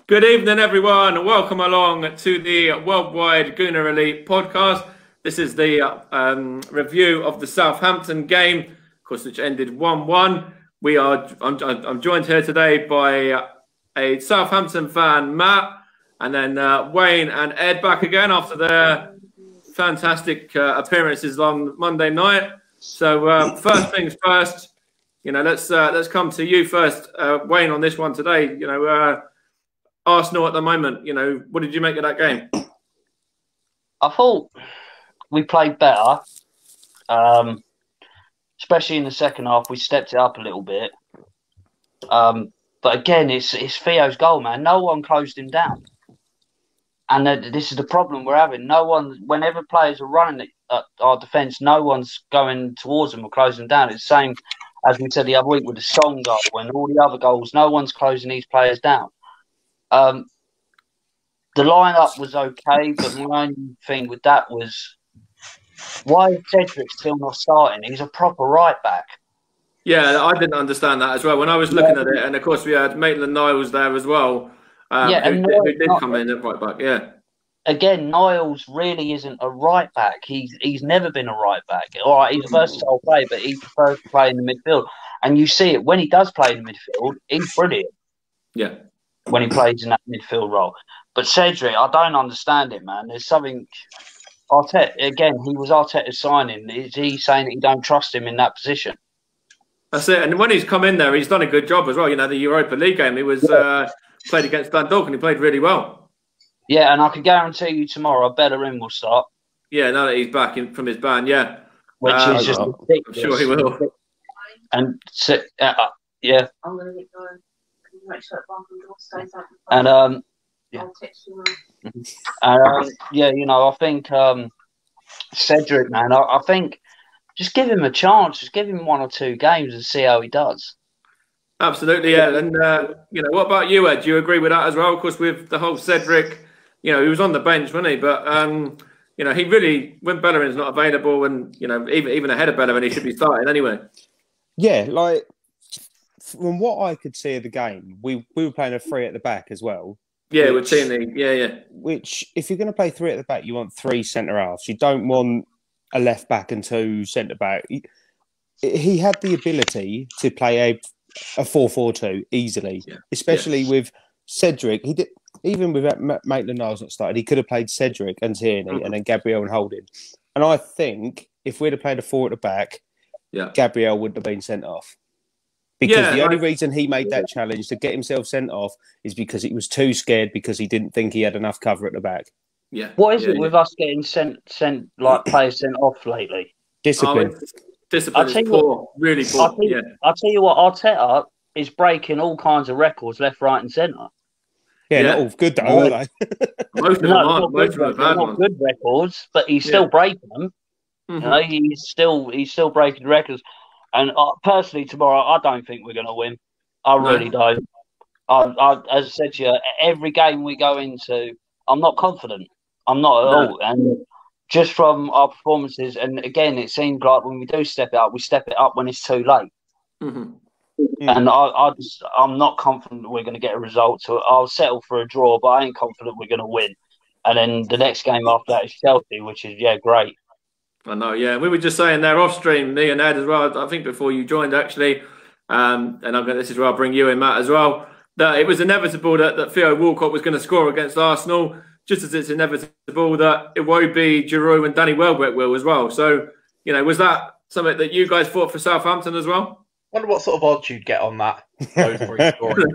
Good evening, everyone. Welcome along to the Worldwide Gooner Elite podcast. This is the review of the Southampton game, of course, which ended 1-1. I'm joined here today by a Southampton fan, Matt, and then Wayne and Ed back again after their fantastic appearances on Monday night. So first things first, let's come to you first, Wayne, on this one today. Arsenal at the moment, what did you make of that game? I thought we played better, especially in the second half. We stepped it up a little bit. But again, it's Theo's goal, man. No one closed him down. And this is the problem we're having. No one, whenever players are running at our defence, no one's going towards them or closing them down. It's the same as we said the other week with the Son goal and all the other goals. No one's closing these players down. The lineup was okay, but my only thing with that was why is Cedric still not starting? He's a proper right back. Yeah, I didn't understand that as well. When I was looking at it, and of course we had Maitland-Niles there as well, who did come in at right back. Yeah. Again, Niles really isn't a right back. He's never been a right back. All right, he's a versatile player, but he prefers to play in the midfield. And you see it when he does play in the midfield, he's brilliant. Yeah. When he plays in that midfield role. But Cedric, I don't understand it, man. There's something... Arteta, again, he was Arteta's signing. Is he saying that you don't trust him in that position? That's it. And when he's come in there, he's done a good job as well. The Europa League game, he was played against Dundalk and he played really well. Yeah, and I can guarantee you tomorrow, Bellerin will start. Yeah, now that he's back from his ban, yeah. Which is just ridiculous. I'm sure he will. And, yeah. I'm going to get going. Make sure that bathroom door stays open. And yeah. I'll text you I think Cedric, man, I think just give him a chance, just give him 1 or 2 games and see how he does. Absolutely, yeah. And what about you, Ed? Do you agree with that as well? Of course, with the whole Cedric, he was on the bench, wasn't he? But he really, when Bellerin's not available, and even ahead of Bellerin, he should be starting anyway. Yeah, like. From what I could see of the game, we were playing a 3 at the back as well. Yeah, we're Tierney. Yeah. Which, if you're going to play 3 at the back, you want 3 centre halves. You don't want a left back and 2 centre back. He had the ability to play a 4-4-2 easily, especially with Cedric. He did, even with Maitland-Niles not started, he could have played Cedric and Tierney and then Gabriel and Holding. And I think if we'd have played a 4 at the back, Gabriel wouldn't have been sent off. Because the only reason he made that challenge to get himself sent off is because he was too scared because he didn't think he had enough cover at the back. Yeah. What is it with us getting sent like players sent off lately? Discipline. Discipline is poor, really poor. I'll tell you what, Arteta is breaking all kinds of records left, right and centre. Yeah, not all good though, are they? Most of them aren't. Most of them are bad ones. Not good records, but he's still breaking them. Mm-hmm. He's still breaking records. And personally, tomorrow, I don't think we're going to win. I really don't. As I said to you, every game we go into, I'm not confident. I'm not at all. And just from our performances, and again, it seems like when we do step it up, we step it up when it's too late. Mm-hmm. And I'm not confident that we're going to get a result. So I'll settle for a draw, but I ain't confident we're going to win. And then the next game after that is Chelsea, which is, great. I know, yeah. We were just saying there off stream, me and Ed as well, I think before you joined actually, and this is where I'll bring you in, Matt, as well, that it was inevitable that Theo Walcott was going to score against Arsenal, just as it's inevitable that Iwobi, Giroud and Danny Welbeck will as well. So, was that something that you guys thought for Southampton as well? I wonder what sort of odds you'd get on that. Those 3 scoring.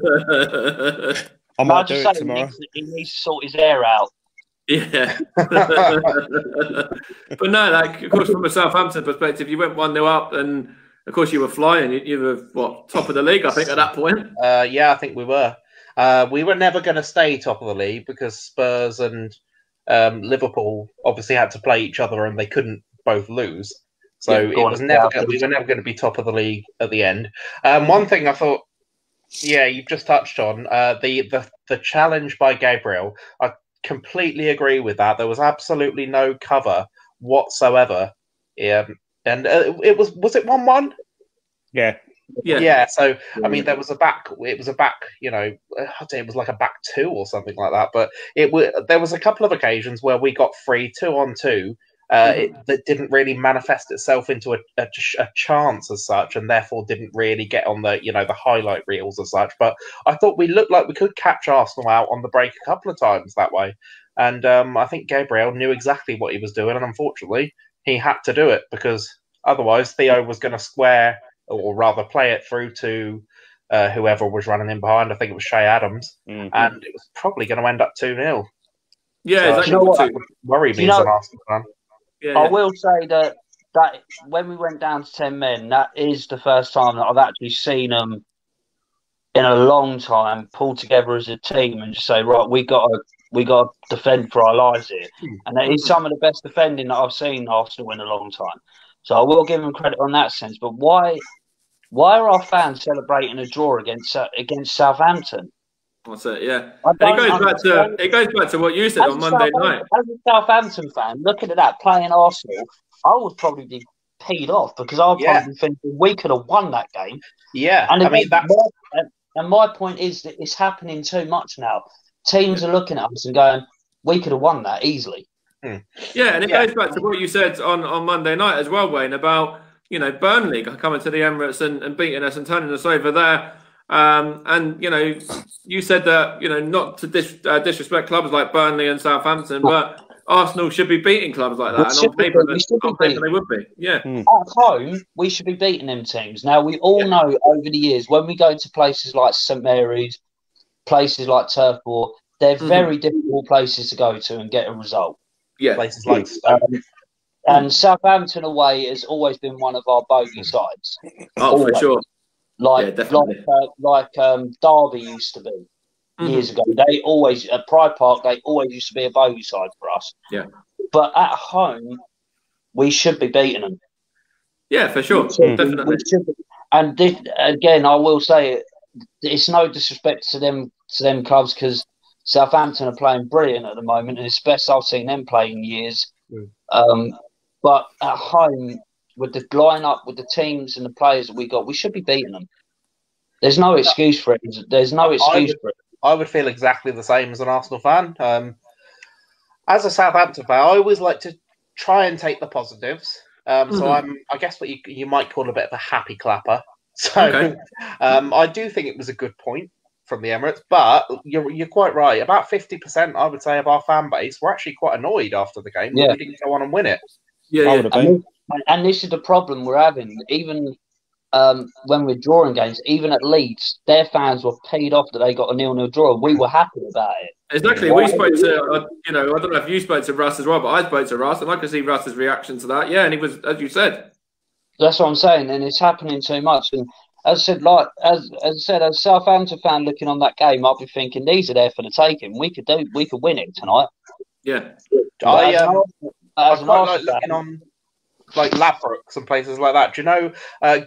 I might do it tomorrow. He needs to sort his hair out. Yeah. But no, of course, from a Southampton perspective, you went 1-0 up and, of course, you were flying. You were, top of the league, I think, at that point? Yeah, I think we were. We were never going to stay top of the league because Spurs and Liverpool obviously had to play each other and they couldn't both lose. So we were never going to be top of the league at the end. One thing I thought, you've just touched on, the challenge by Gabriel, I completely agree with that. There was absolutely no cover whatsoever. And it was it 1-1? Yeah. Yeah. So I mean, there was a back. It was a back. I'd say it was like a back 2 or something like that. But there was a couple of occasions where we got 3 2-on-2. That didn't really manifest itself into a chance as such, and therefore didn't really get on the highlight reels as such. But I thought we looked like we could catch Arsenal out on the break a couple of times that way, and I think Gabriel knew exactly what he was doing, and unfortunately he had to do it because otherwise Theo was going to square, or rather play it through to whoever was running in behind. I think it was Shea Adams, and it was probably going to end up 2-0. Yeah, exactly. That would worry me as an Arsenal fan. Yeah. I will say that when we went down to 10 men, that is the first time that I've actually seen them in a long time pull together as a team and just say, right, we got to defend for our lives here. And that is some of the best defending that I've seen Arsenal in a long time. So I will give them credit on that sense. But why are our fans celebrating a draw against Southampton? That's it, yeah. It goes back to what you said on Monday night. As a Southampton fan, looking at that playing Arsenal, I would probably be peed off because I would probably think we could have won that game. Yeah, and my point is that it's happening too much now. Teams are looking at us and going, "We could have won that easily." Yeah, and it goes back to what you said on Monday night as well, Wayne, about Burnley coming to the Emirates and beating us and turning us over there. And you said that not to disrespect clubs like Burnley and Southampton, but Arsenal should be beating clubs like that. And on paper, they would be. Yeah. At home, we should be beating them teams. Now we all know over the years when we go to places like St Mary's, places like Turf Moor, they're very difficult places to go to and get a result. Yeah, places like Stoke. And Southampton away has always been one of our bogey sides. Oh, always. For sure. Like Derby used to be years ago. They always at Pride Park. They always used to be a bogey side for us. Yeah, but at home we should be beating them. Yeah, for sure, definitely. And this, again, I will say it's no disrespect to them clubs because Southampton are playing brilliant at the moment, and it's the best I've seen them play in years. But at home, with the lineup, with the teams and the players that we got, we should be beating them. There's no excuse for it. There's no excuse for it. I would feel exactly the same as an Arsenal fan. As a Southampton fan, I always like to try and take the positives. So I guess what you might call a bit of a happy clapper. So I do think it was a good point from the Emirates, but you're quite right. About 50%, I would say, of our fan base were actually quite annoyed after the game. We didn't go on and win it. Yeah. And this is the problem we're having. Even when we're drawing games, even at Leeds, their fans were paid off that they got a 0-0 draw. We were happy about it. Exactly. We spoke to, I don't know if you spoke to Russ as well, but I spoke to Russ, and I could see Russ's reaction to that. Yeah, and he was, as you said. That's what I'm saying, and it's happening too much. And as I said, as a Southampton fan looking on that game, I'll be thinking these are there for the taking. We could win it tonight. Yeah. I quite like looking on like Ladbrokes and places like that. Do you know,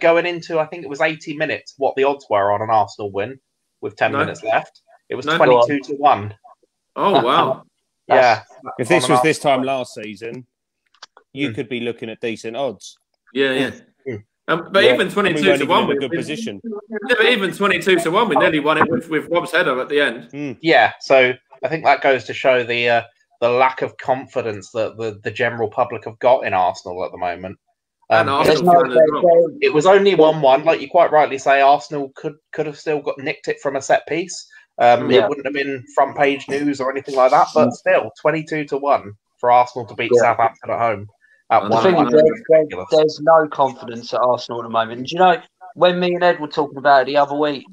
going into, I think it was 80 minutes, what the odds were on an Arsenal win with 10 minutes left? It was 22-1. Oh, wow. Yeah. If this was this time last season, you could be looking at decent odds. Yeah. But even 22-1, we're in a good position. Yeah, but even 22-1, we nearly won it with Rob's header at the end. Yeah, so I think that goes to show the lack of confidence that the general public have got in Arsenal at the moment. And Arsenal as well. It was only 1-1, like you quite rightly say. Arsenal could have still nicked it from a set piece. It wouldn't have been front page news or anything like that, but still 22-1 for Arsenal to beat Southampton at home. There's no confidence at Arsenal at the moment. And, you know, when me and Ed were talking about it the other week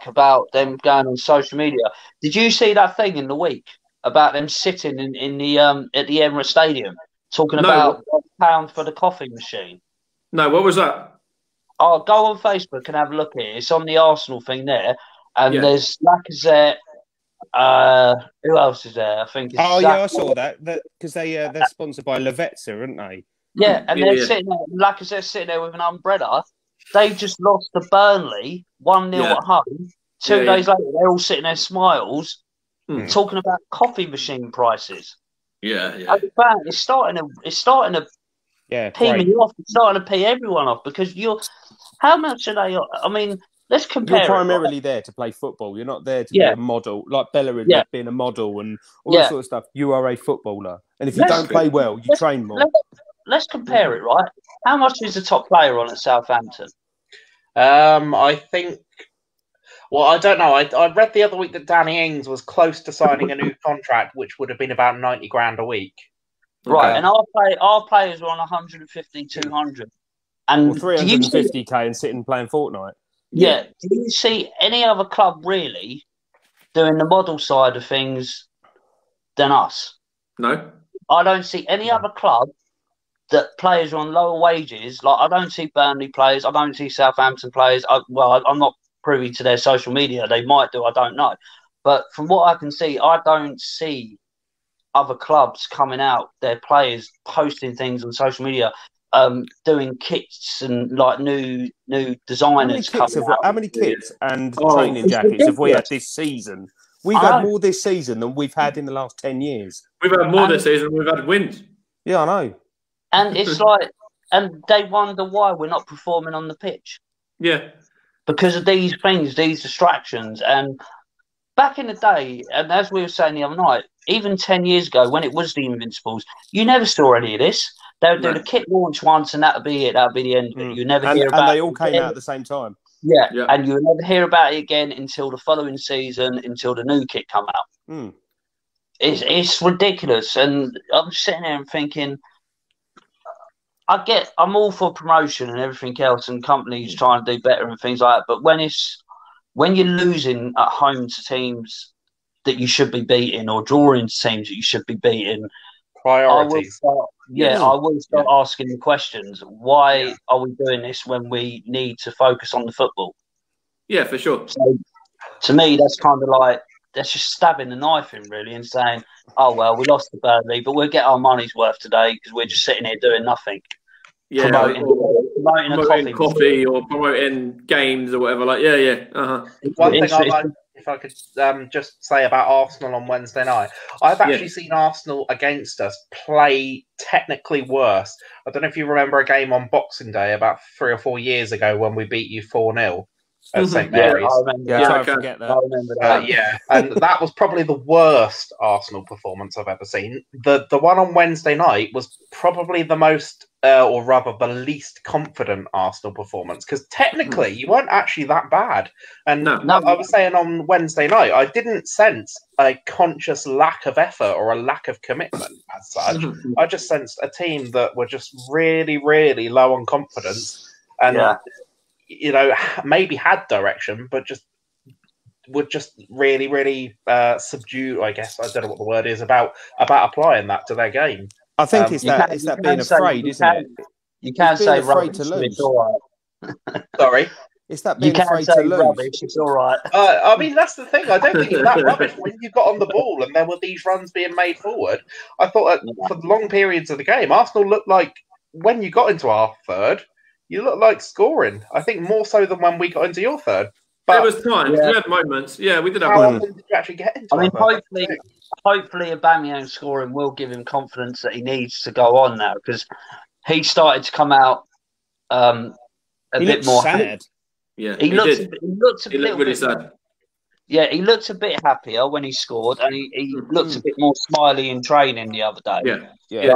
about them going on social media, did you see that thing in the week about them sitting in the at the Emirates Stadium talking about £1 for the coffee machine? No, what was that? Oh, go on Facebook and have a look at it. It's on the Arsenal thing there, and there's Lacazette. Who else is there? I think. I saw that because they're sponsored by Lavezza, aren't they? Yeah, and they're sitting there. Lacazette's sitting there with an umbrella. They just lost to Burnley 1-0 at home. 2 days later, they're all sitting there, smiles, talking about coffee machine prices. Yeah. It's starting to pee me off. It's starting to pee everyone off because How much are they? I mean, let's compare. You're primarily there to play football. You're not there to be a model, like Bellerin being a model and all that sort of stuff. You are a footballer, and if you don't play well, you train more. Let's compare it, right? How much is the top player on at Southampton? I think. Well, I don't know. I read the other week that Danny Ings was close to signing a new contract, which would have been about 90 grand a week. Right, and our players are on 150, 200. And 350k and sitting playing Fortnite. Yeah. Do you see any other club really doing the model side of things than us? No. I don't see any other club that players are on lower wages. Like, I don't see Burnley players. I don't see Southampton players. I'm not privy to their social media. They might do. I don't know. But from what I can see, I don't see other clubs coming out, their players posting things on social media, doing kits and like new designers coming out. How many kits and training jackets have we had this season? We've had more this season than we've had in the last 10 years. We've had more this season than we've had wins. Yeah, I know. And it's like, and they wonder why we're not performing on the pitch. Yeah. Because of these things, these distractions. And back in the day, and as we were saying the other night, even 10 years ago when it was the Invincibles, you never saw any of this. They would do the kit launch once and that would be it. That would be the end of it. You never hear about it. And they all came out at the same time. Yeah. And you would never hear about it again until the following season, until the new kit come out. It's ridiculous. And I'm sitting there and thinking, I'm all for promotion and everything else, and companies trying to do better and things like that. But when you're losing at home to teams that you should be beating, or drawing to teams that you should be beating, priorities. I will start asking the questions. Why are we doing this when we need to focus on the football? Yeah, for sure. So, to me, that's kind of like, that's just stabbing the knife in, really, and saying, oh, well, we lost to Burnley, but we'll get our money's worth today because we're just sitting here doing nothing. Yeah, promoting coffee or promoting games or whatever. Like, One thing I'd like, if I could just say about Arsenal on Wednesday night, I've actually seen Arsenal against us play technically worse. I don't know if you remember a game on Boxing Day about 3 or 4 years ago when we beat you 4-0. At St Mary's. I remember that. And that was probably the worst Arsenal performance I've ever seen. The one on Wednesday night was probably the most, or rather the least confident Arsenal performance, because technically you weren't actually that bad. And I was saying on Wednesday night, I didn't sense a conscious lack of effort or a lack of commitment as such. I just sensed a team that were just really, really low on confidence. And maybe had direction, but would just really, really subdue. I guess I don't know what the word is about applying that to their game. I think it's that being afraid, isn't it? You can't say afraid to lose. It's all right. Sorry, it's that being afraid to lose. Rubbish, it's all right. I mean, that's the thing. I don't think it's that rubbish. When you got on the ball and there were these runs being made forward, I thought for long periods of the game, Arsenal looked like, when you got into our third, you look like scoring. I think more so than when we got into your third. But there was times. We had moments. Yeah, we did have moments. moments. How often did you actually get into hopefully Aubameyang scoring will give him confidence that he needs to go on now, because he started to come out a bit more sad. Yeah, he looked a really bit sad. Yeah, he looked a bit happier when he scored, and he looked a bit more smiley in training the other day.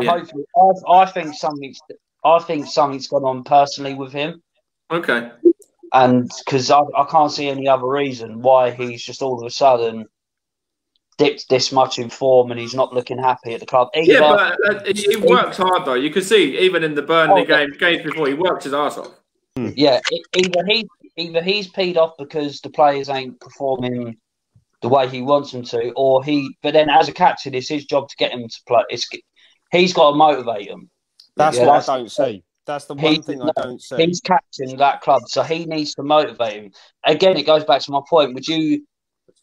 Hopefully, I think something's gone on personally with him. Okay. And because I can't see any other reason why he's just all of a sudden dipped this much in form and he's not looking happy at the club. But he works hard, though. You can see, even in the Burnley games before, he worked his arse off. Yeah, either he's peed off because the players ain't performing the way he wants them to, but then as a captain, it's his job to get him to play. He's got to motivate them. That's what I don't see. That's the one thing I don't see. He's captain of that club, so he needs to motivate him. Again, it goes back to my point.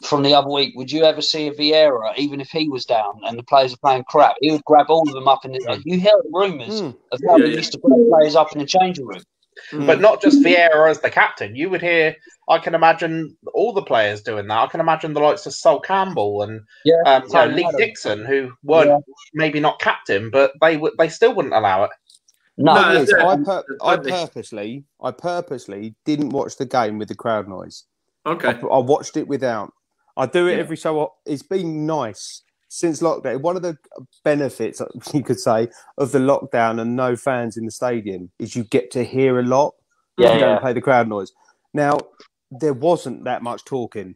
From the other week, would you ever see a Vieira, even if he was down and the players are playing crap, he would grab all of them up you heard rumours of how he used to put the players up in the changing room. But not just Vieira as the captain. You would hear, I can imagine all the players doing that. I can imagine the likes of Sol Campbell and Lee Dixon, who weren't maybe not captain, but they still wouldn't allow it. No, No, Yes, yeah, I purposely didn't watch the game with the crowd noise. okay. I watched it without. I do it Yeah. every so often. It's been nice since lockdown. One of the benefits, you could say, of the lockdown and no fans in the stadium is you get to hear a lot. Yeah, You don't yeah. play the crowd noise. Now, there wasn't that much talking.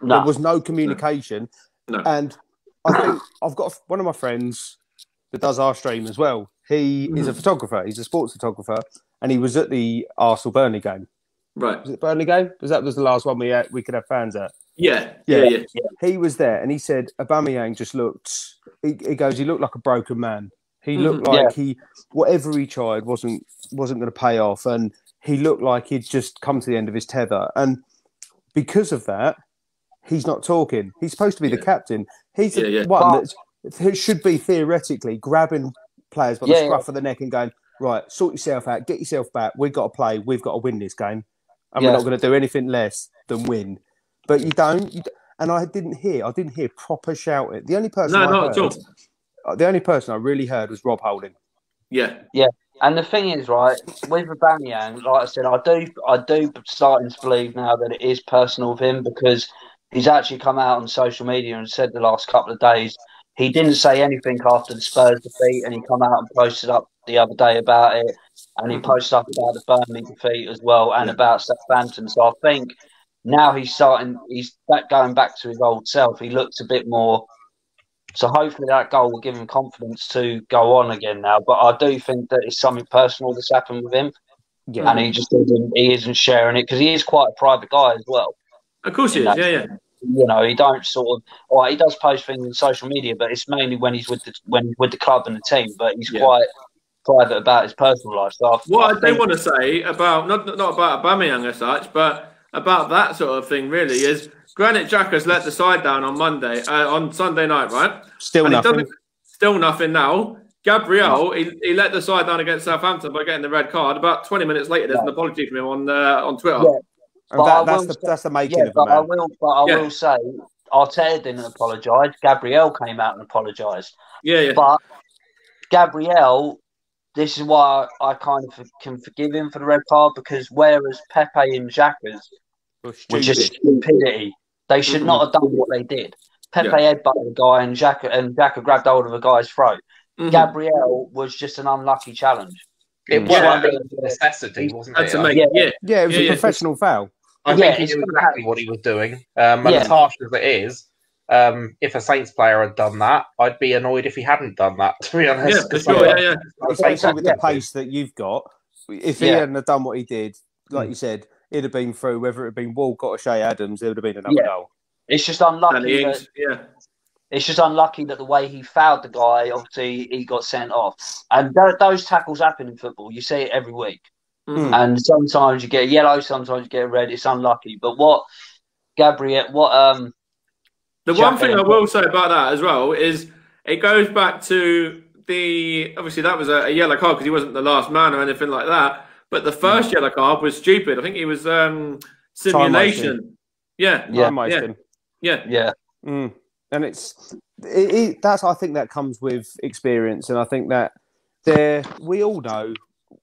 No. There was no communication. No. And I think I've got one of my friends that does our stream as well. He is a photographer. He's a sports photographer. And he was at the Arsenal-Burnley game. Right. Was it Burnley game? Because that was the last one we could have fans at. Yeah. He was there, and he said Aubameyang just looked. He goes, he looked like a broken man. He looked like whatever he tried wasn't going to pay off, and he looked like he'd just come to the end of his tether. And because of that, he's not talking. He's supposed to be the captain. He's the one that should be theoretically grabbing players by the scruff of the neck and going, right, sort yourself out, get yourself back. We've got to play. We've got to win this game, and we're not going to do anything less than win. But you don't. And I didn't hear proper shouting. The only person the only person I really heard was Rob Holding. Yeah. Yeah. And the thing is, right, with Aubameyang, like I said, I do starting to believe now that it is personal with him, because he's actually come out on social media and said the last couple of days he didn't say anything after the Spurs defeat, and he come out and posted up the other day about it, and he posted up about the Burnley defeat as well, and about Southampton. So I think now he's going back to his old self. He looks a bit more. So hopefully that goal will give him confidence to go on again now. But I do think that it's something personal that's happened with him, and he isn't sharing it, because he is quite a private guy as well. Of course he is. Yeah. You know, he don't sort of. He does post things on social media, but it's mainly when he's with the club and the team. But he's quite private about his personal life. So what I do want to say about not about Aubameyang as such, but about that sort of thing really is Granit Xhaka's let the side down on Sunday night, right? Still nothing. Still nothing now. Gabriel, he let the side down against Southampton by getting the red card. About 20 minutes later, there's an apology from him on Twitter. Yeah. That's the making of a man. I will say, Arteta didn't apologise. Gabriel came out and apologised. Yeah. But Gabriel, this is why I kind of can forgive him for the red card, because whereas Pepe and Xhaka's were just stupidity, they should not have done what they did. Pepe headbutted a guy, and Xhaka grabbed hold of a guy's throat. Gabriel was just an unlucky challenge. It was a necessity, wasn't it? It was a professional foul. I think he knew exactly what he was doing. And as harsh as it is, if a Saints player had done that, I'd be annoyed if he hadn't done that, to be honest. Yeah, for sure, Especially with the pace that you've got. If he hadn't have done what he did, like you said, it'd have been through, whether it had been Walcott or Shea Adams, there would have been another goal. It's just unlucky. It's just unlucky that the way he fouled the guy, obviously he got sent off. And those tackles happen in football. You see it every week. And sometimes you get a yellow, sometimes you get a red. It's unlucky. But the one thing I will say about that as well is it goes back to obviously that was a yellow card because he wasn't the last man or anything like that. But the first yellow card was stupid. I think it was simulation. Yeah. And that's, I think that comes with experience, and I think that we all know,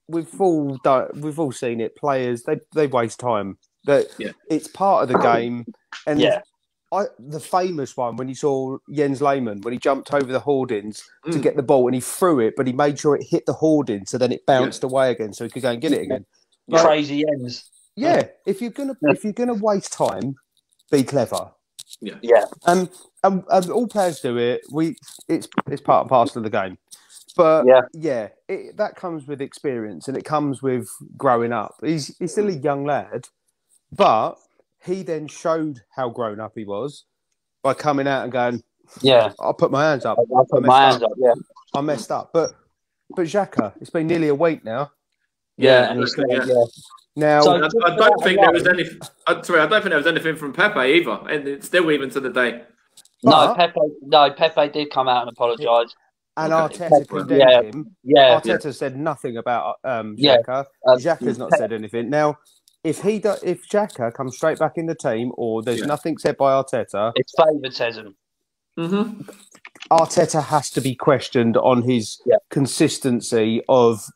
we've all seen it. Players they waste time. It's part of the game, and the famous one when you saw Jens Lehmann when he jumped over the hoardings to get the ball and he threw it, but he made sure it hit the hoarding, so then it bounced away again, so he could go and get it again. Crazy Jens. Yeah, if you're gonna waste time, be clever. Yeah. And all players do it. It's part and parcel of the game. But that comes with experience, and it comes with growing up. He's still a young lad, but he then showed how grown up he was by coming out and going, I'll put my hands up. I messed up. But Xhaka, it's been nearly a week now. Yeah. Now, I don't think there was anything. I don't think there was anything from Pepe either, and it's still even to the day. Pepe did come out and apologise. And Arteta condemned him. Arteta said nothing about Xhaka. Xhaka's not said anything. Now, if Xhaka comes straight back in the team, or there's nothing said by Arteta, it's favouritism. Arteta has to be questioned on his consistency of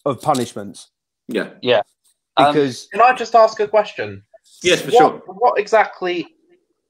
of punishments. Yeah. Because Can I just ask a question? Yes, for sure. What exactly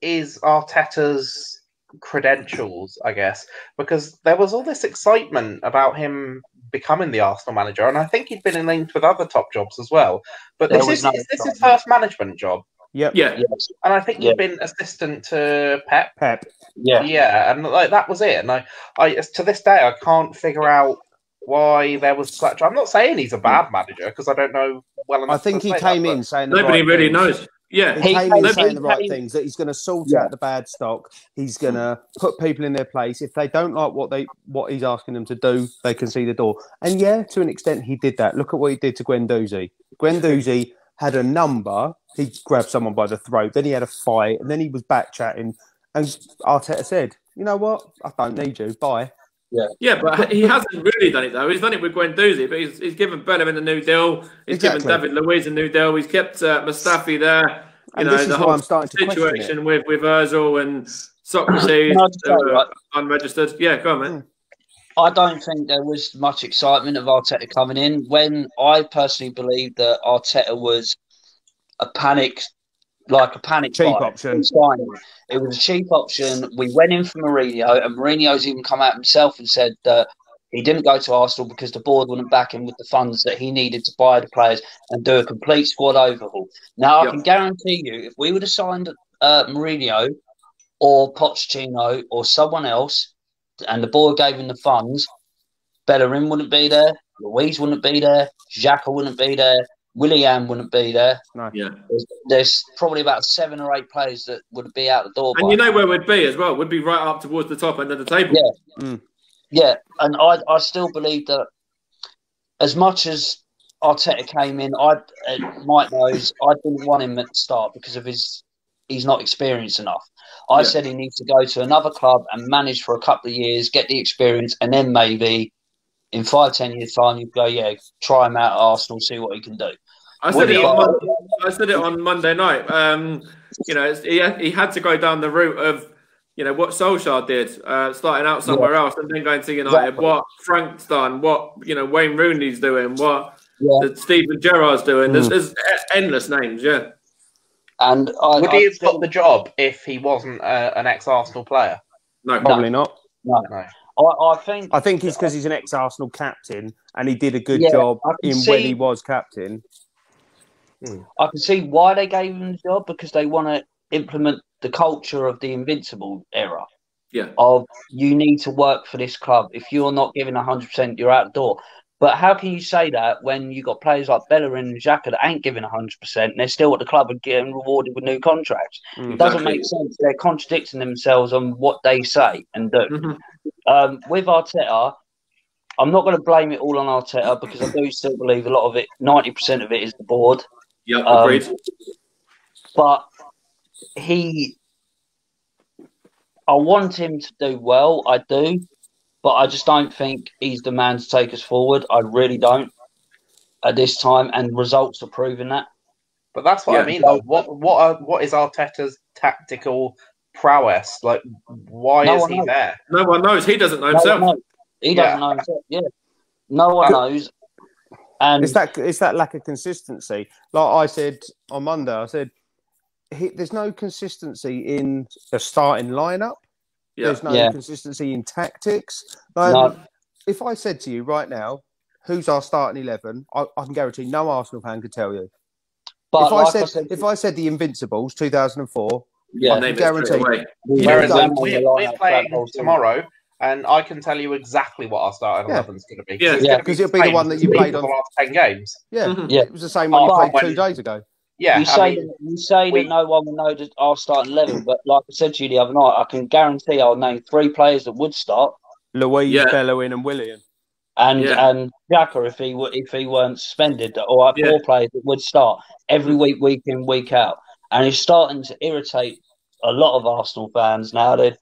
is Arteta's credentials, I guess? Because there was all this excitement about him becoming the Arsenal manager, and I think he'd been linked with other top jobs as well. But this is his first management job. Yep. Yeah. Yes. And I think he'd been assistant to Pep. Yeah. Yeah, and like that was it. And I to this day I can't figure out why there was such. I'm not saying he's a bad manager because I don't know well enough. I think to he say came that, in saying the Nobody right really things. knows. Yeah. He came in saying the right came- things, that he's going to sort Yeah. out the bad stock. He's going to put people in their place. If they don't like what he's asking them to do, they can see the door. And yeah, to an extent, he did that. Look at what he did to Guendouzi. Guendouzi had a number. He grabbed someone by the throat. Then he had a fight. And then he was back chatting. And Arteta said, you know what? I don't need you. Bye. Yeah, but he hasn't really done it though. He's done it with Guendouzi, but he's given Bellerin a new deal. He's given David Luiz a new deal. He's kept Mustafi there. And this is why I'm starting to question it. Situation with Ozil and Socrates unregistered. Yeah, go on, man. I don't think there was much excitement of Arteta coming in. When I personally believe that Arteta was a panic Cheap option. It was a cheap option. We went in for Mourinho, and Mourinho's even come out himself and said that he didn't go to Arsenal because the board wouldn't back him with the funds that he needed to buy the players and do a complete squad overhaul. Now, I can guarantee you, if we would have signed Mourinho or Pochettino or someone else, and the board gave him the funds, Bellerin wouldn't be there, Luiz wouldn't be there, Xhaka wouldn't be there, Willian wouldn't be there. No. Yeah. There's probably about 7 or 8 players that would be out the door. And you know where we'd be as well? We'd be right up towards the top end of the table. Yeah. Yeah, and I still believe that as much as Arteta came in, Mike knows I didn't want him at the start because of he's not experienced enough. I said he needs to go to another club and manage for a couple of years, get the experience, and then maybe in 5-10 years' time you go, try him out at Arsenal, see what he can do. I said it on Monday night. He had to go down the route of what Solskjaer did, starting out somewhere else and then going to United. Exactly. What Frank's done, what Wayne Rooney's doing, what Steven Gerrard's doing. There's endless names, yeah. And would he have got the job if he wasn't an ex-Arsenal player? No, probably not. No. I think it's because he's an ex-Arsenal captain and he did a good job when he was captain. I can see why they gave him the job, because they want to implement the culture of the Invincible era. Yeah. Of you need to work for this club. If you're not giving 100%, you're out the door. But how can you say that when you got players like Bellerin and Xhaka that ain't giving 100% and they're still at the club and getting rewarded with new contracts? It doesn't make sense. They're contradicting themselves on what they say and do. With Arteta, I'm not going to blame it all on Arteta because I do still believe a lot of it, 90% of it is the board. Yeah, agreed. But I want him to do well. I do. But I just don't think he's the man to take us forward. I really don't at this time, and results are proving that. But that's what I mean, though. What is Arteta's tactical prowess? Like, why is he there? No one knows. He doesn't know himself. He doesn't know himself. Yeah, no one knows. And it's that lack of consistency. Like I said on Monday, I said there's no consistency in the starting lineup. There's no consistency in tactics. If I said to you right now, who's our starting 11, I can guarantee no Arsenal fan could tell you. But if I said the Invincibles 2004, I can guarantee. Whereas we're playing tomorrow, and I can tell you exactly what our starting 11 is going to be. Because it'll be the one that you played on the last 10 games. It was the same one you played 2 days ago. Yeah, you say that no one will know that our starting 11, but like I said to you the other night, I can guarantee I'll name 3 players that would start: Luiz, Bellerin, and Willian, and Xhaka if he weren't suspended, or 4 players that would start every week in, week out. And it's starting to irritate a lot of Arsenal fans now. I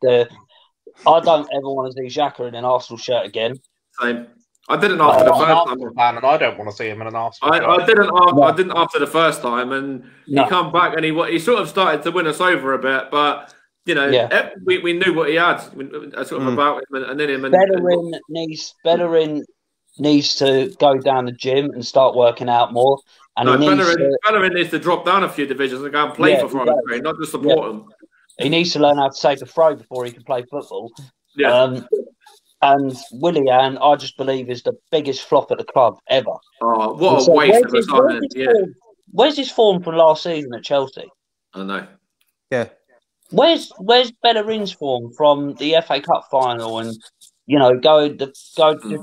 don't ever want to see Xhaka in an Arsenal shirt again. Same. I didn't after the first time, fan, and I don't want to see him in an Arsenal. I didn't after the first time, and he come back and he sort of started to win us over a bit, but we knew what he had sort of about him and in him. Bellerin needs to go down the gym and start working out more. And Bellerin needs to drop down a few divisions and go and play for Forest Green, not just support them. He needs to learn how to take a throw before he can play football. Yeah. And Willian, I just believe, is the biggest flop at the club ever. Oh, what a waste of a signing. Where's his form from last season at Chelsea? I know. Yeah. Where's Bellerin's form from the FA Cup final and, go just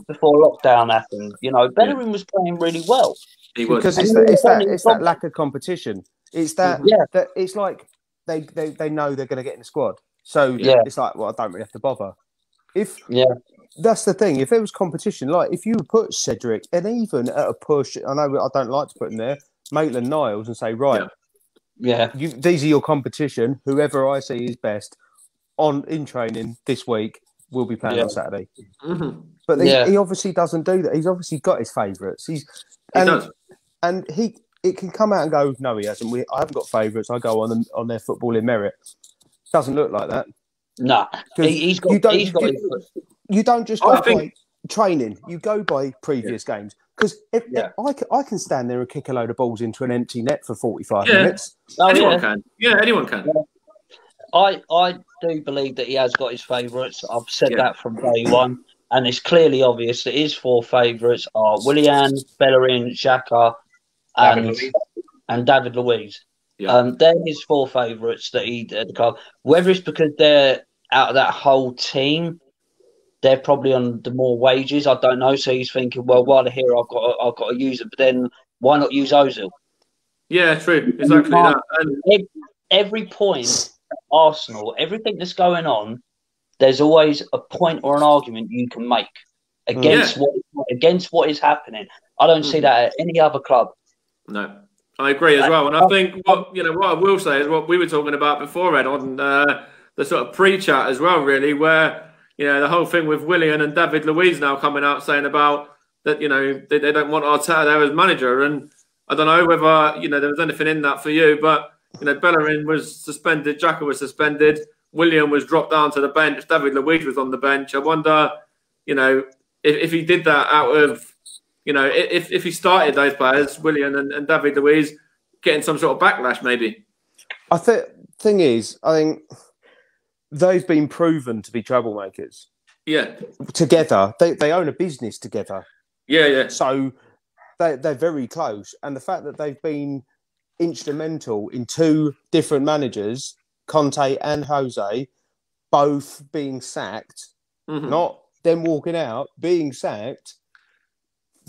before lockdown happened? Bellerin was playing really well. He was. Because it's that lack of competition. It's that it's like they know they're going to get in the squad. So it's like, well, I don't really have to bother. That's the thing. If there was competition, like if you put Cedric and even at a push, I know I don't like to put him there, Maitland-Niles, and say, right, these are your competition. Whoever I see is best in training this week will be playing on Saturday. Mm-hmm. But he obviously doesn't do that. He's obviously got his favourites. He does. And it can come out and go, no, he hasn't. I haven't got favourites. I go on their footballing merit. Doesn't look like that. No, he's got. You don't just go by training. You go by previous games. Because I can stand there and kick a load of balls into an empty net for 45 minutes. Anyone can. Yeah, anyone can. Yeah. I do believe that he has got his favourites. I've said that from day one. And it's clearly obvious that his four favourites are Willian, Bellerin, Xhaka, and David Luiz. Yeah. They're his four favourites that he at the club. Whether it's because they're out of that whole team, they're probably on the more wages. I don't know. So he's thinking, well, while they're here, I've got to use it. But then why not use Ozil? Yeah, true. Exactly that. And every point at Arsenal, everything that's going on, there's always a point or an argument you can make against what is happening. I don't see that at any other club. No, I agree as well. And I think what I will say is what we were talking about before, Ed, on the sort of pre-chat as well, really, where the whole thing with Willian and David Luiz now coming out saying about that, they don't want Arteta there as manager. And I don't know whether there was anything in that for you, but Bellerin was suspended, Xhaka was suspended. William was dropped down to the bench. David Luiz was on the bench. I wonder, if he did that out of, if he started those players, William and David Luiz, getting some sort of backlash, maybe. I think they've been proven to be troublemakers. Yeah. Together, they own a business together. Yeah. So they're very close, and the fact that they've been instrumental in two different managers, Conte and Jose, both being sacked, not them walking out, being sacked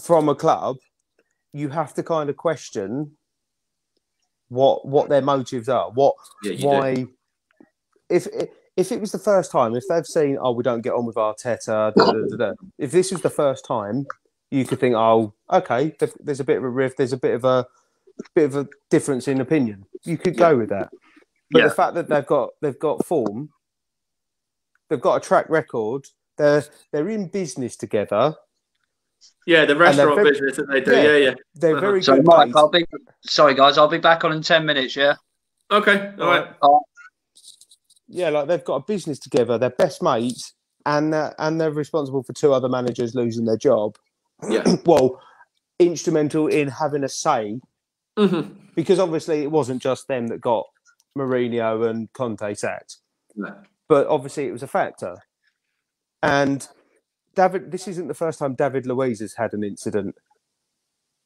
from a club, you have to kind of question what their motives are. Why? If it was the first time, if they've seen, we don't get on with Arteta, if this was the first time, you could think, okay, there's a bit of a rift, there's a bit of a difference in opinion. You could go with that. But the fact that they've got form, they've got a track record, they're in business together. Yeah, the restaurant business that they do. Yeah. They're very good. Mike, sorry, guys, I'll be back on in 10 minutes. Yeah. Okay. All right. Yeah, like they've got a business together. They're best mates, and they're responsible for two other managers losing their job. Yeah. Well, instrumental in having a say, because obviously it wasn't just them that got Mourinho and Conte sacked. No. But obviously it was a factor. And this isn't the first time David Luiz has had an incident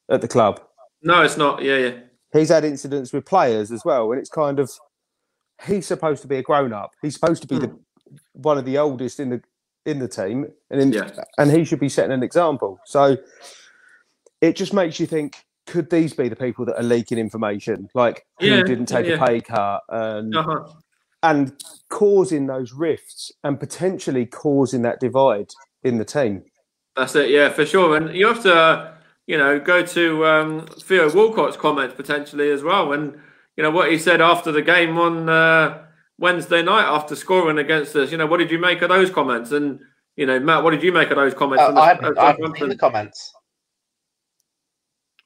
at the club. No, it's not. Yeah. He's had incidents with players as well. And it's kind of, he's supposed to be a grown-up. He's supposed to be one of the oldest in the team. And he should be setting an example. So it just makes you think, could these be the people that are leaking information? Like, who didn't take a pay cut and causing those rifts and potentially causing that divide in the team. That's it, yeah, for sure. And you have to, go to Theo Walcott's comments potentially as well. And, what he said after the game on Wednesday night after scoring against us, what did you make of those comments? And, Matt, what did you make of those comments? I've seen the comments.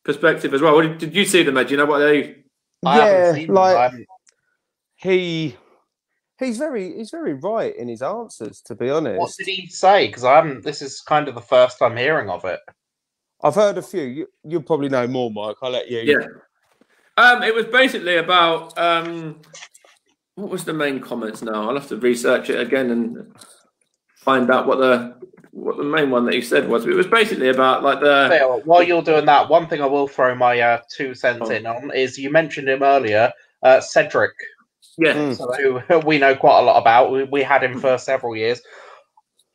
Perspective as well. Did you see them, Ed? Do you know what they? He's very right in his answers. To be honest, what did he say? Because this is kind of the first I'm hearing of it. I've heard a few. You'll probably know more, Mike. I'll let you. Yeah. It was basically about what was the main comments now? I'll have to research it again and find out what the main one that he said was. It was basically about like the. While you're doing that, one thing I will throw my 2 cents in on is you mentioned him earlier, Cedric. Yeah. So who we know quite a lot about. We had him for several years.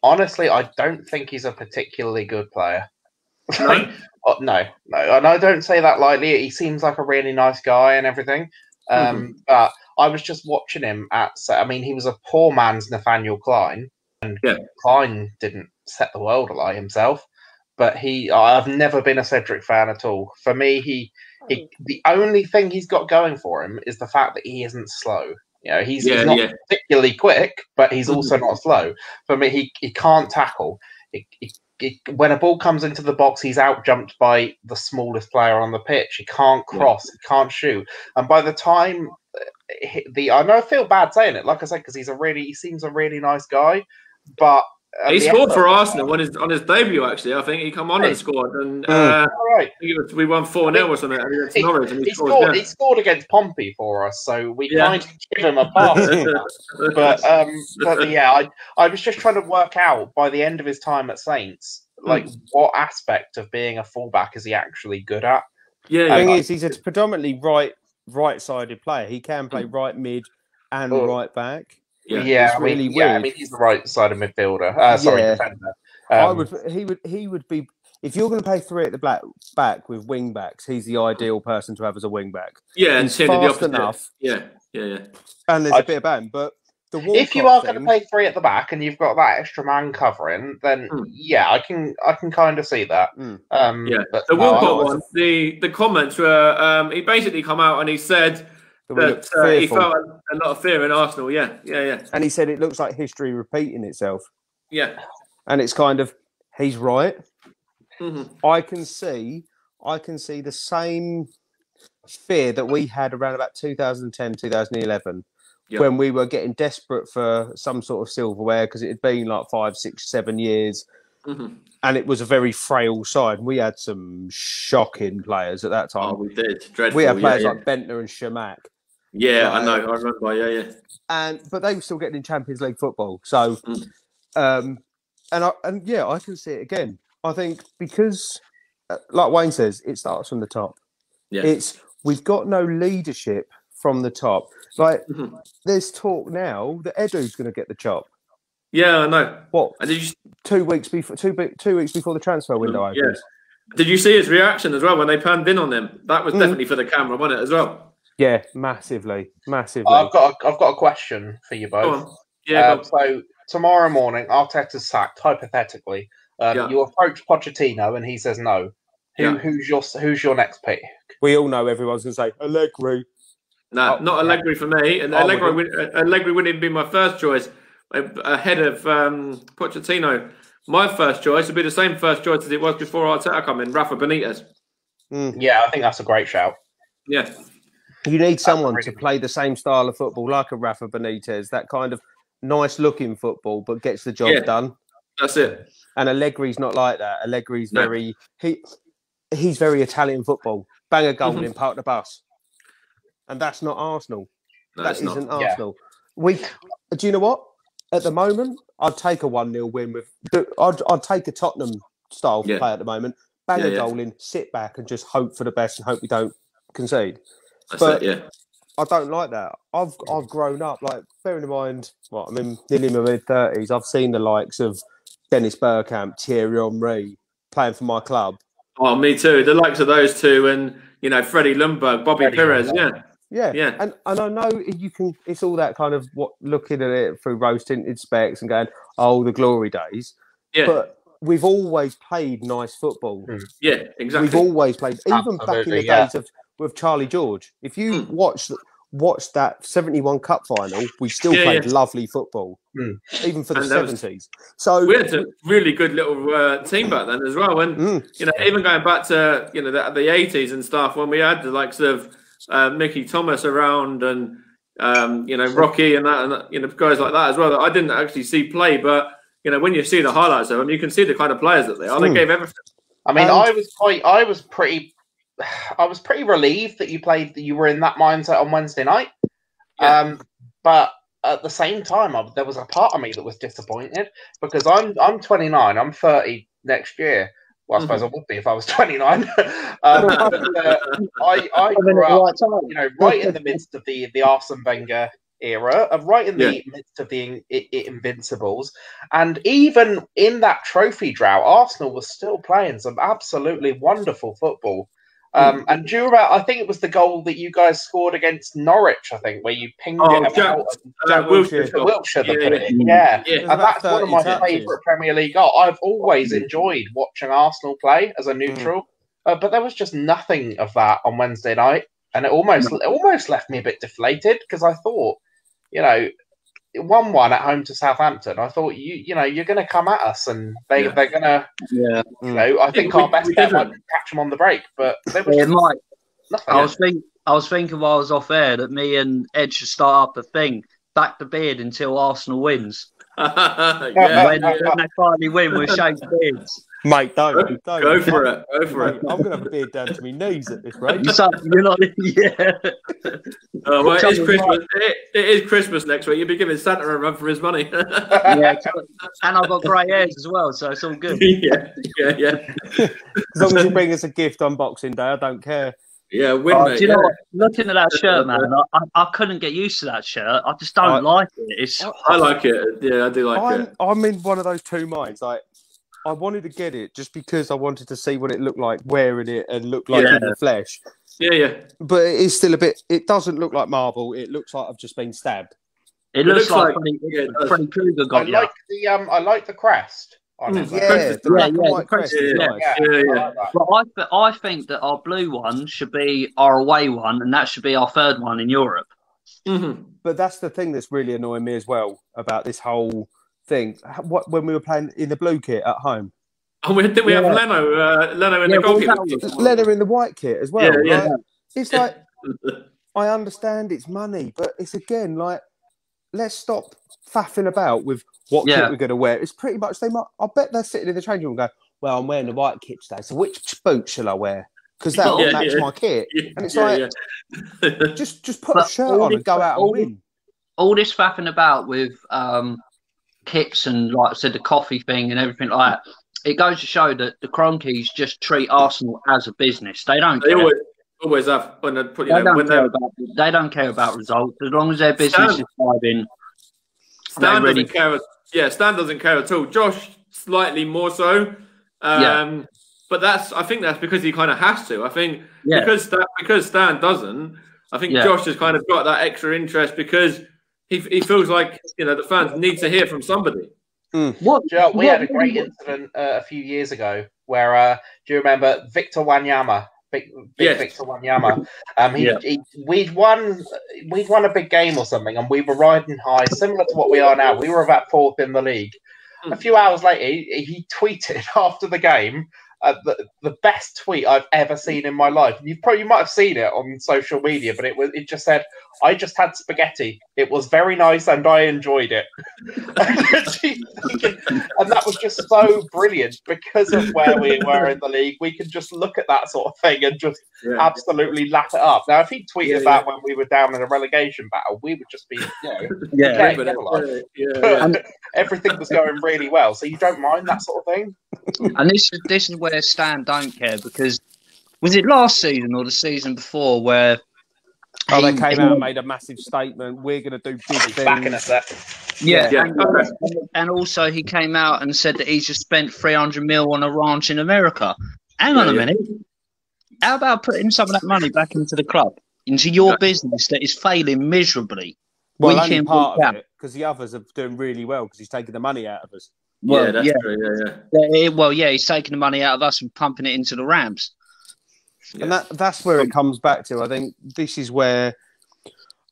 Honestly, I don't think he's a particularly good player. No? No, and I don't say that lightly. He seems like a really nice guy and everything. But I was just watching him he was a poor man's Nathaniel Klein, and Klein didn't set the world alight himself. But I've never been a Cedric fan at all. For me, the only thing he's got going for him is the fact that he isn't slow. You know, he's not particularly quick, but he's also not slow. For me, he can't tackle. When a ball comes into the box, he's out jumped by the smallest player on the pitch. He can't cross, he can't shoot. And by the time I know I feel bad saying it, like I said, because he seems a really nice guy, but he scored for Arsenal on his debut. Actually, I think he come on and scored, and we won 4-0 or something. He scored against Pompey for us, so we kind of give him a pass. but I was just trying to work out by the end of his time at Saints, like what aspect of being a fullback is he actually good at? The thing is, he's a predominantly right-sided player. He can play right mid and right back. Yeah, it's really weird. I mean, he's the right side of midfielder. Defender. He would be. If you're going to play 3 at the back with wing backs, he's the ideal person to have as a wing back. Yeah, he's fast enough. Yeah. And there's a bit of band, but if you are going to play 3 at the back and you've got that extra man covering, then I can kind of see that. But the Walcott one, the comments were he basically come out and he said that he felt a lot of fear in Arsenal. Yeah. And he said it looks like history repeating itself. Yeah. And it's kind of, he's right. I can see the same fear that we had around about 2010, 2011, when we were getting desperate for some sort of silverware because it had been like 5, 6, 7 years. And it was a very frail side. We had some shocking players at that time. Oh, we did. Dreadful. We had players like Bentner and Shamak. Yeah, I know. I remember. Yeah. But they were still getting in Champions League football. So, I can see it again. I think because, like Wayne says, it starts from the top. Yeah. We've got no leadership from the top. Like, there's talk now that Edu's going to get the chop. Yeah, I know. What? And did you 2 weeks before 2 weeks before the transfer window opens? Yeah. Did you see his reaction as well when they panned in on him? That was definitely for the camera, wasn't it, as well? Yeah, massively. I've got a question for you both. So tomorrow morning, Arteta's sacked. Hypothetically, you approach Pochettino and he says no. Who's your next pick? We all know everyone's going to say Allegri. No, not Allegri for me. And Allegri wouldn't even be my first choice ahead of Pochettino. My first choice would be the same first choice as it was before Arteta come in, Rafa Benitez. Yeah, I think that's a great shout. Yeah. You need someone to play the same style of football like a Rafa Benitez, that kind of nice-looking football, but gets the job done. That's it. And Allegri's not like that. Allegri's he's very Italian football. Bang a goal in, park the bus. And that's not Arsenal. No, that isn't Arsenal. Do you know what? At the moment, I'd take a 1-0 win with. I'd take a Tottenham-style play at the moment. Bang a goal in, sit back, and just hope for the best and hope we don't concede. I don't like that. I've grown up, like, bearing in mind, I'm in nearly my mid-30s. I've seen the likes of Dennis Bergkamp, Thierry Henry playing for my club. Oh, me too. The likes of those two and, Freddie Ljungberg, Bobby Perez, Yeah. And I know you can. It's all that kind of looking at it through rose-tinted specs and going, "Oh, the glory days." Yeah. But we've always played nice football. Yeah, exactly. We've always played, even back in the days with Charlie George. If you watch that 71 Cup final, we still played lovely football, even for the 70s. So we had a really good little team back then as well. And even going back to the 80s and stuff, when we had the likes of Mickey Thomas around and Rocky and that, guys like that as well that I didn't actually see play, but when you see the highlights of them, you can see the kind of players that they are. They gave everything. I mean, I was pretty relieved that you were in that mindset on Wednesday night. Yeah. But at the same time, there was a part of me that was disappointed because I'm 29, I'm 30 next year. Well, I suppose I would be if I was 29. I grew up, right in the midst of the Arsene Wenger era, right in the midst of the Invincibles, and even in that trophy drought, Arsenal was still playing some absolutely wonderful football. And do you remember, I think it was the goal that you guys scored against Norwich, I think, where you pinged it about Wilshere that put it in. Yeah. And that's one of my favourite Premier League goals. I've always enjoyed watching Arsenal play as a neutral, but there was just nothing of that on Wednesday night. And it almost left me a bit deflated because I thought, 1-1 at home to Southampton. I thought you're going to come at us, and they're going to. Yeah. I think our best bet might catch them on the break, but it might. Nothing. I was thinking while I was off air that me and Ed should start up a thing, back the beard until Arsenal wins. When they finally win, we'll shake beards. Mate, don't. Go for it. I'm going to have a beard down to my knees at this rate. You're not, yeah. Well, it is Christmas. It is Christmas next week. You'll be giving Santa a run for his money. Yeah, and I've got grey hairs as well, so it's all good. Yeah. As long as you bring us a gift on Boxing Day, I don't care. Yeah, do you know what? Looking at that shirt, man, I couldn't get used to that shirt. I just don't like it. I like it. Yeah, I do like it. I'm in one of those two minds. Like, I wanted to get it just because I wanted to see what it looked like wearing it and look like in the flesh. Yeah. But it is still a bit. It doesn't look like marble. It looks like I've just been stabbed. It looks like Freddy Krueger got you. I like the crest. The white crest. But I think that our blue one should be our away one, and that should be our third one in Europe. Mm-hmm. But that's the thing that's really annoying me as well about this whole thing. When we were playing in the blue kit at home. Oh, did we have Leno in the goalkeeper? Leno in the white kit as well. Yeah. Right? It's like, I understand it's money, but it's again like, let's stop faffing about with what kit we're going to wear. It's pretty much I bet they're sitting in the changing room and go, well, I'm wearing the white kit today, so which boot shall I wear? Because that'll match my kit. And it's just put a shirt on and go out and win. All this faffing about with kits and, like I said, the coffee thing and everything like that, it goes to show that the Cronkies just treat Arsenal as a business. They don't care. Always have. They don't care about results. As long as their business is thriving. Stan doesn't care. Yeah, Stan doesn't care at all. Josh slightly more so. But I think that's because he kind of has to. I think because Stan doesn't, I think Josh has kind of got that extra interest because he feels like the fans need to hear from somebody. We had a great incident a few years ago where do you remember Victor Wanyama? Victor Wanyama. We'd won a big game or something, and we were riding high, similar to what we are now. We were about fourth in the league. A few hours later, he tweeted after the game. The best tweet I've ever seen in my life. You might have seen it on social media, but it just said, "I just had spaghetti. It was very nice and I enjoyed it." And that was just so brilliant because of where we were in the league. We could just look at that sort of thing and just absolutely lap it up. Now, if he tweeted that when we were down in a relegation battle, we would just be, everything was going really well. So you don't mind that sort of thing. And this is where Stan don't care, because was it last season or the season before where they came out and made a massive statement, we're going to do big things. Back in a sec. And also he came out and said that he's just spent 300 mil on a ranch in America. Hang on a minute. How about putting some of that money back into the club, into your business that is failing miserably? Well, only part of it, because the others are doing really well because he's taking the money out of us. Well, that's true, he's taking the money out of us and pumping it into the Rams. And that's where it comes back to. I think this is where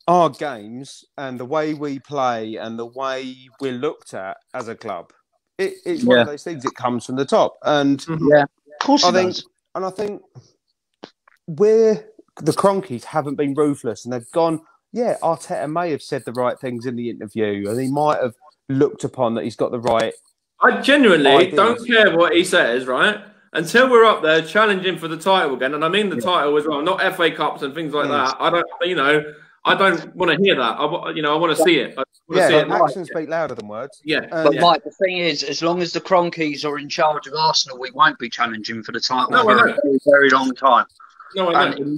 our games and the way we play and the way we're looked at as a club, it's one of those things. It comes from the top, and of course I think the Cronkies haven't been ruthless, and they've gone. Yeah, Arteta may have said the right things in the interview, and he might have looked upon that he's got the right. I genuinely don't care what he says, right? until we're up there challenging for the title again, and I mean the title as well, not FA Cups and things like that. I don't want to hear that. I want to see it. Actions speak louder than words. Yeah. But Mike, the thing is, as long as the Cronkies are in charge of Arsenal, we won't be challenging for the title for a very, very long time. No, I know.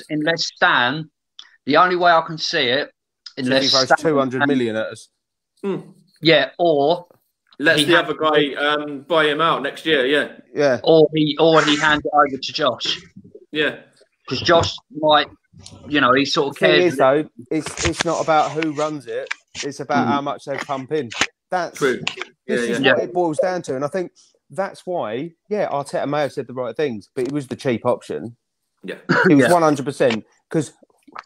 Unless Stan, the only way I can see it, unless he throws 200 million at us. Yeah, or let the other guy buy him out next year. Yeah. Or he hands it over to Josh. Yeah. Because Josh might, he sort of cares. The thing is, though, it's not about who runs it. It's about how much they pump in. That's true. This is what it boils down to, and I think that's why. Yeah, Arteta may have said the right things, but it was the cheap option. Yeah, it was 100%. Because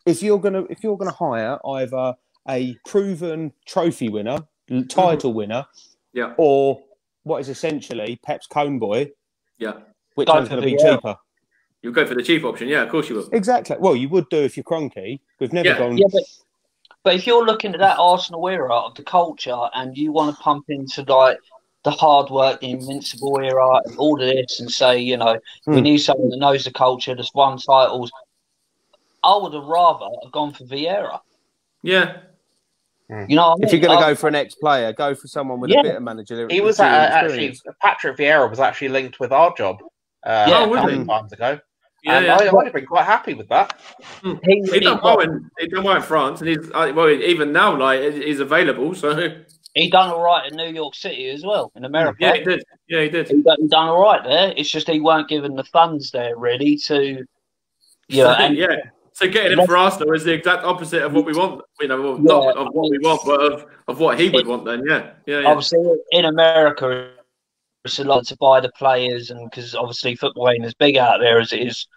if you're gonna hire either a proven trophy winner, title winner, or what is essentially Pep's cone boy, which one's going to be cheaper? You'll go for the cheap option, of course you will. Exactly. Well, you would do if you're Cronky. We've never gone. Yeah, but if you're looking at that Arsenal era of the culture and you want to pump into like the hard work, the invincible era, and all of this, and say, we need someone that knows the culture, that's won titles, I would have rather have gone for Vieira. Yeah. You know what I mean? If you're going to go for an ex-player, go for someone with a bit of managerial experience. He was actually, Patrick Vieira was actually linked with our job times ago. I'd have been quite happy with that. He done well in France, and even now, he's available. So he done all right in New York City as well, in America. Yeah, he did. Yeah, he did. He done all right there. It's just he weren't given the funds there really to, So getting him for Arsenal is the exact opposite of what we want. Not of what we want, but of what he would want. Then, yeah. Obviously, in America, it's a lot to buy the players, and because obviously football ain't as big out there as it is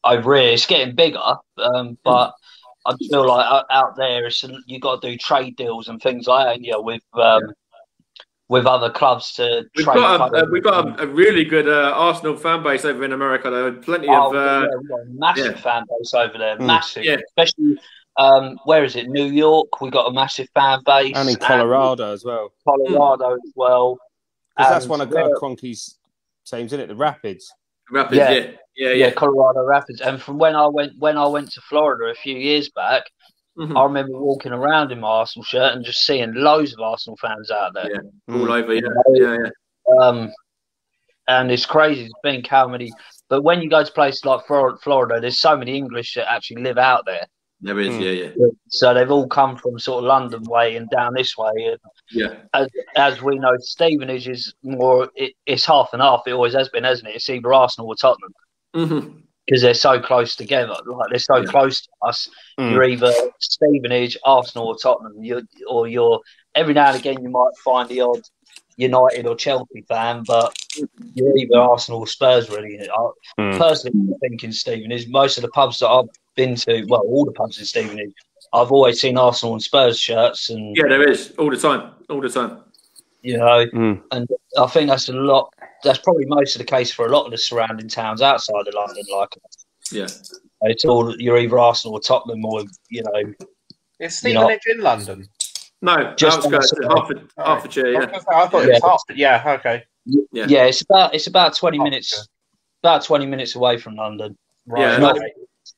over here. It's getting bigger, but I feel like out there, you got to do trade deals and things like that. With other clubs to we've trade. We've got a really good Arsenal fan base over in America. There are plenty of we've got a massive fan base over there, massive. Yeah. Especially where is it? New York. We got a massive fan base, and in Colorado as well. As well. Because that's one of Cronky's teams, isn't it? The Rapids. Yeah, Colorado Rapids. And from when I went to Florida a few years back, I remember walking around in my Arsenal shirt and just seeing loads of Arsenal fans out there. Yeah, all over. Yeah. And it's crazy to think how many. But when you go to places like Florida, there's so many English that actually live out there. There is, yeah. So they've all come from sort of London way and down this way. And as we know, Stevenage is more. It's half and half. It always has been, hasn't it? It's either Arsenal or Tottenham. Because they're so close together, like they're so close to us. You're either Stevenage, Arsenal, or Tottenham. You're every now and again you might find the odd United or Chelsea fan, but you're either Arsenal or Spurs. Really, personally, I think in Stevenage, most of the pubs that I've been to, well, all the pubs in Stevenage, I've always seen Arsenal and Spurs shirts. And there is all the time. And I think that's a lot. That's probably most of the case for a lot of the surrounding towns outside of London, like us. Yeah. It's all you're either Arsenal or Tottenham, or Is Stevenage in London? No, just Hertfordshire. I thought it was Hertford. Yeah, okay. Yeah, it's about 20 minutes. About 20 minutes away from London. Right. Yeah,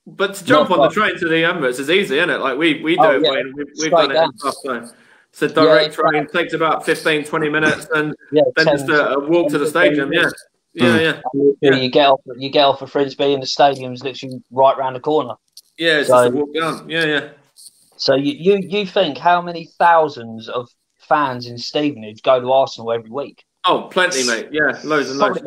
but to jump on the train to the Emirates is easy, isn't it? Like we do it. We've done it and stuff. So direct train takes about 15, 20 minutes, and then just a walk to the stadium. Yeah. You get off of Frisbee, and the stadium's literally right round the corner. Yeah, it's just a walk down. Yeah. So you think how many thousands of fans in Stevenage go to Arsenal every week? Oh, plenty, mate. Yeah, loads and loads.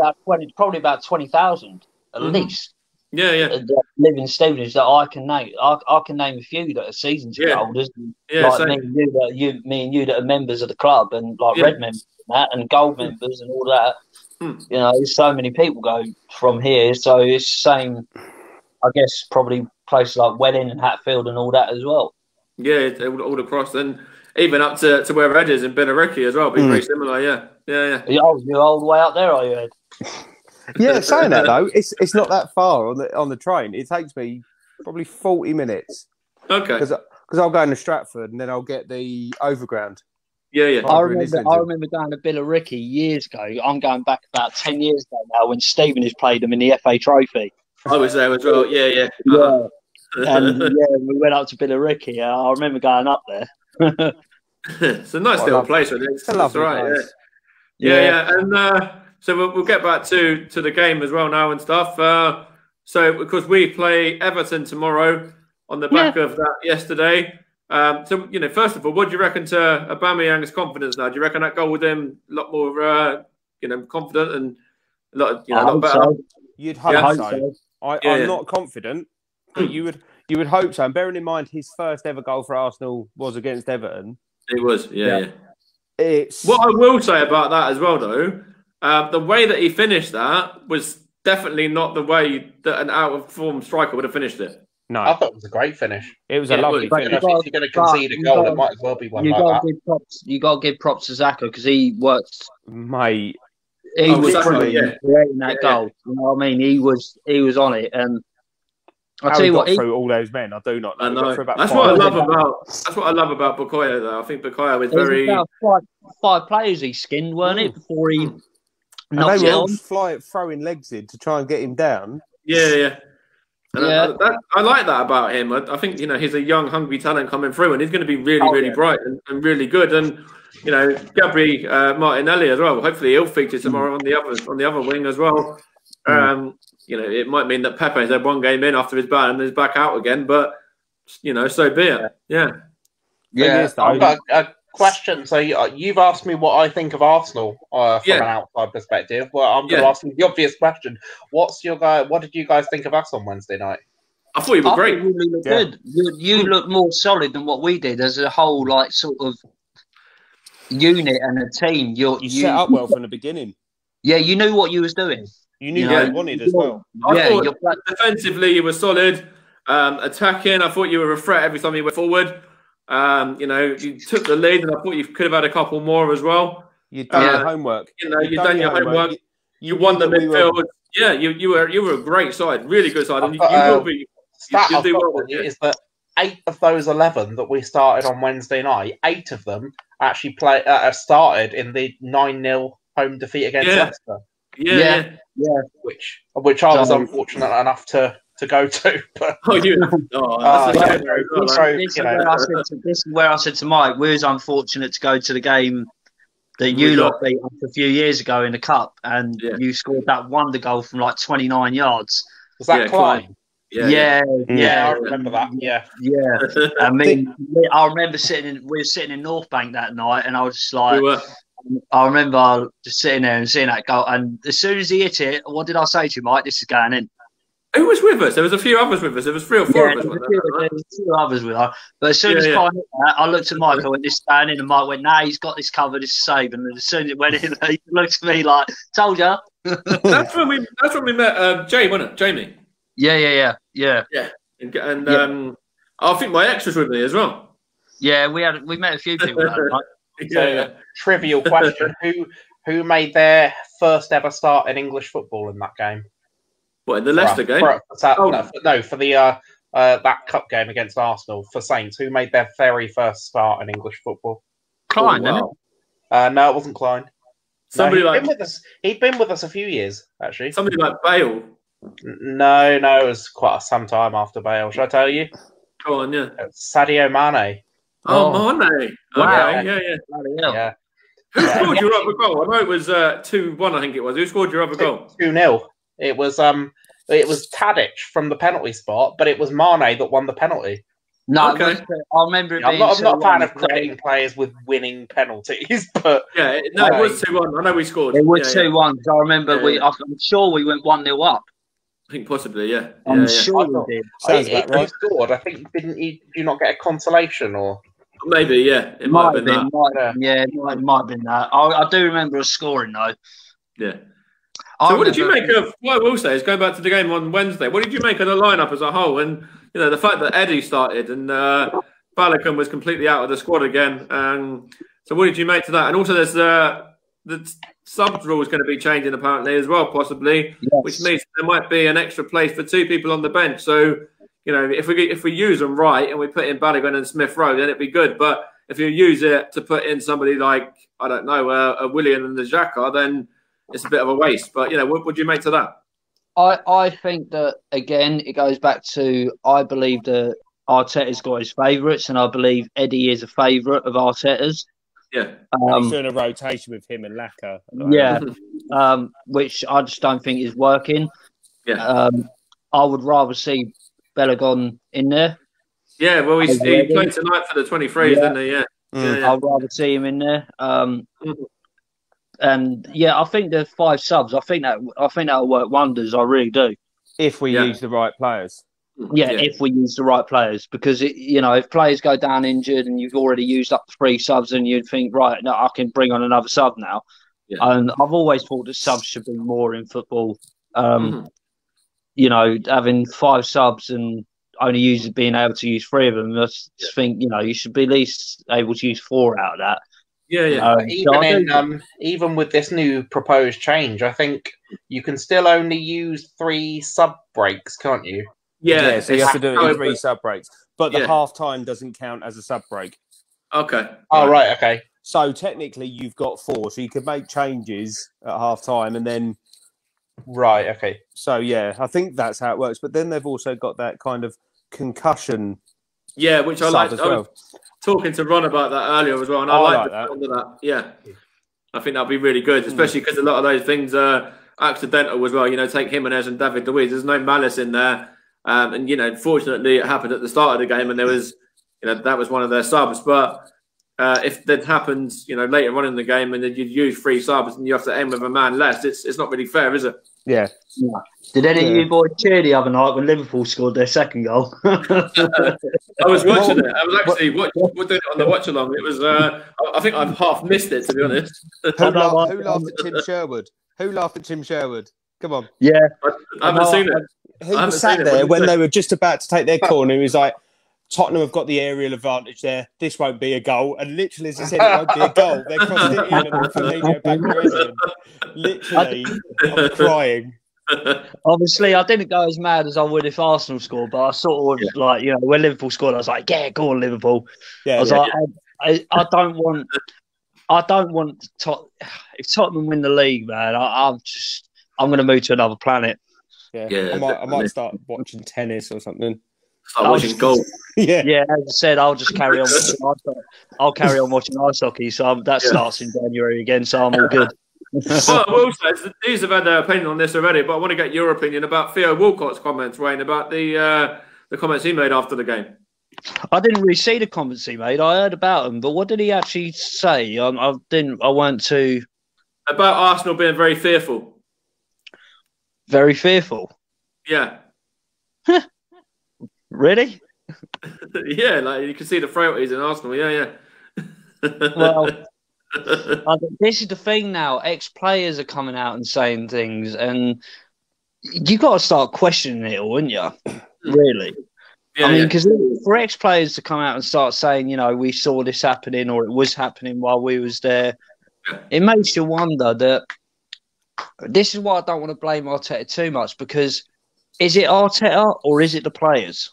Probably about 20,000 at least. Yeah. That live in Stevenage that I can name. I can name a few that are season ticket holders. Like me and you that are members of the club, and like red members and that, and gold members and all that. So many people go from here. So it's the same, I guess, probably places like Welling and Hatfield and all that as well. Yeah, all across, and even up to where Ed is in Benariki as well. Be very similar. Yeah. You're all the way out there, are you, Ed? Yeah, saying that though, it's not that far on the train. It takes me probably 40 minutes. Okay. Because I'll go into Stratford and then I'll get the overground. Yeah. I remember going to Billericay years ago. I'm going back about 10 years ago now when Stevenage played them in the FA Trophy. I was there as well. Yeah. And we went up to Billericay. I remember going up there. It's a nice little place. It's a lovely right. place. Yeah. And so we'll get back to the game as well now and stuff. So because we play Everton tomorrow on the back of that yesterday. So first of all, what do you reckon to Aubameyang's confidence now? Do you reckon that goal with him a lot more, confident and a lot better? So. You'd hope so. I'm not confident, but you would hope so. And bearing in mind his first ever goal for Arsenal was against Everton. It was, yeah. It's what I will say about that as well, though. The way that he finished that was definitely not the way that an out of form striker would have finished it. No, I thought it was a great finish. It was a lovely finish. If you're going to concede a goal, it might as well be one like that. You got to give props to Xhaka because he worked. Mate, he was brilliant creating that goal. You know what I mean? He was on it, and I'll tell you what. Through all those men, I do not know. I know. That's what I love about Bukayo, though. I think Bukayo is very. Five players he skinned, weren't it? Before he knocked it on. Throwing legs in to try and get him down. Yeah. And I like that about him. I think he's a young, hungry talent coming through, and he's going to be really bright and really good. And Gabri Martinelli as well. Hopefully, he'll feature tomorrow on the other wing as well. It might mean that Pepe's had one game in after his ban and is back out again, but so be it. Yeah. I've got a question. So you've asked me what I think of Arsenal from an outside perspective. Well, I'm going to ask you the obvious question. What did you guys think of us on Wednesday night? I thought you were great. You looked good. You looked more solid than what we did as a whole, like sort of unit and a team. You set up well from the beginning. Yeah, you knew what you was doing. You knew what you wanted as well. I thought defensively you were solid. Attacking, I thought you were a threat every time you went forward. You took the lead, and I thought you could have had a couple more as well. You'd done your homework. You'd done your homework. You won the midfield. Yeah, you were a great side, really good side, and you will be. You'll do well with it. Is that 8 of those 11 that we started on Wednesday night? 8 of them actually started in the 9-0 home defeat against Leicester. Yeah. Which I was unfortunate enough to go to. But this is where I said to Mike, we was unfortunate to go to the game that you lot beat us a few years ago in the cup, and you scored that wonder goal from like 29 yards. Was that Klein? Yeah, I remember that. Yeah. I mean, I remember we were sitting in North Bank that night, and I was just like, I remember just sitting there and seeing that goal. And as soon as he hit it, what did I say to you, Mike? This is going in. Who was with us? There was a few others with us. There was 3 or 4 of us. There was 2 others with us. But as soon as Klein hit that, I looked at Mike. I went, "This is going in," and Mike went, "Nah, he's got this covered. This is safe." And as soon as it went in, he looked at me like, "Told ya." That's when we met Jay, wasn't it? Jamie. Yeah. And I think my ex was with me as well. Yeah, we met a few people that night. So, trivial question: Who made their first ever start in English football in that game? What, in the Leicester game? For the that cup game against Arsenal for Saints. Who made their very first start in English football? Klein, didn't it? No, it wasn't Klein. He'd been with us a few years actually. Somebody like Bale. No, it was quite some time after Bale. Shall I tell you? Go on, yeah. Sadio Mane. Oh, Mane. Wow. Okay, yeah. Who scored your other goal? I know it was 2-1. I think it was. Who scored your other goal? 2-0. It was Tadic from the penalty spot, but it was Mane that won the penalty. No, okay. I remember it being. I'm not a fan of crediting players with winning penalties, but it was 2-1. I know we scored. It was 2-1. I remember I'm sure we went 1-0 up. I think possibly, yeah. I'm sure we did. Sounds about right. Scored. I think did you not get a consolation or? Maybe, yeah. It might have been that. It might have been that. I do remember us scoring though. Yeah. So what did you make of, what I will say is, going back to the game on Wednesday, what did you make of the lineup as a whole? And, the fact that Eddie started and Balogun was completely out of the squad again. So what did you make to that? And also there's the subs rule is going to be changing apparently as well, possibly, which means there might be an extra place for 2 people on the bench. So, if we use them right and we put in Balogun and Smith Rowe, then it'd be good. But if you use it to put in somebody like, I don't know, a Willian and the Xhaka, then it's a bit of a waste. But, what would you make to that? I think that, again, it goes back to, I believe that Arteta's got his favourites, and I believe Eddie is a favourite of Arteta's. Yeah. He's doing a rotation with him and Laka. Yeah. Which I just don't think is working. Yeah. I would rather see Balogun in there. Yeah, well, he played tonight for the 23s, didn't he? Yeah. I'd rather see him in there. And I think the 5 subs. I think that'll work wonders. I really do. If we use the right players. Yeah, if we use the right players, because if players go down injured and you've already used up 3 subs, and you'd think, right, no, I can bring on another sub now. Yeah. And I've always thought that subs should be more in football. Having 5 subs and only being able to use 3 of them, I just think you should be at least able to use 4 out of that. Even with this new proposed change, I think you can still only use 3 sub breaks, can't you? Yeah, so you have to do it in 3 sub breaks. But the half time doesn't count as a sub break. Okay. Oh, right, okay. So technically you've got 4, so you could make changes at half time and then. Right, okay. So, I think that's how it works. But then they've also got that kind of concussion. Yeah, which I like as well. I was talking to Ron about that earlier as well, and I like that. Yeah. I think that'll be really good, especially because a lot of those things are accidental as well. Take Jimenez and David Luiz. There's no malice in there. And, fortunately, it happened at the start of the game, and there was, that was one of their subs. But if that happens, later on in the game, and then you'd use 3 subs and you have to aim with a man less, it's not really fair, is it? Yeah. Did any of you boys cheer the other night when Liverpool scored their second goal? I was watching it. I was actually doing it on the watch along. It was. I think I've half missed it, to be honest. Who laughed at Tim Sherwood? Who laughed at Tim Sherwood? Come on. Yeah. I haven't seen it. He was sat there when they were just about to take their corner. He was like, Tottenham have got the aerial advantage there. This won't be a goal. And literally, as he said, it won't be a goal. They crossed it in and Firmino back in. Literally, I'm crying. Obviously, I didn't go as mad as I would if Arsenal scored, but I sort of when Liverpool scored, I was like, yeah, go on, Liverpool. I was like, I don't want if Tottenham win the league, man, I'm going to move to another planet. Yeah. I might start watching tennis or something. Start watching golf. Yeah, as I said, I'll just carry on watching ice hockey. I'll carry on watching ice hockey, so that starts in January again, so I'm all good. Well, I will say, these have had their opinion on this already, but I want to get your opinion about Theo Walcott's comments, Wayne, about the comments he made after the game. I didn't really see the comments he made. I heard about them, but what did he actually say? I weren't too... About Arsenal being very fearful. Very fearful? Yeah. Really? Yeah, like you can see the frailties in Arsenal. Yeah. Well, this is the thing now. Ex-players are coming out and saying things, and you got to start questioning it all, wouldn't you? Really? Yeah, I mean, because for ex-players to come out and start saying, we saw this happening or it was happening while we was there, it makes you wonder that this is why I don't want to blame Arteta too much, because is it Arteta or is it the players?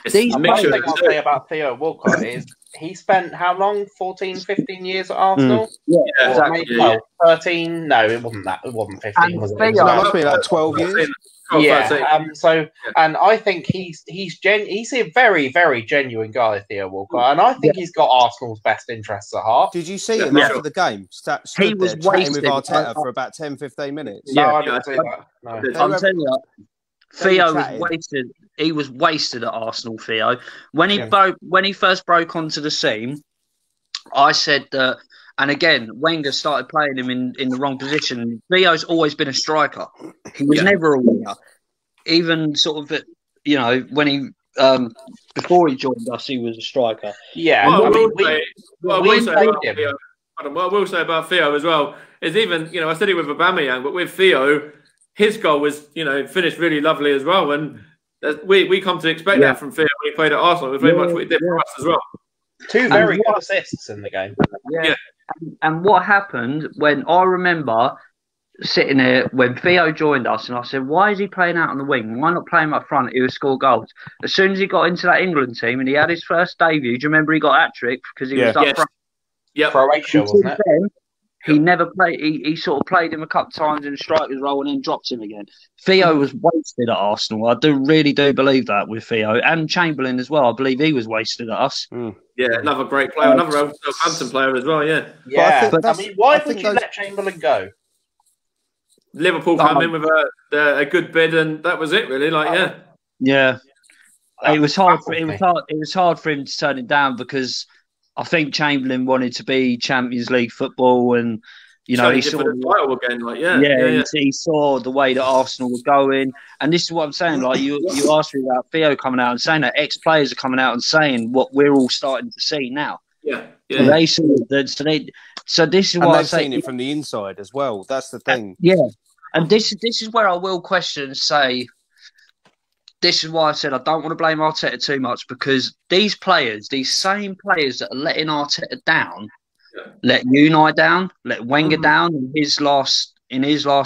The thing I'll say about Theo Walcott is he spent how long? 14, 15 years at Arsenal? Yeah, exactly. Well, 13. No, it wasn't that. It wasn't 15. Was it? That must be like 12 years. And I think he's a very, very genuine guy, Theo Walcott, and I think he's got Arsenal's best interests at heart. Did you see him after the game? He was chatting with Arteta for about 10, 15 minutes. No, I didn't see that. No. I'm telling you, Theo was wasted. He was wasted at Arsenal, Theo. When he first broke onto the scene, I said that. And again, Wenger started playing him in the wrong position. Theo's always been a striker. He was never a winger. Even sort of, when he before he joined us, he was a striker. Yeah. What I will say about Theo as well is even, I said it with Aubameyang, but with Theo, his goal was, finished really lovely as well. And we come to expect that from Theo when he played at Arsenal. It was very much what he did for us as well. 2 very good assists in the game. Yeah. And what happened when I remember sitting here when Theo joined us, and I said, "Why is he playing out on the wing? Why not play him up front? He would score goals." As soon as he got into that England team and he had his first debut, do you remember he got hat-trick because he was up front? Yeah, Croatia, wasn't it? Then, he never played. He sort of played him a couple of times in the striker's role and then dropped him again. Theo was wasted at Arsenal. I really do believe that with Theo and Chamberlain as well. I believe he was wasted at us. Yeah, another great player, another Southampton player as well. Yeah, yeah. I mean, why would you let Chamberlain go? Liverpool come in with a good bid, and that was it, really. Yeah. It was hard. It was hard for him to turn it down because I think Chamberlain wanted to be Champions League football, and he saw the title again. He saw the way that Arsenal were going, and this is what I'm saying. Like you asked me about Theo coming out and saying that ex-players are coming out and saying what we're all starting to see now. Yeah. So they saw that. So this is why they've seen it from the inside as well. That's the thing. And this is where I will question and say. This is why I said I don't want to blame Arteta too much because these same players that are letting Arteta down, let Unai down, let Wenger down in his last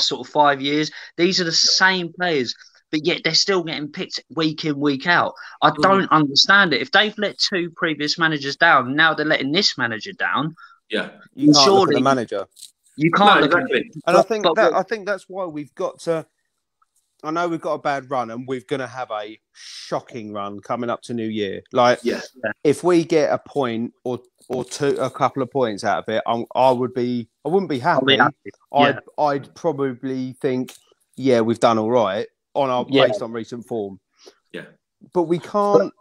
sort of 5 years. These are the same players, but yet they're still getting picked week in, week out. I don't understand it. If they've let 2 previous managers down, now they're letting this manager down. Yeah, you can't look at the manager. You can't look exactly. at And I think that's why we've got to. I know we've got a bad run, and we're going to have a shocking run coming up to New Year. If we get a point or two, a couple of points out of it, I wouldn't be happy. I'd probably think, we've done all right based on recent form. Yeah, but we can't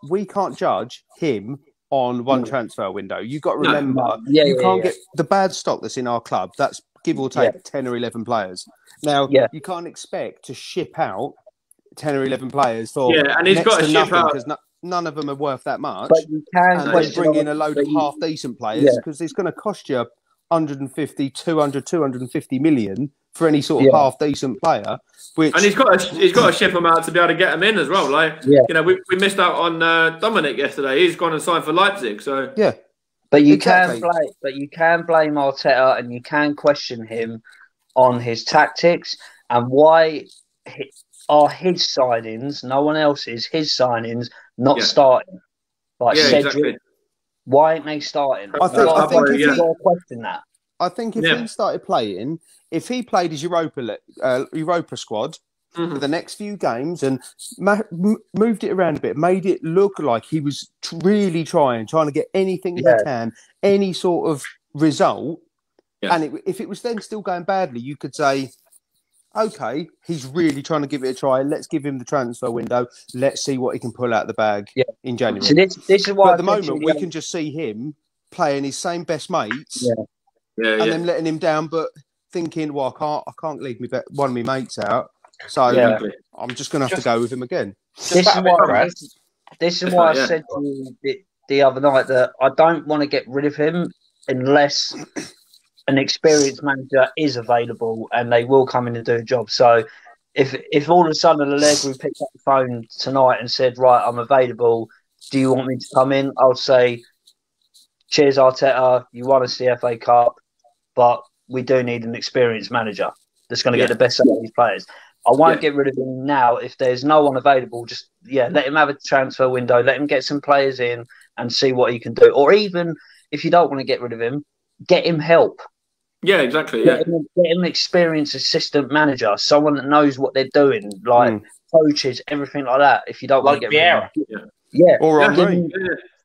judge him on one transfer window. You've got to remember, you can't get the bad stock that's in our club. That's give or take 10 or 11 players. Now, you can't expect to ship out 10 or 11 players for and he's got to ship out because none of them are worth that much. But you can and bring in a load of half-decent players because it's going to cost you 150, 200, 250 million for any sort of half-decent player. And he's got to ship them out to be able to get them in as well. We missed out on Dominic yesterday. He's gone and signed for Leipzig. So But you can blame Arteta and you can question him on his tactics and why are his signings, no one else's, his signings not starting. Cedric, exactly. Why ain't they starting? I think if you've got to question that. I think if he started playing, if he played his Europa squad for the next few games and moved it around a bit, made it look like he was really trying to get anything he can, any sort of result, and if it was then still going badly, you could say, okay, he's really trying to give it a try. Let's give him the transfer window. Let's see what he can pull out the bag in January. So this is why at the moment we can just see him playing his same best mates, and then letting him down, but thinking, well, I can't leave one of my mates out, so I'm just going to have to go with him again. This is why I said to you the other night that I don't want to get rid of him unless an experienced manager is available and they will come in and do a job. So if all of a sudden Allegri picked up the phone tonight and said, right, I'm available, do you want me to come in? I'll say, cheers, Arteta, you won a CFA Cup, but we do need an experienced manager that's going to get the best out of these players. I won't get rid of him now. If there's no one available, just let him have a transfer window, let him get some players in and see what he can do. Or even if you don't want to get rid of him, get him help. Yeah, exactly. Get him an experienced assistant manager, someone that knows what they're doing, like coaches, everything like that. If you don't want to get rid of him, or Henry.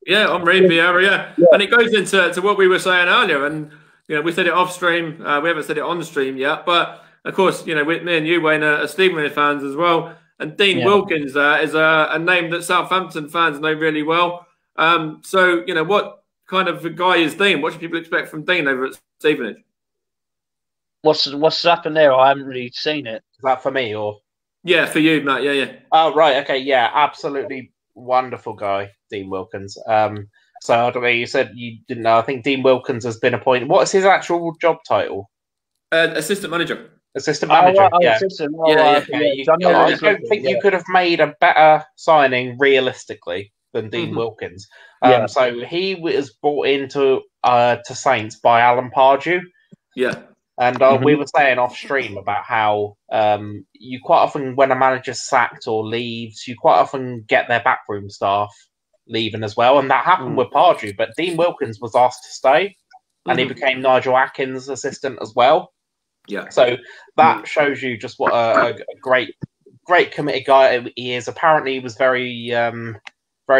Henry Vieira, and it goes into what we were saying earlier, and we said it off stream. We haven't said it on stream yet, but of course, with me and you, Wayne, are Stevenage fans as well. And Dean Wilkins is a name that Southampton fans know really well. So, what kind of a guy is Dean? What should people expect from Dean over at Stevenage? What's happened there? I haven't really seen it. Is that for me or? Yeah, for you, Matt. Yeah. Oh, right. Okay. Yeah, absolutely wonderful guy, Dean Wilkins. So I don't know. You said you didn't know. I think Dean Wilkins has been appointed. What's his actual job title? Assistant manager. Assistant manager. I don't think you could have made a better signing realistically than Dean Wilkins. So he was brought into to Saints by Alan Pardew. Yeah. And we were saying off stream about how you quite often, when a manager's sacked or leaves, you quite often get their backroom staff leaving as well. And that happened with Pardew, but Dean Wilkins was asked to stay, and he became Nigel Atkins' assistant as well. Yeah. So that shows you just what a great committed guy he is. Apparently, he was very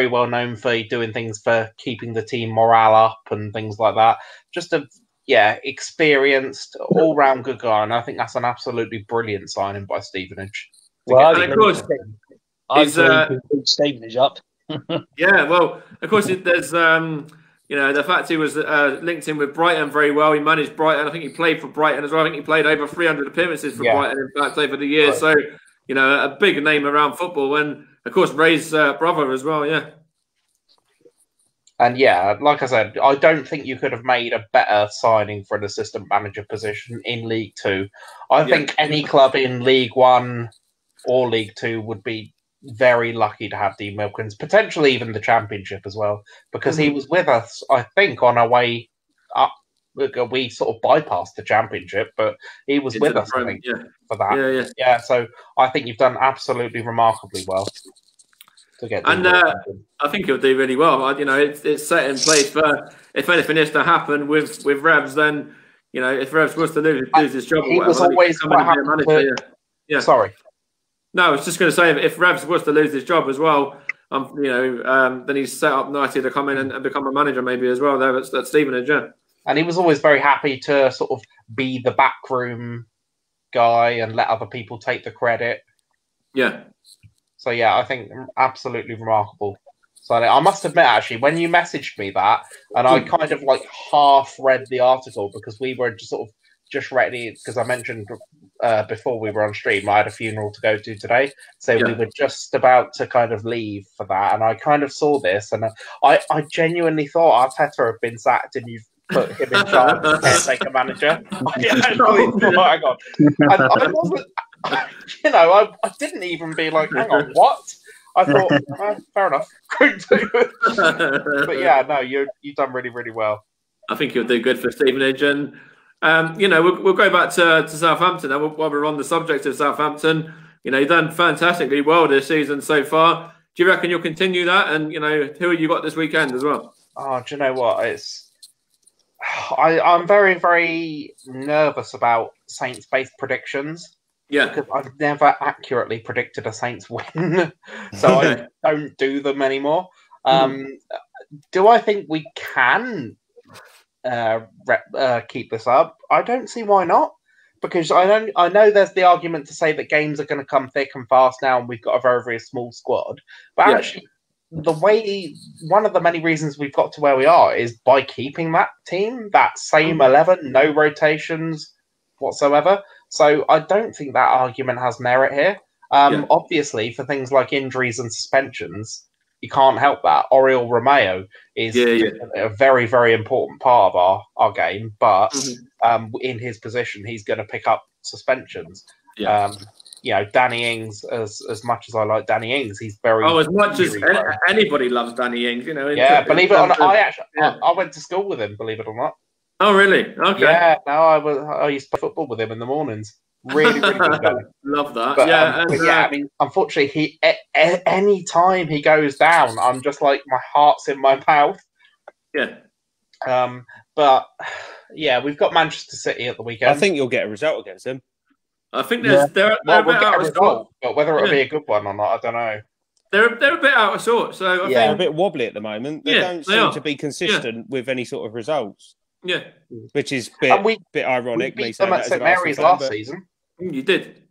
well known for doing things for keeping the team morale up and things like that. Just a experienced, all-round good guy, and I think that's an absolutely brilliant signing by Stevenage. Well, and of course, he's Stevenage up. Yeah, well, of course, there's the fact he was linked in with Brighton very well. He managed Brighton. I think he played for Brighton as well. I think he played over 300 appearances for Brighton, in fact, over the years. Right. So, a big name around football, and of course, Ray's brother as well. Yeah. And like I said, I don't think you could have made a better signing for an assistant manager position in League Two. I think any club in League One or League Two would be very lucky to have Dean Wilkins, potentially even the Championship as well, because he was with us, I think, on our way up. We sort of bypassed the Championship, but he was with us, I think, for that. Yeah, so I think you've done absolutely remarkably well. And I think he'll do really well. It's set in place for if anything is to happen with Revs, then if Revs was to lose his job, he was always quite happy to... Sorry. No, I was just going to say if Revs was to lose his job as well, then he's set up nicely to come in and become a manager maybe as well. There at Stevenage, yeah. And he was always very happy to sort of be the backroom guy and let other people take the credit. Yeah. So, I think absolutely remarkable. So I must admit, actually, when you messaged me that, and I kind of half read the article because we were just ready, because I mentioned before we were on stream, I had a funeral to go to today. So we were just about to kind of leave for that. And I kind of saw this, and I genuinely thought Arteta had been sacked and you've put him in charge as caretaker manager. Hang on. And I wasn't... I didn't even be like, hang on, what? I thought, fair enough. But you've done really, really well. I think you'll do good for Stevenage. And, we'll go back to Southampton now while we're on the subject of Southampton. You've done fantastically well this season so far. Do you reckon you'll continue that? And, who have you got this weekend as well? Oh, do you know what? I'm very, very nervous about Saints-based predictions. Yeah, because I've never accurately predicted a Saints win, so I don't do them anymore. Do I think we can keep this up? I don't see why not, because I know there's the argument to say that games are going to come thick and fast now, and we've got a very, very small squad. But actually, one of the many reasons we've got to where we are is by keeping that team, that same 11, no rotations whatsoever. So I don't think that argument has merit here. Obviously, for things like injuries and suspensions, you can't help that. Oriol Romeo is a very, very important part of our game, but in his position, he's going to pick up suspensions. Danny Ings, as much as I like Danny Ings, he's very... Oh, as much as anybody loves Danny Ings, believe it or not, I went to school with him, believe it or not. Oh, really? Okay. Yeah, no, I used to play football with him in the mornings. Really, really good guy. Love that. But, I mean, unfortunately, any time he goes down, I'm just like, my heart's in my mouth. Yeah. But, we've got Manchester City at the weekend. I think you'll get a result against them. I think they'll get a result, but whether it'll be a good one or not, I don't know. They're a bit out of sorts, so I think they're a bit wobbly at the moment. They don't seem to be consistent with any sort of results. Yeah, which is a bit ironic. We beat them at St Mary's last season. You did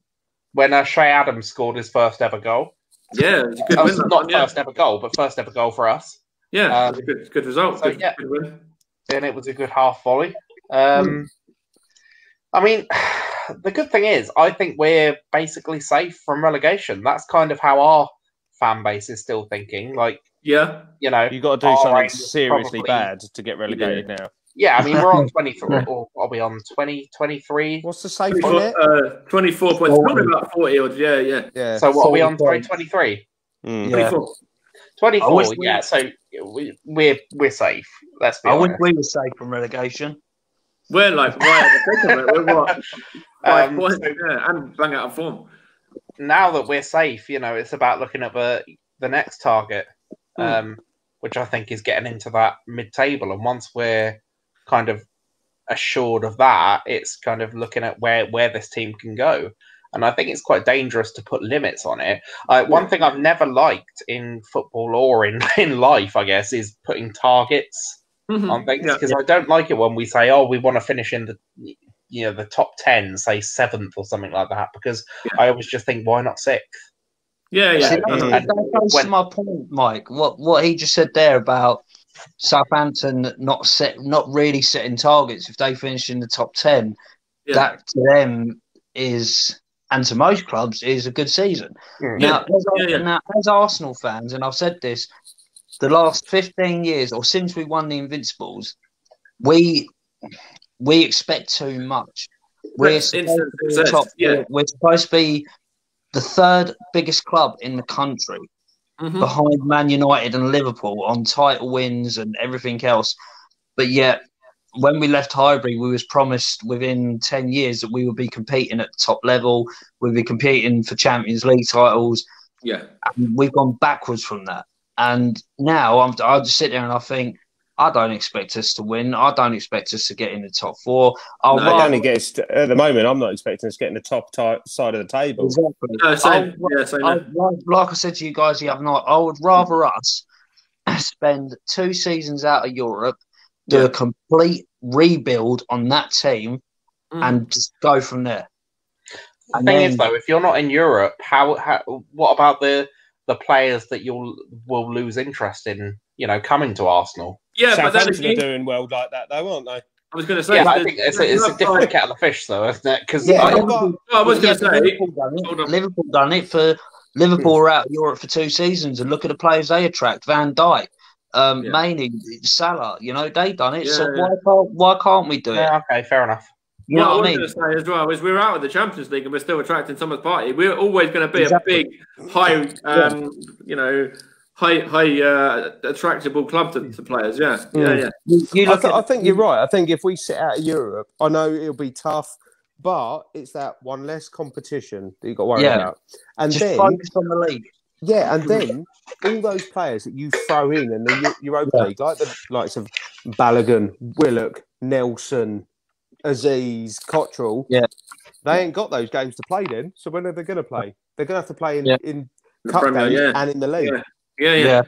when Shay Adams scored his first ever goal. Yeah, it was a good win. Not first ever goal, but first ever goal for us. Yeah, it was a good result. So, good win. And it was a good half volley. I mean, the good thing is, I think we're basically safe from relegation. That's kind of how our fan base is still thinking. Like, you got to do something seriously bad to get relegated now. Yeah, I mean, we're on 23, or are we on 20, 23? What's the safe on it? 24 points, probably about 40 odds, yeah. So what are we on, 23? 24. 24, so we're safe, let's be honest. I wish we were safe from relegation. We're like right at the thick of it. We're what 5 points, So and bang out of form. now that we're safe, it's about looking at the next target, which I think is getting into that mid-table. And once we're kind of assured of that, it's kind of looking at where this team can go. And I think it's quite dangerous to put limits on it. One thing I've never liked in football or in life, I guess, is putting targets on things, because I don't like it when we say, "Oh, we want to finish in the top 10, say 7th or something like that," because I always just think, why not 6th? That goes to my point, Mike. What he just said there about Southampton not really setting targets. If they finish in the top 10, that to them is, and to most clubs, is a good season. Now, as Arsenal fans, and I've said this, the last 15 years, or since we won the Invincibles, we expect too much. We're supposed to be the 3rd biggest club in the country, behind Man United and Liverpool on title wins and everything else. But yet, when we left Highbury, we was promised within 10 years that we would be competing at the top level. We'd be competing for Champions League titles. Yeah. And we've gone backwards from that. And now I just sit there and I think, I don't expect us to win. I don't expect us to get in the top 4. At the moment, I'm not expecting us to get in the top side of the table. Exactly. No, same. Like I said to you guys the other night, I would rather us spend 2 seasons out of Europe, do a complete rebuild on that team, and just go from there. The thing is, though, if you're not in Europe, what about the players that will lose interest in, coming to Arsenal? Yeah, but then are doing well like that, though, aren't they? I was going to say, I think it's a different kettle of fish, though, isn't it? Because I was going to say, Liverpool done it for Liverpool were out of Europe for 2 seasons, and look at the players they attract: Van Dijk, Mainey, Salah. They done it. Why can't we do it? Yeah, okay, fair enough. You know what I mean? I was going to say as well is we're out of the Champions League and we're still attracting someone's party. We're always going to be a big, high, attractable club to players. I think you're right. I think if we sit out of Europe, I know it'll be tough, but it's that one less competition that you've got to worry about. And just then focus on the league. Yeah, and then all those players that you throw in the Europa League, like the likes of Balogun, Willock, Nelson, Aziz, Cottrell, they ain't got those games to play then. So when are they going to play? They're going to have to play in cup games and in the league. Yeah.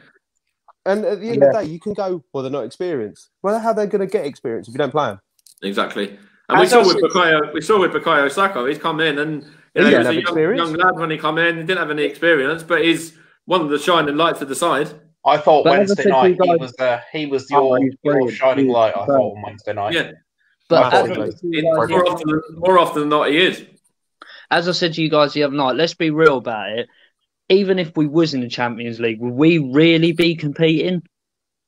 And at the end of the day, you can go, well, they're not experienced. Well, how are they going to get experience if you don't play them? Exactly. And we saw with Bukayo Saka, he's come in and he was a young lad when he come in. He didn't have any experience, but he's one of the shining lights of the side. I thought Wednesday night he was your shining light. I thought on Wednesday night. Yeah. But more often than not, he is. As I said to you guys the other night, let's be real about it. Even if we was in the Champions League, would we really be competing?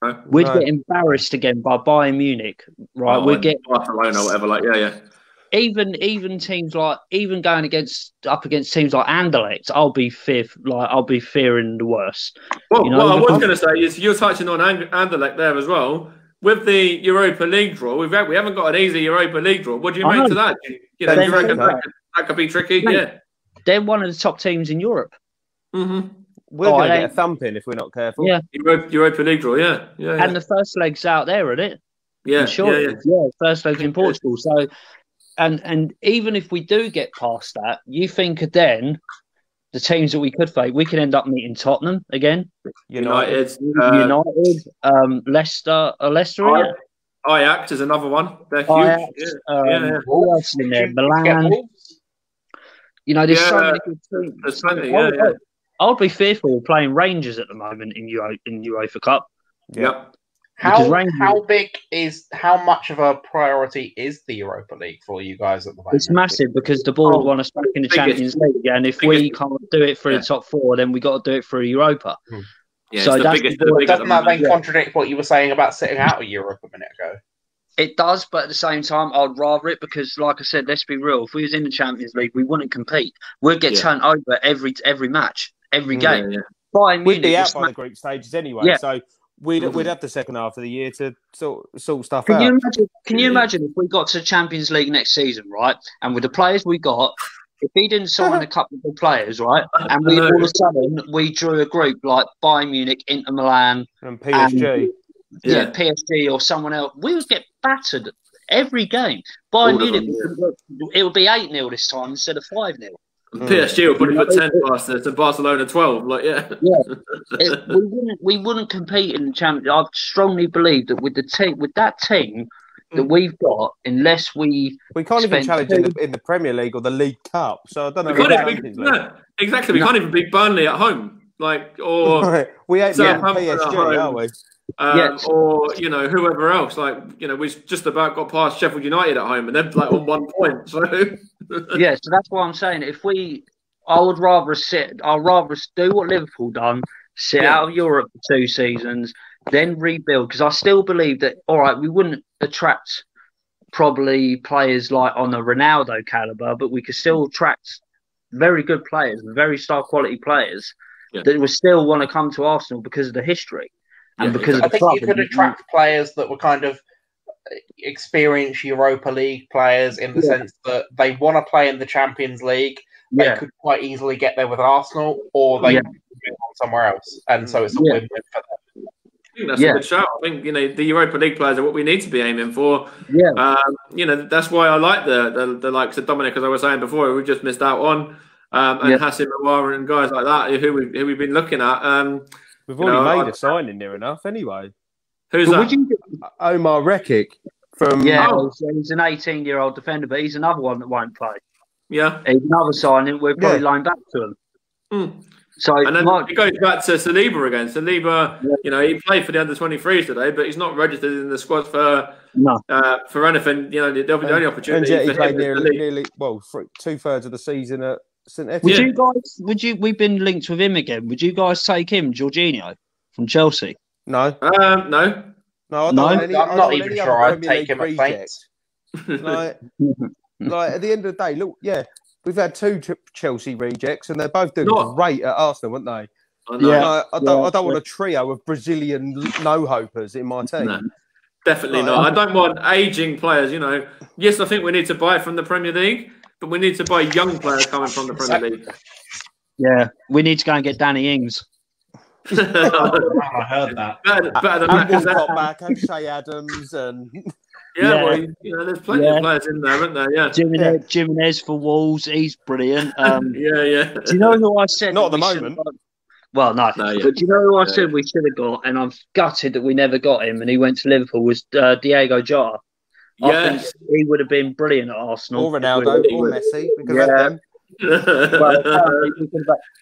No. We'd get embarrassed again by Bayern Munich, right? We'd get Barcelona or whatever. Even teams like going up against teams like Anderlecht, I'll be fearing the worst. Well, what I was going to say is you're touching on Anderlecht there as well. With the Europa League draw, we haven't got an easy Europa League draw. What do you make to that? You reckon that could be tricky? Mate, they're one of the top teams in Europe. Mm-hmm. We're going to get a thumping if we're not careful. Yeah, Europa League draw. Yeah. And the first leg's out there, isn't it? Yeah, first leg's in Portugal. So, and even if we do get past that, you think then the teams that we could face, we could end up meeting Tottenham again, United, Leicester, Ajax is another one. They're huge. Ajax, who else in there? Milan. There's so many good teams. There's plenty. I'd be fearful of playing Rangers at the moment in UEFA Cup. Yep. How much of a priority is the Europa League for you guys at the moment? It's massive because the board want us back in the Champions League, and if we can't do it for the top 4, then we got to do it for Europa. Yeah, so doesn't that then contradict what you were saying about sitting out of Europe a minute ago? It does, but at the same time, I'd rather it because, like I said, let's be real. If we was in the Champions League, we wouldn't compete. We'd get turned over every match, every game. We'd be out by the group stages anyway. Yeah. So we'd have the second half of the year to sort stuff Can out. you imagine if we got to Champions League next season, right? And with the players we got, if he didn't sign a couple of good players, right? And we all of a sudden we drew a group like Bayern Munich, Inter Milan, and PSG. PSG or someone else, we would get battered every game. Bayern Munich, it would be 8-0 this time instead of 5-0. PSG will probably put 10 past us and Barcelona 12. We wouldn't compete in the Champions. I strongly believe that with that team that we've got, unless we can't even challenge in the Premier League or the League Cup. So I don't know. Exactly. We can't even beat Burnley at home. We ain't PSG, are we? Or whoever else, we've just about got past Sheffield United at home, and they're on 1 point. So so that's why I'm saying I'd rather do what Liverpool done, sit out of Europe for 2 seasons, then rebuild. Because I still believe that we wouldn't attract probably players like on a Ronaldo caliber, but we could still attract very good players, very star quality players that would still want to come to Arsenal because of the history. And because I think you could attract players that were kind of experienced Europa League players in the sense that they want to play in the Champions League. They could quite easily get there with Arsenal, or they could move on somewhere else. And so it's a win-win for them. I think that's a good shout. I think the Europa League players are what we need to be aiming for. That's why I like the likes of Dominic, as I was saying before, we just missed out on, and Hassan Mawar and guys like that who we've been looking at. We've already made a signing near enough, anyway. Who's that? Omar Rekic from. He's an 18-year-old defender, but he's another one that won't play. Yeah, he's another signing. We're probably lined back to him. So, and then it goes back to Saliba again. Saliba, he played for the under-23s today, but he's not registered in the squad for anything. There'll be the only opportunity. And he played nearly 2/3 of the season at St. Etienne. We've been linked with him again. Would you guys take him, Jorginho, from Chelsea? No. No. I'm not even sure I'd take him at Saints. At the end of the day, look, we've had 2 Chelsea rejects, and they're both doing great at Arsenal, weren't they? I don't want a trio of Brazilian no-hopers in my team. No, definitely not. I don't want aging players, Yes, I think we need to buy from the Premier League, but we need to buy young players coming from the Premier League. Yeah, we need to go and get Danny Ings. I heard that. Better than Walcott back and Shea Adams and... there's plenty of players in there, aren't there? Yeah. Jimenez for Wolves, he's brilliant. Do you know who I said? Not at the moment. Well, no. But do you know who I said we should have got? And I'm gutted that we never got him, and he went to Liverpool. Was Diego Jota? I think he would have been brilliant at Arsenal. Or Ronaldo, or Messi. We could have had them.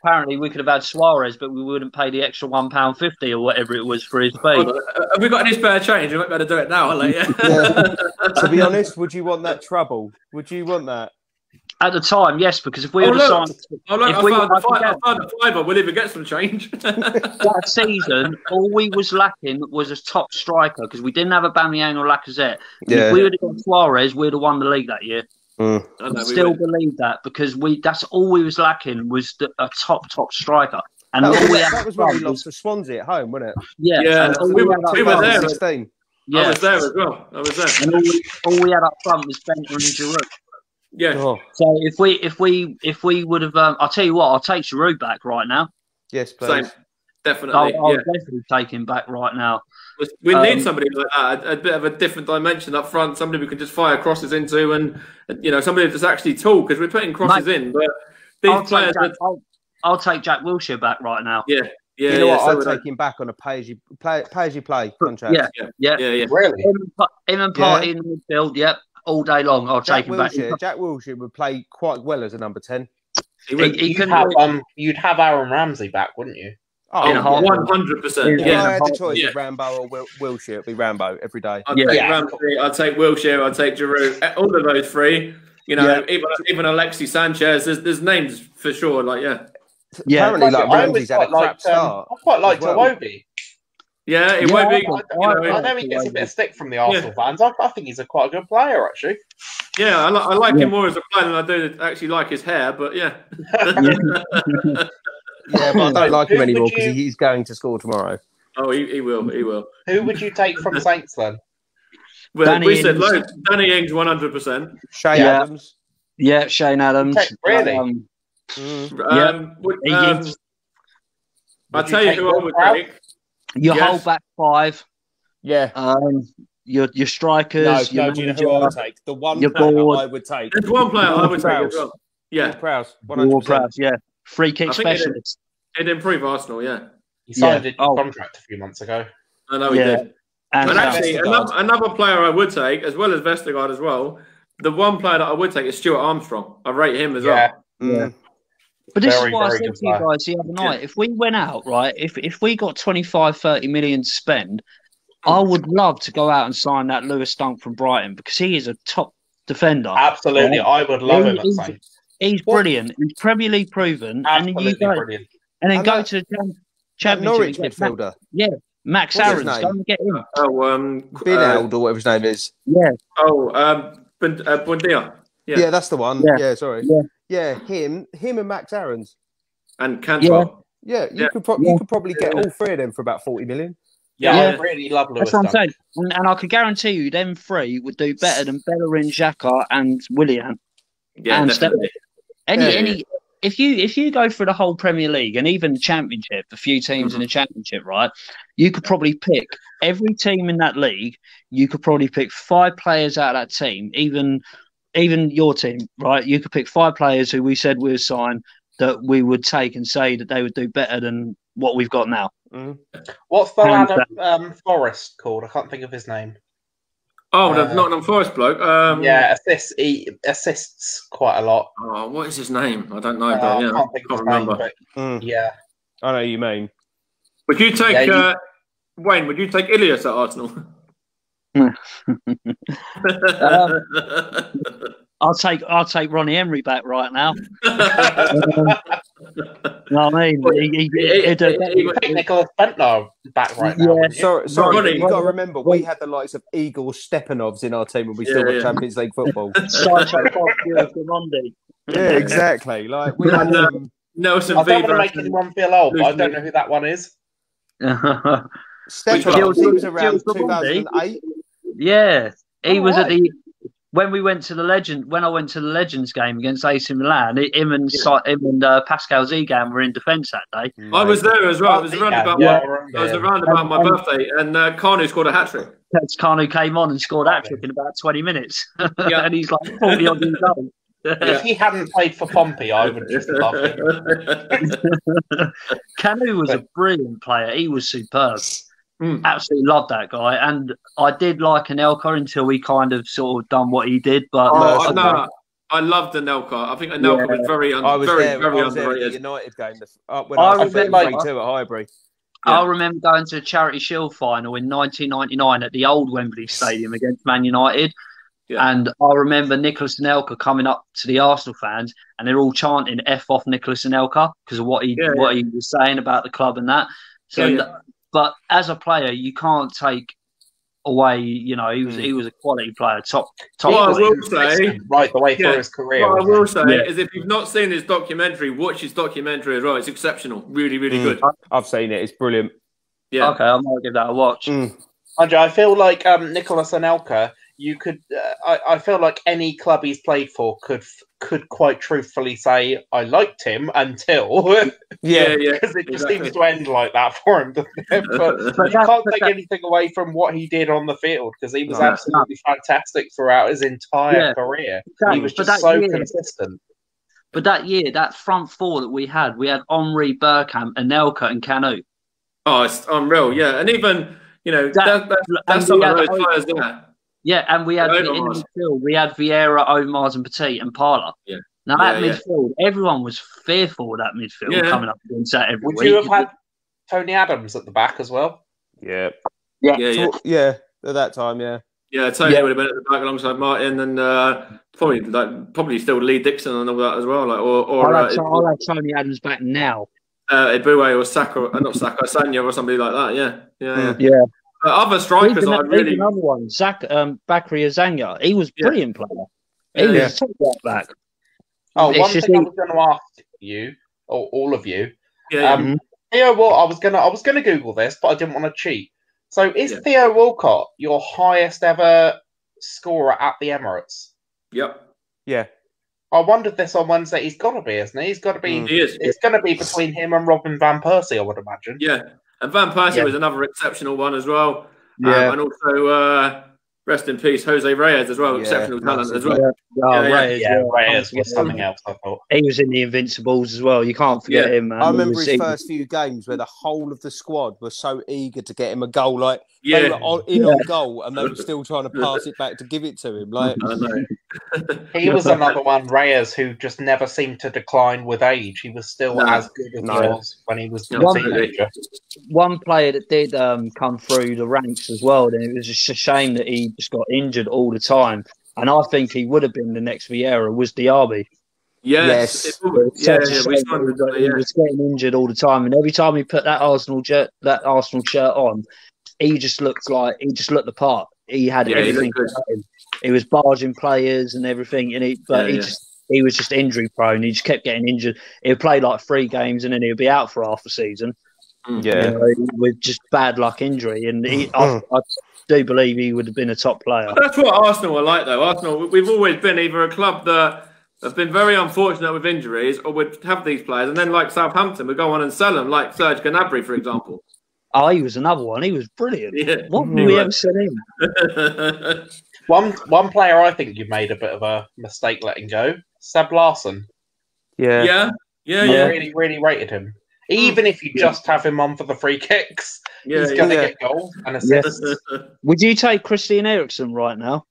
Apparently we could have had Suarez, but we wouldn't pay the extra £1.50 or whatever it was for his fee. Have we got any spare change? We might better do it now. To be honest, would you want that trouble? Would you want that? At the time, yes, because if we would have signed... I found a fiver, we'll even get some change. That season, all we was lacking was a top striker, because we didn't have a Aubameyang or Lacazette. If we would have got Suarez, we'd have won the league that year. I still believe that, because that's all we was lacking was a top striker. And that was when we lost to Swansea at home, wasn't it? Yeah. We were there. 16. Yeah. I was there as well. And all we had up front was Benter and Giroud. Yeah. Oh. So if we would have, I'll tell you what, I'll take Giroud back right now. Yes, please. Same. Definitely. I'll definitely take him back right now. We need somebody like that, a bit of a different dimension up front, somebody we can just fire crosses into, and somebody that's actually tall, because we're putting crosses in. But these players, I'll take Jack Wilshere back right now. Yeah. You know what? I'd take him back on a pay as you play contract. Yeah. Really? Him and Partey in the midfield. All day long. I'll take him back. Jack Wilshere would play quite well as a number 10. You'd have Aaron Ramsey back, wouldn't you? Oh, 100%. If I had the choice of Rambo or Wilshere, it'd be Rambo every day. I'd take Ramsey, I'd take Wilshere, I'd take Giroud. All of those three. Even Alexis Sanchez. There's names for sure. Apparently, Ramsey's had a crap start. I quite liked Iwobi. Yeah, it won't be. I know he gets a bit of stick from the Arsenal fans. I think he's quite a good player, actually. Yeah, I like him more as a player than I do actually like his hair. But yeah. But I don't like him anymore because he's going to score tomorrow. Oh, he will. He will. Who would you take from Saints then? Well, we said loads. Danny Ings, 100%. Shane Adams. Yeah, Shane Adams. Really? I'll tell you who I would take. Your whole back five. Yeah. Your strikers. No, do you know who I would take? The one player I would take. There's one player I would take as well. Yeah. Prowse. 100%. Yeah. Free kick specialist. It'd improve Arsenal, yeah. He signed a contract a few months ago. I know he did. And actually, another player I would take, as well as Vestergaard as well, the one player that I would take is Stuart Armstrong. I rate him as well. Yeah. But this is what I said to you guys the other night. If we went out, right, if we got 25, 30 million to spend, I would love to go out and sign that Lewis Dunk from Brighton because he is a top defender. Absolutely. I would love him at Saints. He's brilliant. He's Premier League proven. Absolutely brilliant. And then go to the Championship. Norwich midfielder. Yeah. Max Aarons. Go and get him. Binald or whatever his name is. Yeah. Buendia. Yeah, that's the one. Yeah, sorry. Yeah, him and Max Aarons. And Cantwell. Yeah, you could probably get all three of them for about 40 million. I really love Lewis. That's what I'm saying. And I can guarantee you them three would do better than Bellerin, Xhaka and Willian. Yeah, and definitely. If you go through the whole Premier League and even the Championship, a few teams in the Championship, right, you could probably pick every team in that league. You could probably pick 5 players out of that team, even your team, right? You could pick 5 players who we said we would sign that we would take and say that they would do better than what we've got now. What's the lad of Forest called? I can't think of his name. Oh, the Nottingham Forest bloke. He assists quite a lot. Oh, what is his name? I don't know. But, I can't remember. I know what you mean. Would you take Wayne? Would you take Ilias at Arsenal? I'll take Ronnie Emery back right now. No, I mean, he take Nicolas Bentner back right now. Yeah, sorry, you got to remember we had the likes of Igor Stepanovs in our team when we still got Champions League football. Yeah, exactly. Like we had Nelson. I don't want to make anyone feel old, but I don't know who that one is. Stepanovs, he was around 2008. Yeah, he was at the. When I went to the Legends game against AC Milan, him and Pascal Zigan were in defence that day. I was there as well. It was around about my birthday, and Kanu scored a hat trick. Kanu came on and scored a hat trick in about 20 minutes, and he's like 40 odd years old. If he hadn't played for Pompey, I would just love him. Kanu was a brilliant player. He was superb. Absolutely loved that guy, and I did like Anelka until he kind of sort of done what he did. But I loved Anelka. I think Anelka was very underrated. At the United game when I was 3-2 at Highbury. I remember going to a Charity Shield final in 1999 at the old Wembley Stadium against Man United. Yeah. And I remember Nicolas Anelka coming up to the Arsenal fans, and they're all chanting "F off Nicolas Anelka" because of what he was saying about the club and that. So. But as a player, you can't take away. He was a quality player, top. What I will say, right the way through his career. What I will say is, if you've not seen his documentary, watch his documentary as well. It's exceptional, really, really good. I've seen it. It's brilliant. Yeah. Okay, I might give that a watch. Andre, I feel like Nicolas Anelka. You could. I feel like any club he's played for could quite truthfully say I liked him until because it just seems to end like that for him. But you can't take anything away from what he did on the field because he was absolutely fantastic throughout his entire career. Exactly. He was just so consistent. But that year, that front four that we had Henry, Bergkamp, Anelka, and Kanu. Oh, it's unreal, yeah, and even that's some of those players there. Yeah, and we had in the midfield, we had Vieira, Omars, and Petit, and Parla. Yeah. Now that midfield, everyone was fearful of that midfield coming up against that every week. Would you have had Tony Adams at the back as well? Yeah. Yeah. At that time, yeah. Yeah, Tony would have been at the back alongside Martin, and probably still Lee Dixon and all that as well. I'll have Tony Adams back now. Ibue or Saka, not Saka, Sanya or somebody like that. Yeah. Other strikers, I really another one, Bakary Azanya. He was a brilliant player. He was a top right back. One thing I was going to ask you, or all of you, Theo, I was gonna Google this, but I didn't want to cheat. So, is Theo Walcott your highest ever scorer at the Emirates? Yep. Yeah. I wondered this on Wednesday. He's got to be, isn't he? He's got to be. He is. It's going to be between him and Robin van Persie, I would imagine. Yeah, and Van Persie was another exceptional one as well. Yeah. And also, rest in peace, Jose Reyes as well. Exceptional talent as well. Reyes was something else, I thought. He was in the Invincibles as well. You can't forget him, man. I remember his first few games where the whole of the squad was so eager to get him a goal. Like, they were on goal and they were still trying to pass it back to give it to him. Like, I know. He was another one, Reyes, who just never seemed to decline with age. He was still as good as he was when he was a teenager. One player that did come through the ranks as well, and it was just a shame that he just got injured all the time. And I think he would have been the next Vieira, was Diaby. Yes. He was getting injured all the time, and every time he put that Arsenal shirt on, he just looked the part. He had everything. He was barging players and everything, and he was just injury prone. He just kept getting injured. He'd play like 3 games and then he'd be out for half a season. Yeah, with just bad luck injury, and I do believe he would have been a top player. That's what Arsenal are like, though. Arsenal, we've always been either a club that have been very unfortunate with injuries, or would have these players, and then like Southampton would go on and sell them, like Serge Gnabry, for example. Oh, he was another one. He was brilliant. Yeah. What have we ever seen him? One player I think you made a bit of a mistake letting go, Seb Larsson. Yeah. I really, really rated him. Even if you just have him on for the free kicks, he's going to get goals and assists. Would you take Christian Eriksen right now?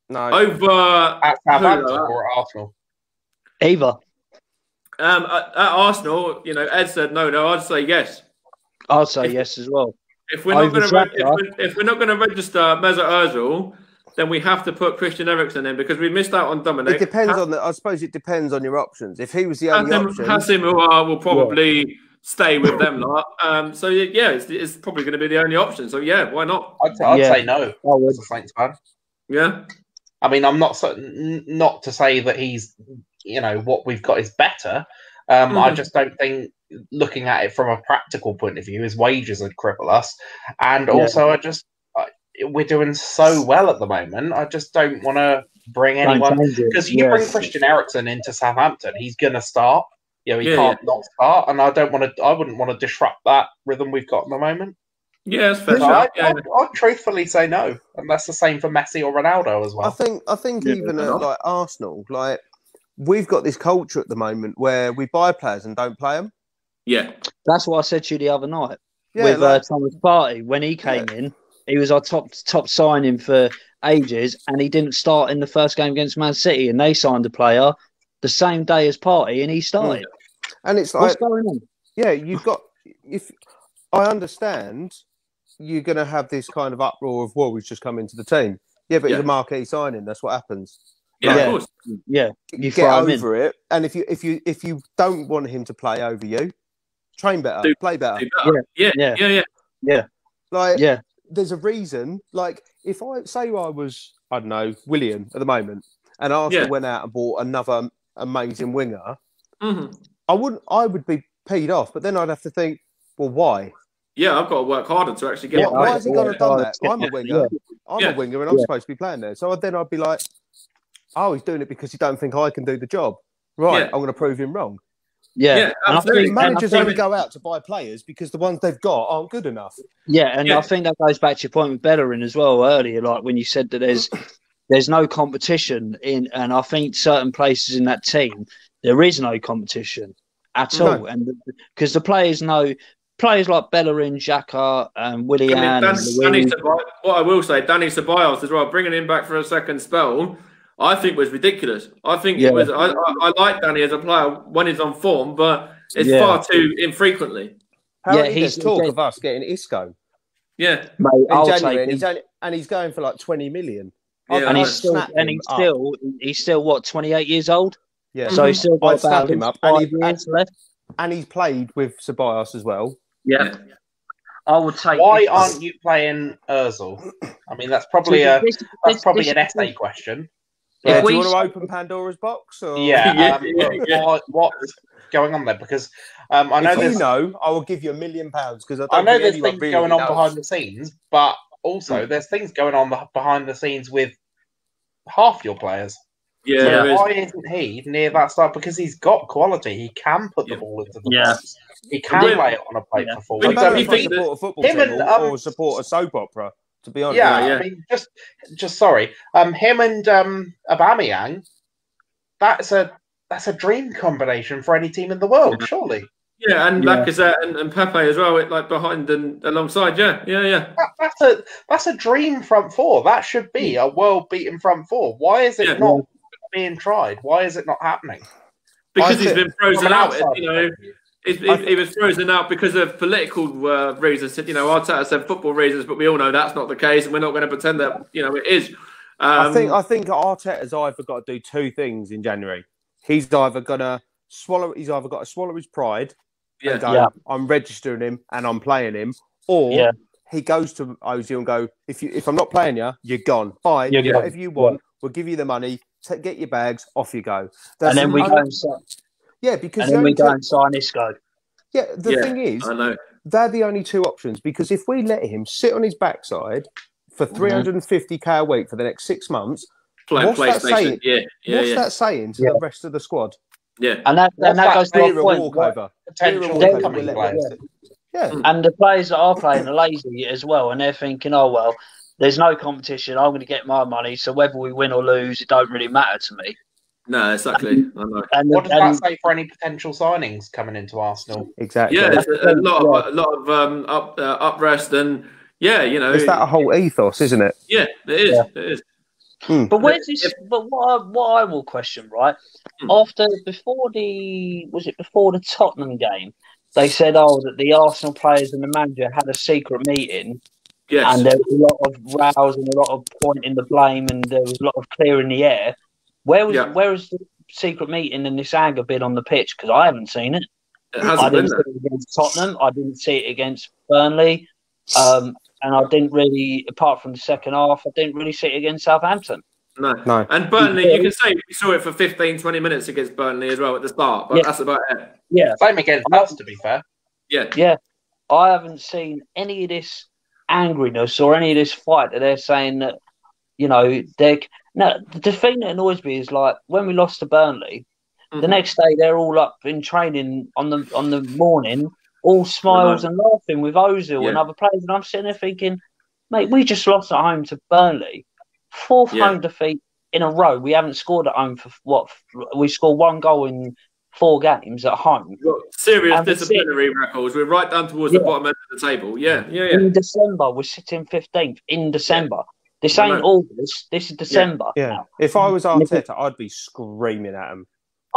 No. Over at Southampton or at Arsenal? Either. At Arsenal, Ed said no. I'd say yes. I'd say yes as well. If we're not going to register Mesut Ozil, then we have to put Christian Eriksen in because we missed out on Dominic. It depends I suppose it depends on your options. If he was the only option, Hassim will probably stay with them lot. It's probably going to be the only option. So why not? I'd say no. As a Saints fan. Yeah. I mean, I'm not to say that he's what we've got is better. I just don't think, looking at it from a practical point of view, his wages would cripple us, and also we're doing so well at the moment. I just don't want to bring anyone, because you bring Christian Eriksen into Southampton, he's going to start. He can't not start, and I wouldn't want to disrupt that rhythm we've got at the moment. Yeah, that's fair. So I'd truthfully say no, and that's the same for Messi or Ronaldo as well. I think even at like Arsenal, like we've got this culture at the moment where we buy players and don't play them. Yeah, that's what I said to you the other night with Thomas Partey when he came in. He was our top signing for ages, and he didn't start in the first game against Man City, and they signed a player the same day as Partey, and he started. And it's like, what's going on? Yeah, you've got. If I understand, you're going to have this kind of uproar of, well, he's just come into the team. Yeah, but he's a marquee signing. That's what happens. Yeah, of course. Yeah, you get over it, and if you don't want him to play over you, train better, play better. Yeah. Like, there's a reason. Like, if I say I was, I don't know, William at the moment, and Arsenal went out and bought another amazing winger, I would be peed off. But then I'd have to think, well, why? Yeah, I've got to work harder to actually get. Why has he got to done that? I'm a winger. I'm a winger, and I'm supposed to be playing there. So then I'd be like, oh, he's doing it because he don't think I can do the job. Right, I'm going to prove him wrong. Yeah, and I think managers only go out to buy players because the ones they've got aren't good enough. Yeah, and I think that goes back to your point with Bellerin as well earlier, like when you said that there's no competition and I think certain places in that team there is no competition at all, and because the players know. Players like Bellerin, Xhaka, Willian. What I will say, Danny Ceballos as well, bringing him back for a second spell, I think was ridiculous. I think it was. I like Danny as a player when he's on form, but it's far too infrequently. He's talk of us getting Isco. Yeah, mate, in January, and he's going for like 20 million. Yeah, and he's still what 28 years old. Yeah, so he's still got about him up, 5 years left. And he's played with Ceballos as well. Yeah, I would take. Why aren't you playing Ozil? I mean, that's probably an essay question. If do you we want to open Pandora's box? Or? Yeah. Yeah. What's going on there? Because I know If you there's know, I will give you £1 million because I don't I know think there's anyone things really going on knows. behind the scenes, but also there's things going on behind the scenes with half your players. Yeah, So there is. why isn't he near that start? Because he's got quality. He can put the ball into the Yeah. box. He can Yeah. lay it on a plate for forward. I We- don't know we if I think support a football him team and, or support a soap opera, to be honest. Yeah, Yeah. I mean, just sorry. Him and Aubameyang, that's a dream combination for any team in the world, surely. Yeah, and Yeah. Lacazette and Pepe as well, like behind and alongside. Yeah. That's a dream front four. That should be a world-beaten front four. Why is it Yeah. not being tried? Why is it not happening? Because I he's think- been frozen From an out. outside You know, point of view. he was frozen out because of political reasons. You know, Arteta said football reasons, but we all know that's not the case, and we're not going to pretend that it is. I think Arteta's either got to do two things in January. He's either got to swallow his pride and go, I'm registering him and I'm playing him, or he goes to Ozil and go, if I'm not playing you, you're gone. Bye. You're Whatever gone. you want, we'll give you the money. Get your bags, off you go. And then we go and sign. Yeah, because And then we go and sign Isco. Yeah, the thing is, I know. they're the only two options because if we let him sit on his backside for 350k a week for the next 6 months, Playing what's that saying? PlayStation. What's that saying to the rest of the squad? Yeah. And that goes to Fear our of point. walkover. Potential They're- incoming players. Yeah. And the players that are playing are lazy as well, and they're thinking, oh, well, there's no competition. I'm going to get my money, so whether we win or lose, it don't really matter to me. No, exactly. I know. And What does that say for any potential signings coming into Arsenal? Exactly. Yeah, it's a lot of uprest and It's that whole ethos, isn't it? Yeah, it is. Yeah. It is. But where's this? But what I will question, right? Before the Tottenham game, they said, that the Arsenal players and the manager had a secret meeting, Yes. and there was a lot of rows and a lot of pointing the blame, and there was a lot of clearing the air. Where was the secret meeting and this anger been on the pitch? Because I haven't seen it. It I hasn't been didn't there. see it against Tottenham. I didn't see it against Burnley. And I didn't really, apart from the second half, I didn't really see it against Southampton. No. No. And Burnley, you can say we saw it for 15, 20 minutes against Burnley as well at the start, but that's about it. Yeah. Same against us, to be fair. Yeah. I haven't seen any of this angriness or any of this fight that they're saying that, the thing that annoys me is like when we lost to Burnley, the next day they're all up in training on the morning, all smiles and laughing with Ozil and other players, and I'm sitting there thinking, mate, we just lost at home to Burnley, fourth home defeat in a row. We haven't scored at home for we scored 1 goal in 4 games at home. We've got serious And disciplinary records. We're right down towards the bottom end of the table. Yeah. In December, we're sitting 15th in December. This ain't August. This is December. Yeah. Now. If I was Arteta, I'd be screaming at him.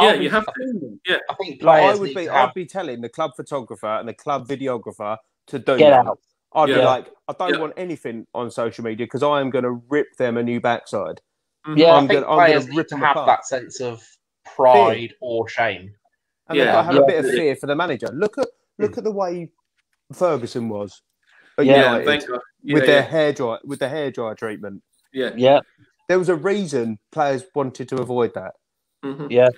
Yeah, you have to. Yeah. I think Like players need to have... I'd be telling the club photographer and the club videographer to do Get that. out. I'd be Yeah. like, I don't want anything on social media because I am going to rip them a new backside. Yeah, I think players need to have that sense of pride or shame. And they've got to have a bit of fear for the manager. Look at the way Ferguson was at United with their hairdryer treatment. Yeah. There was a reason players wanted to avoid that. Yeah.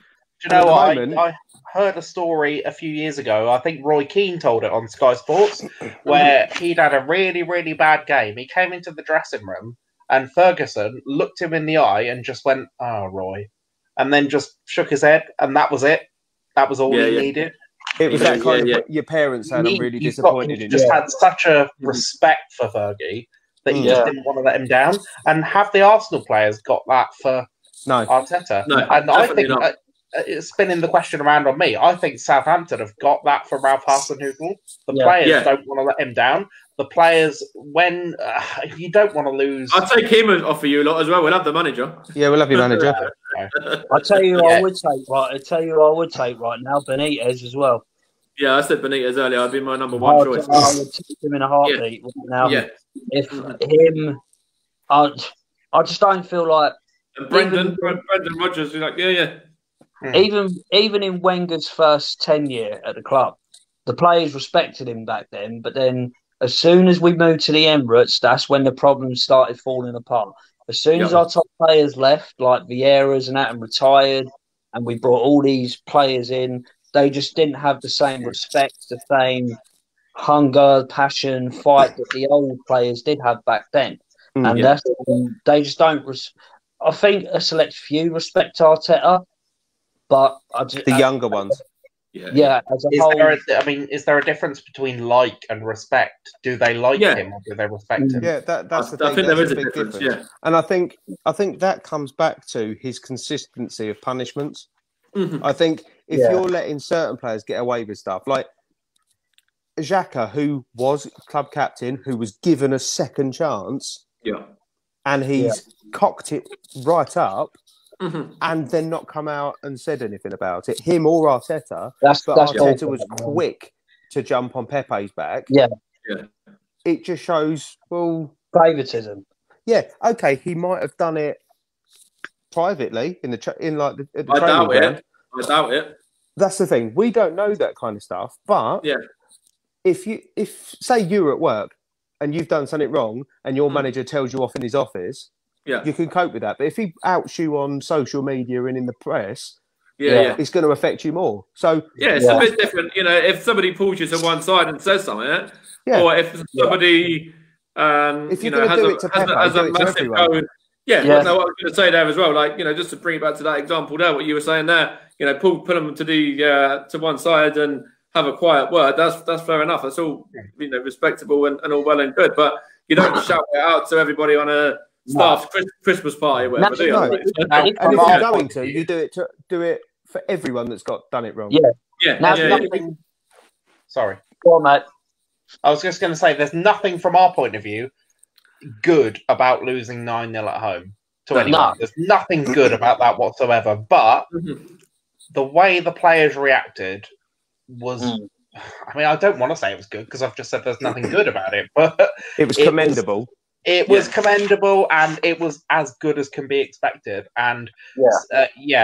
Do you know what? I heard a story a few years ago. I think Roy Keane told it on Sky Sports, where he'd had a really, really bad game. He came into the dressing room and Ferguson looked him in the eye and just went, "Oh, Roy," and then just shook his head, and that was it. That was all he needed. It was that kind of your parents saying, "I'm really disappointed in you." Just had such a respect for Fergie that he just didn't want to let him down. And have the Arsenal players got that for Arteta? No, and I think not. It's spinning the question around on me. I think Southampton have got that for Ralph Hasenhüttl. The players don't want to let him down. The players, when you don't want to lose... I'll take him off for you a lot as well. We'll have the manager. Yeah, we'll have your manager. I'll tell you who I would take right now, Benitez as well. Yeah, I said Benitez earlier. I'd be my number one choice. I would take him in a heartbeat right now. Yeah. If him... I just don't feel like... And Brendan Rodgers, you're like, yeah. Even in Wenger's first tenure at the club, the players respected him back then. But then, as soon as we moved to the Emirates, that's when the problems started falling apart. As soon as our top players left, like Vieira's and that, and retired, and we brought all these players in, they just didn't have the same respect, the same hunger, passion, fight that the old players did have back then. And they just don't. I think a select few respect Arteta, but the younger ones. Yeah, as a whole. Is there a difference between like and respect? Do they like him or do they respect him? Yeah, that's the thing. I think there is a big difference. Yeah, and I think that comes back to his consistency of punishments. I think if you're letting certain players get away with stuff, like Xhaka, who was club captain, who was given a second chance, and he's cocked it right up. And then not come out and said anything about it. Him or Arteta. Arteta was quick to jump on Pepe's back. Yeah. It just shows, favoritism. Yeah, okay, he might have done it privately at the training ground. I doubt it. That's the thing. We don't know that kind of stuff. But if say you're at work and you've done something wrong and your manager tells you off in his office, you can cope with that. But if he outs you on social media and in the press, it's going to affect you more. So it's a bit different. If somebody pulls you to one side and says something, or if somebody, if you're going to do it to Pepe, do it to everyone. What I was going to say there as well. Like just to bring it back to that example there, what you were saying there. Put them to the to one side and have a quiet word. That's fair enough. That's all respectable and all well and good. But you don't shout it out to everybody on a staff's Christmas party, whatever. Do you? And if you're going to, you do it for everyone that's done it wrong. Sorry. Go on, mate. I was just going to say, there's nothing from our point of view good about losing 9-0 at home to anyone. No. There's nothing good about that whatsoever. But the way the players reacted was... I don't want to say it was good because I've just said there's nothing good about it, but... It was commendable. It was commendable, and it was as good as can be expected. And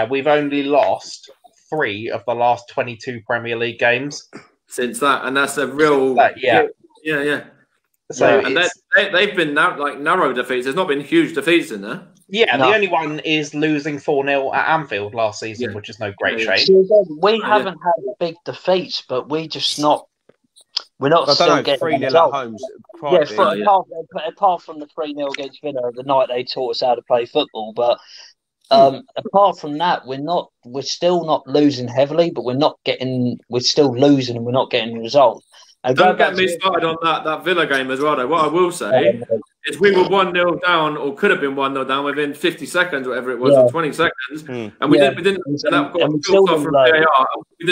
we've only lost 3 of the last 22 Premier League games since that, and that's a real So and they've been narrow defeats. There's not been huge defeats in there. Yeah, the only one is losing 4-0 at Anfield last season, which is no great shame. We haven't had big defeats, but we're not still getting 3-0 at home. Apart from the 3-0 against Villa the night they taught us how to play football, but apart from that, we're still not losing heavily, but we're still losing and we're not getting the result. And don't get me started on that Villa game as well, though. What I will say is we were 1-0 down, or could have been 1-0 down within 50 seconds, whatever it was, or 20 seconds, and we didn't we didn't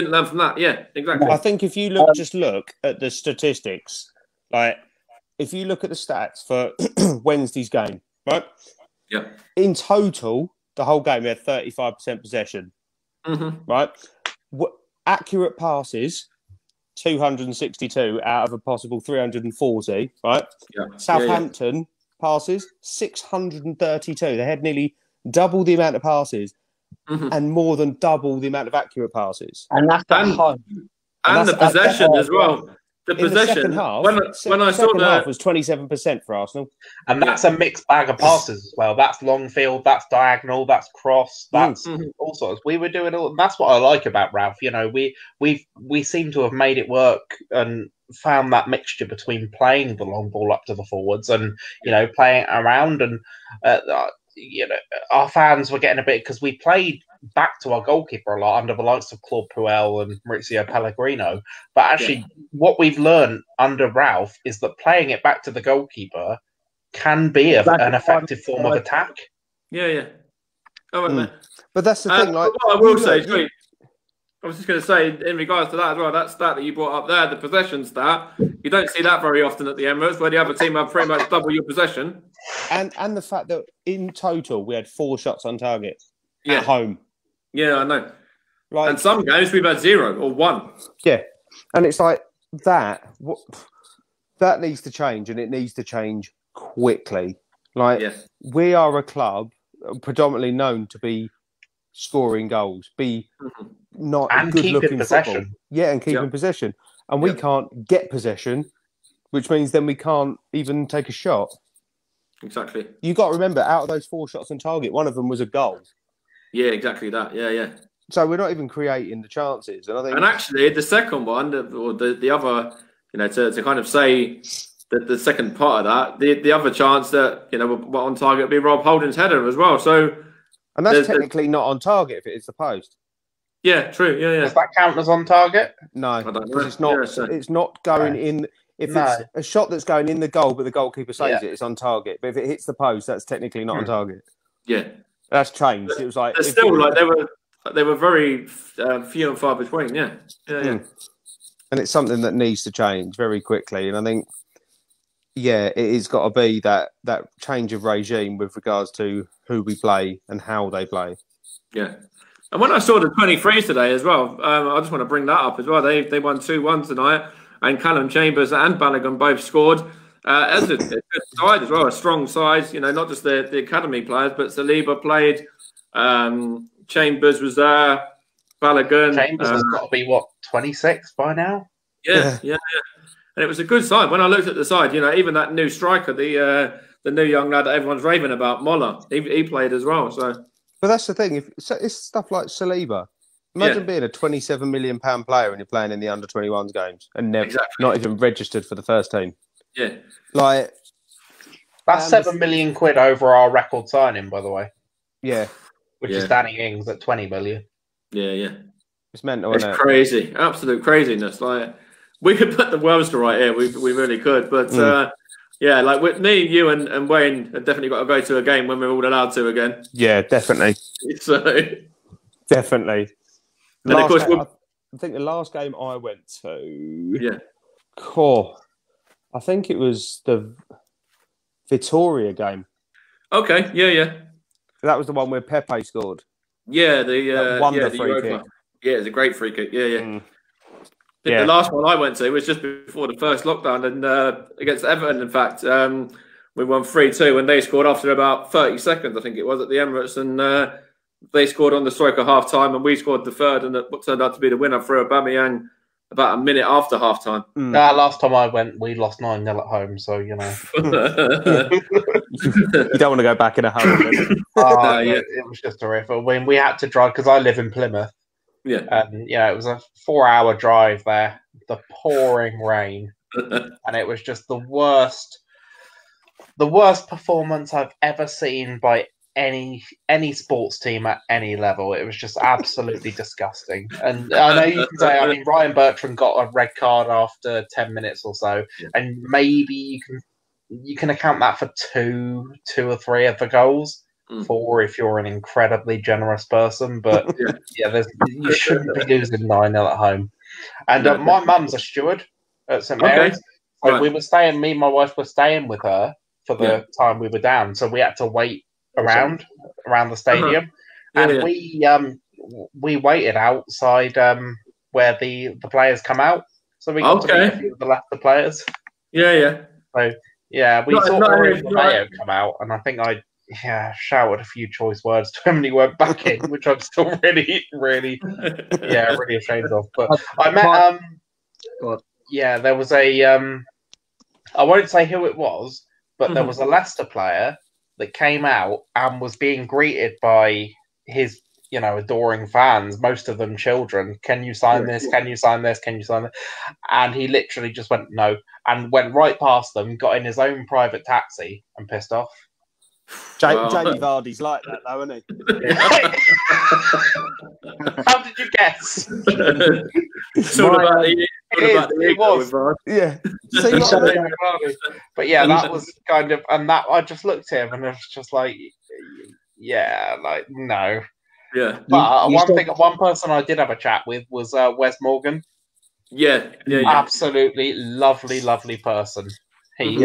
learn from that. Yeah, exactly. I think if you look at the statistics, like if you look at the stats for Wednesday's game, right? Yeah. In total, the whole game we had 35% possession, right? Accurate passes. 262 out of a possible 340, right? Yeah. Southampton passes 632. They had nearly double the amount of passes and more than double the amount of accurate passes. And that's home. And the possession as well. The possession. When I saw half was 27% for Arsenal. And that's a mixed bag of passes as well. That's long field, that's diagonal, that's cross, that's all sorts. We were doing all. That's what I like about Ralph. We seem to have made it work and found that mixture between playing the long ball up to the forwards and playing around and our fans were getting a bit because we played back to our goalkeeper a lot under the likes of Claude Puel and Maurizio Pellegrino. But actually, what we've learned under Ralph is that playing it back to the goalkeeper can be an effective form of attack. Yeah. But that's the thing. What I will say, I was just going to say, in regards to that as well, that stat that you brought up there, the possession stat, you don't see that very often at the Emirates, where the other team have pretty much double your possession. And the fact that in total we had 4 shots on target at home. Yeah, I know. Right. And some games we've had 0 or 1. Yeah. And it's like that needs to change, and it needs to change quickly. We are a club predominantly known to be scoring goals, not and good looking possession. Football. Yeah, and keeping possession. And we can't get possession, which means then we can't even take a shot. exactly. You got to remember, out of those 4 shots on target, one of them was a goal. Yeah, exactly that. Yeah. So we're not even creating the chances, and I think. And actually, the second one, or the other, to kind of say that the second part of that, the other chance that were on target would be Rob Holding's header as well. So, and that's technically not on target if it is the post. Yeah, true. Yeah. Does that count as on target? No, because it's not. Yeah, it's not going in. If it's a shot that's going in the goal, but the goalkeeper saves it, it's on target. But if it hits the post, that's technically not on target. Yeah, that's changed. It was like it's still like they were very few and far between. Yeah. And it's something that needs to change very quickly. And I think, it has got to be that change of regime with regards to who we play and how they play. Yeah. And when I saw the 23s today as well, I just want to bring that up as well. They won 2-1 tonight, and Callum Chambers and Balogun both scored. As a good side as well, a strong side. Not just the academy players, but Saliba played. Chambers was there. Balogun. Chambers has got to be 26 by now. Yeah. And it was a good side. When I looked at the side, even that new striker, the new young lad that everyone's raving about, Moller, he played as well. So. But that's the thing. It's stuff like Saliba. Imagine being a £27 million player and you're playing in the under-21s games and not even registered for the first team. Yeah. Like that's £7 million over our record signing, by the way. Yeah. Which is Danny Ings at 20 million. Yeah. It's mental, isn't it? It's crazy. Absolute craziness. Like we could put the worlds to right here. We really could. But like with me, you and Wayne have definitely got to go to a game when we're all allowed to again. Yeah, definitely. So definitely. And of course, I think the last game I went to, I think it was the Vittoria game. Okay, yeah. That was the one where Pepe scored. Yeah, the wonder free kick. Yeah, it's a great free kick. Yeah. The last one I went to was just before the first lockdown, and against Everton. In fact, we won 3-2, and they scored after about 30 seconds. I think it was at the Emirates, and they scored on the striker half time, and we scored the third, and what turned out to be the winner for Aubameyang about a minute after half time. Last time I went, we lost 9-0 at home, so you don't want to go back in a hurry. It was just horrific. When we had to drive, because I live in Plymouth. Yeah. And it was a 4-hour drive there, the pouring rain, and it was just the worst performance I've ever seen by any sports team at any level. It was just absolutely disgusting. And I know you can say, Ryan Bertrand got a red card after 10 minutes or so, and maybe you can account that for two or three of the goals. 4 if you're an incredibly generous person, but you shouldn't be losing 9-0 at home. And my mum's a steward at St Mary's. So we were staying. Me and my wife were staying with her for the time we were down. So we had to wait around the stadium, and we waited outside where the players come out. So we got to meet a few of the Leicester players. Yeah. So we saw Mayo come out, and I think I shouted a few choice words to him, and he went back in, which I'm still really ashamed of. But I met there was a I won't say who it was, but there was a Leicester player that came out and was being greeted by his adoring fans, most of them children. Can you sign this? Can you sign this? Can you sign this? And he literally just went no, and went right past them, got in his own private taxi and pissed off. Jamie Vardy's like that, though, isn't he? How did you guess? It's all about the was. Yeah. But that was kind of, and that I just looked at him and it was just like, no. Yeah. But one person I did have a chat with was Wes Morgan. Yeah. Absolutely lovely person. He,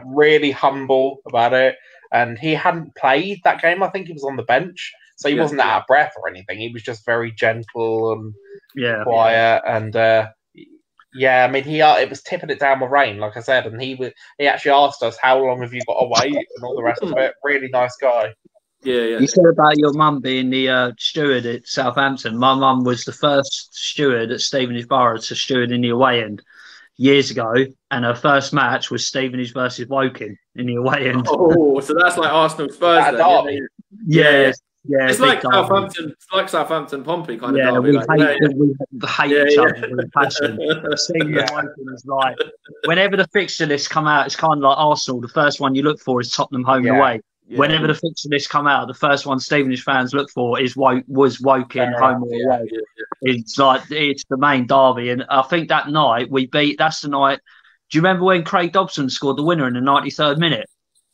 really humble about it. And he hadn't played that game. I think he was on the bench. So he wasn't out of breath or anything. He was just very gentle and quiet. And, it was tipping it down with rain, like I said. And he actually asked us, how long have you got to wait? And all the rest of it. Really nice guy. Yeah. You said about your mum being the steward at Southampton. My mum was the first steward at Stevenage Borough to steward in the away end. years ago, and her first match was Stevenage versus Woking in the away end. Oh, so that's like Arsenal Spurs. Then, derby. Yeah. It's like Southampton. It's like Southampton Pompey kind of derby. We hate each other with a passion. Seeing Woking is like whenever the fixture lists come out, it's kind of like Arsenal. The first one you look for is Tottenham home and away. Yeah. Whenever the fixture lists come out, the first one Stevenage fans look for was Woking home or away. It's like it's the main derby, and I think that night we beat. That's the night. Do you remember when Craig Dobson scored the winner in the 93rd minute?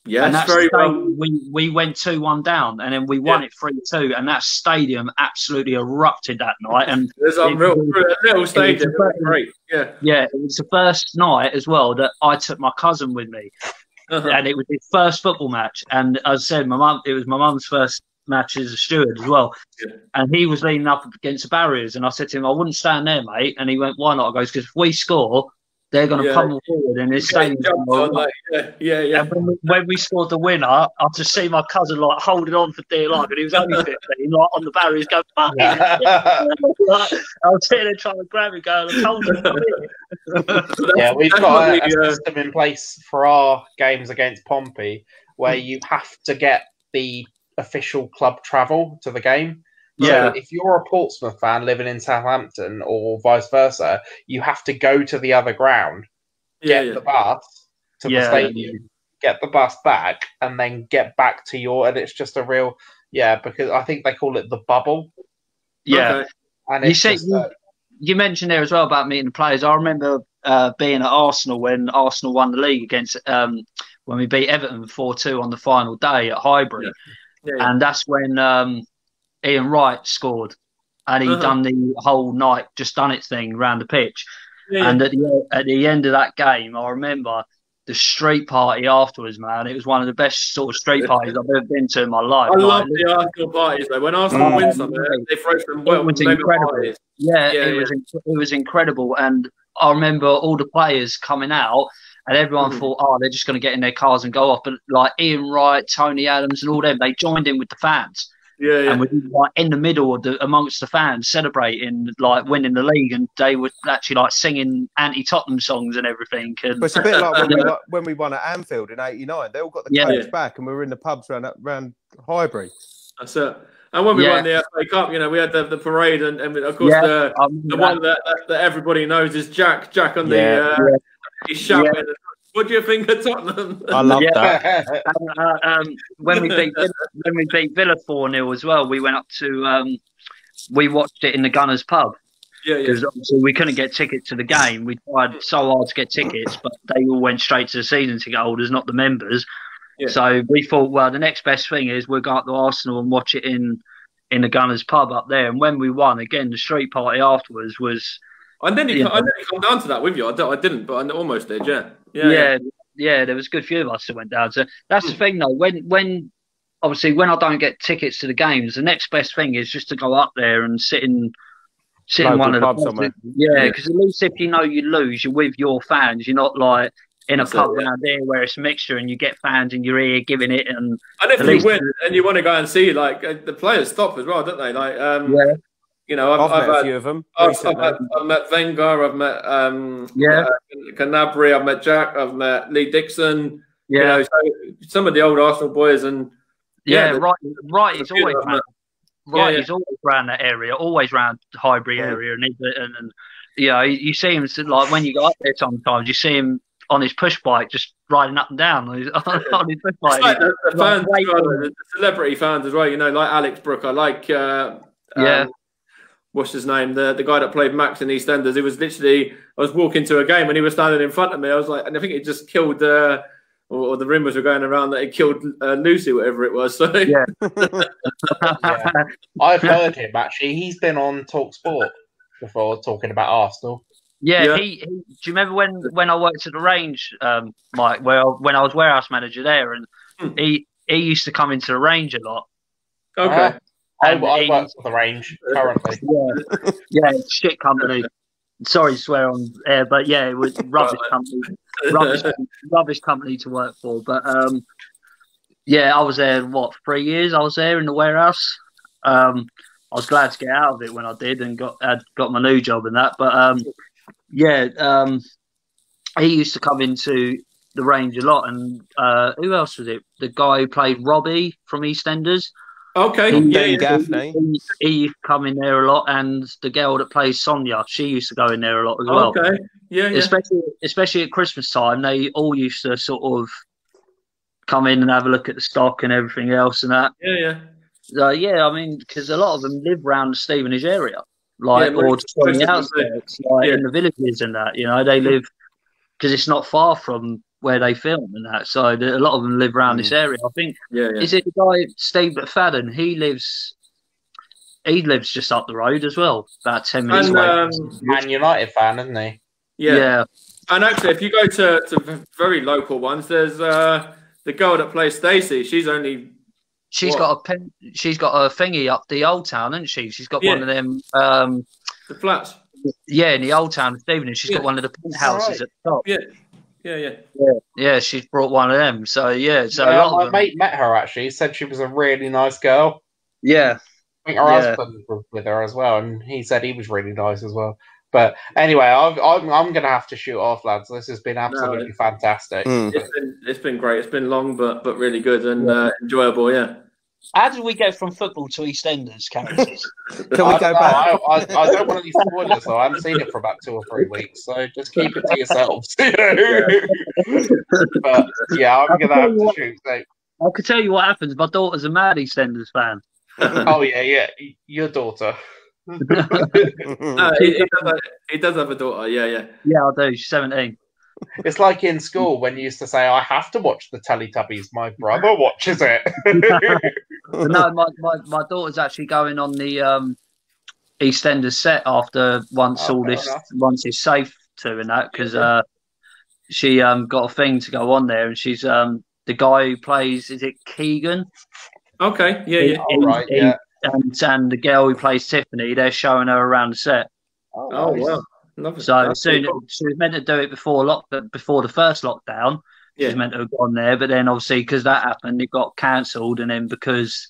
Yes, and that's very well. We went 2-1 down, and then we won it 3-2, and that stadium absolutely erupted that night. And there's a little stadium. It was great. Yeah, it was the first night as well that I took my cousin with me, and it was his first football match. And as I said, it was my mum's first match as a steward as well. Yeah. And he was leaning up against the barriers, and I said to him, "I wouldn't stand there, mate." And he went, "Why not?" I goes, "Because if we score, they're going to pummel forward in this stadium." And when we scored the winner, I just see my cousin like holding on for dear life, and he was only 15, like on the barriers going, "Fuck it!" I was sitting there trying to grab him, going, "I told him." Yeah, we've got a system in place for our games against Pompey where you have to get the official club travel to the game. So if you're a Portsmouth fan living in Southampton or vice versa, you have to go to the other ground, get the bus to the stadium, get the bus back, and then get back to and it's just a real, because I think they call it the bubble. Yeah. Okay. And it's you mentioned there as well about meeting the players. I remember being at Arsenal when Arsenal won the league against, when we beat Everton 4-2 on the final day at Highbury. And that's when Ian Wright scored, and he done the whole night, just done its thing around the pitch. And at the end of that game, I remember the street party afterwards, man. It was one of the best sort of street parties I've ever been to in my life. I love the Arsenal parties, though. When Arsenal wins something, they throw some incredible. Parties. It was incredible. And I remember all the players coming out, and everyone thought, "Oh, they're just going to get in their cars and go off." But like Ian Wright, Tony Adams, and all them, they joined in with the fans. And we were like in the middle of amongst the fans celebrating like winning the league, and they were actually like singing anti-Tottenham songs and everything. And but it's a bit like when we won at Anfield in '89. They all got the coach back, and we were in the pubs around Highbury. That's it. And when we won the FA Cup, we had the parade, and of course the one that everybody knows is Jack on the he's shouting. What do you think of Tottenham? I love that. When we beat Villa 4-0 as well, we went up to we watched it in the Gunners pub. Because obviously we couldn't get tickets to the game. We tried so hard to get tickets, but they all went straight to the season ticket holders, not the members. So we thought, well, the next best thing is we'll go up to Arsenal and watch it in the Gunners pub up there. And when we won, again, the street party afterwards was. I didn't come down to that with you. I didn't, but I almost did. Yeah. There was a good few of us that went down. So that's the thing, though. When I don't get tickets to the games, the next best thing is just to go up there and sit in one of the pubs somewhere. Because at least if you know you lose, you're with your fans. You're not like in a pub around there where it's a mixture and you get fans in your ear giving it. And if you win and you want to go and see, like the players stop as well, don't they? Like I've met a few of them. I've met Wenger, I've met Canabria, I've met Jack, I've met Lee Dixon. So some of the old Arsenal boys, and right. He's always he's always around that area, always around the Highbury area, and you see him like when you go up there. Sometimes you see him on his push bike, just riding up and down on his push bike. Like the fans, the celebrity fans as well. Like Alex Brooke. I like. What's his name? The guy that played Max in EastEnders. It was literally, I was walking to a game and he was standing in front of me. I was like, and I think it just killed, or the rumours were going around that it killed Lucy, whatever it was. So I've heard him actually. He's been on Talk Sport before talking about Arsenal. Yeah. He do you remember when I worked at the Range, Mike? When I was warehouse manager there, and he used to come into the Range a lot. Okay. I work for the Range currently. Shit company. Sorry to swear on air, but it was rubbish company. Rubbish company to work for. But I was there 3 years. I was there in the warehouse. I was glad to get out of it when I did and got my new job and that. But he used to come into the range a lot. And who else was it? The guy who played Robbie from EastEnders. Okay, Gaffney. He used to come in there a lot, and the girl that plays Sonia, she used to go in there a lot as well. Okay, yeah. Especially at Christmas time, they all used to sort of come in and have a look at the stock and everything else and that. Yeah. I mean, because a lot of them live around the Stevenage area, or just on the outskirts, in the villages and that. They live because it's not far from where they film and that. So a lot of them live around this area. I think. Is it the guy Steve McFadden? He lives just up the road as well, about 10 minutes away. Man United fan, isn't he? Yeah. And actually, if you go to very local ones, there's the girl that plays Stacey. She's got a thingy up the Old Town, hasn't she? She's got one of them the flats. Yeah, in the Old Town of Stevenage. She's got one of the penthouses at the top. Yeah, she's brought one of them. So a lot my of mate met her actually. He said she was a really nice girl. Yeah. I think her husband was with her as well, and he said he was really nice as well. But anyway, I'm going to have to shoot off, lads. This has been absolutely fantastic. It's been great. It's been long, but really good and enjoyable. Yeah. How did we go from football to EastEnders characters? Can we go back? I don't want any spoilers, though. I haven't seen it for about 2 or 3 weeks, so just keep it to yourselves. But yeah, I'm going to have to shoot. So. I could tell you what happens. My daughter's a mad EastEnders fan. Oh yeah, your daughter. He does have a daughter. Yeah, I do. She's 17. It's like in school when you used to say, "I have to watch the Teletubbies. My brother watches it." No, my daughter's actually going on the EastEnders set after once it's safe to and that, because she got a thing to go on there, and she's the guy who plays, is it Keegan? Okay, yeah. All right, yeah. And the girl who plays Tiffany, they're showing her around the set. Oh wow. Lovely. So soon she was meant to do it before the first lockdown. She was meant to have gone there, but then obviously because that happened, it got cancelled, and then because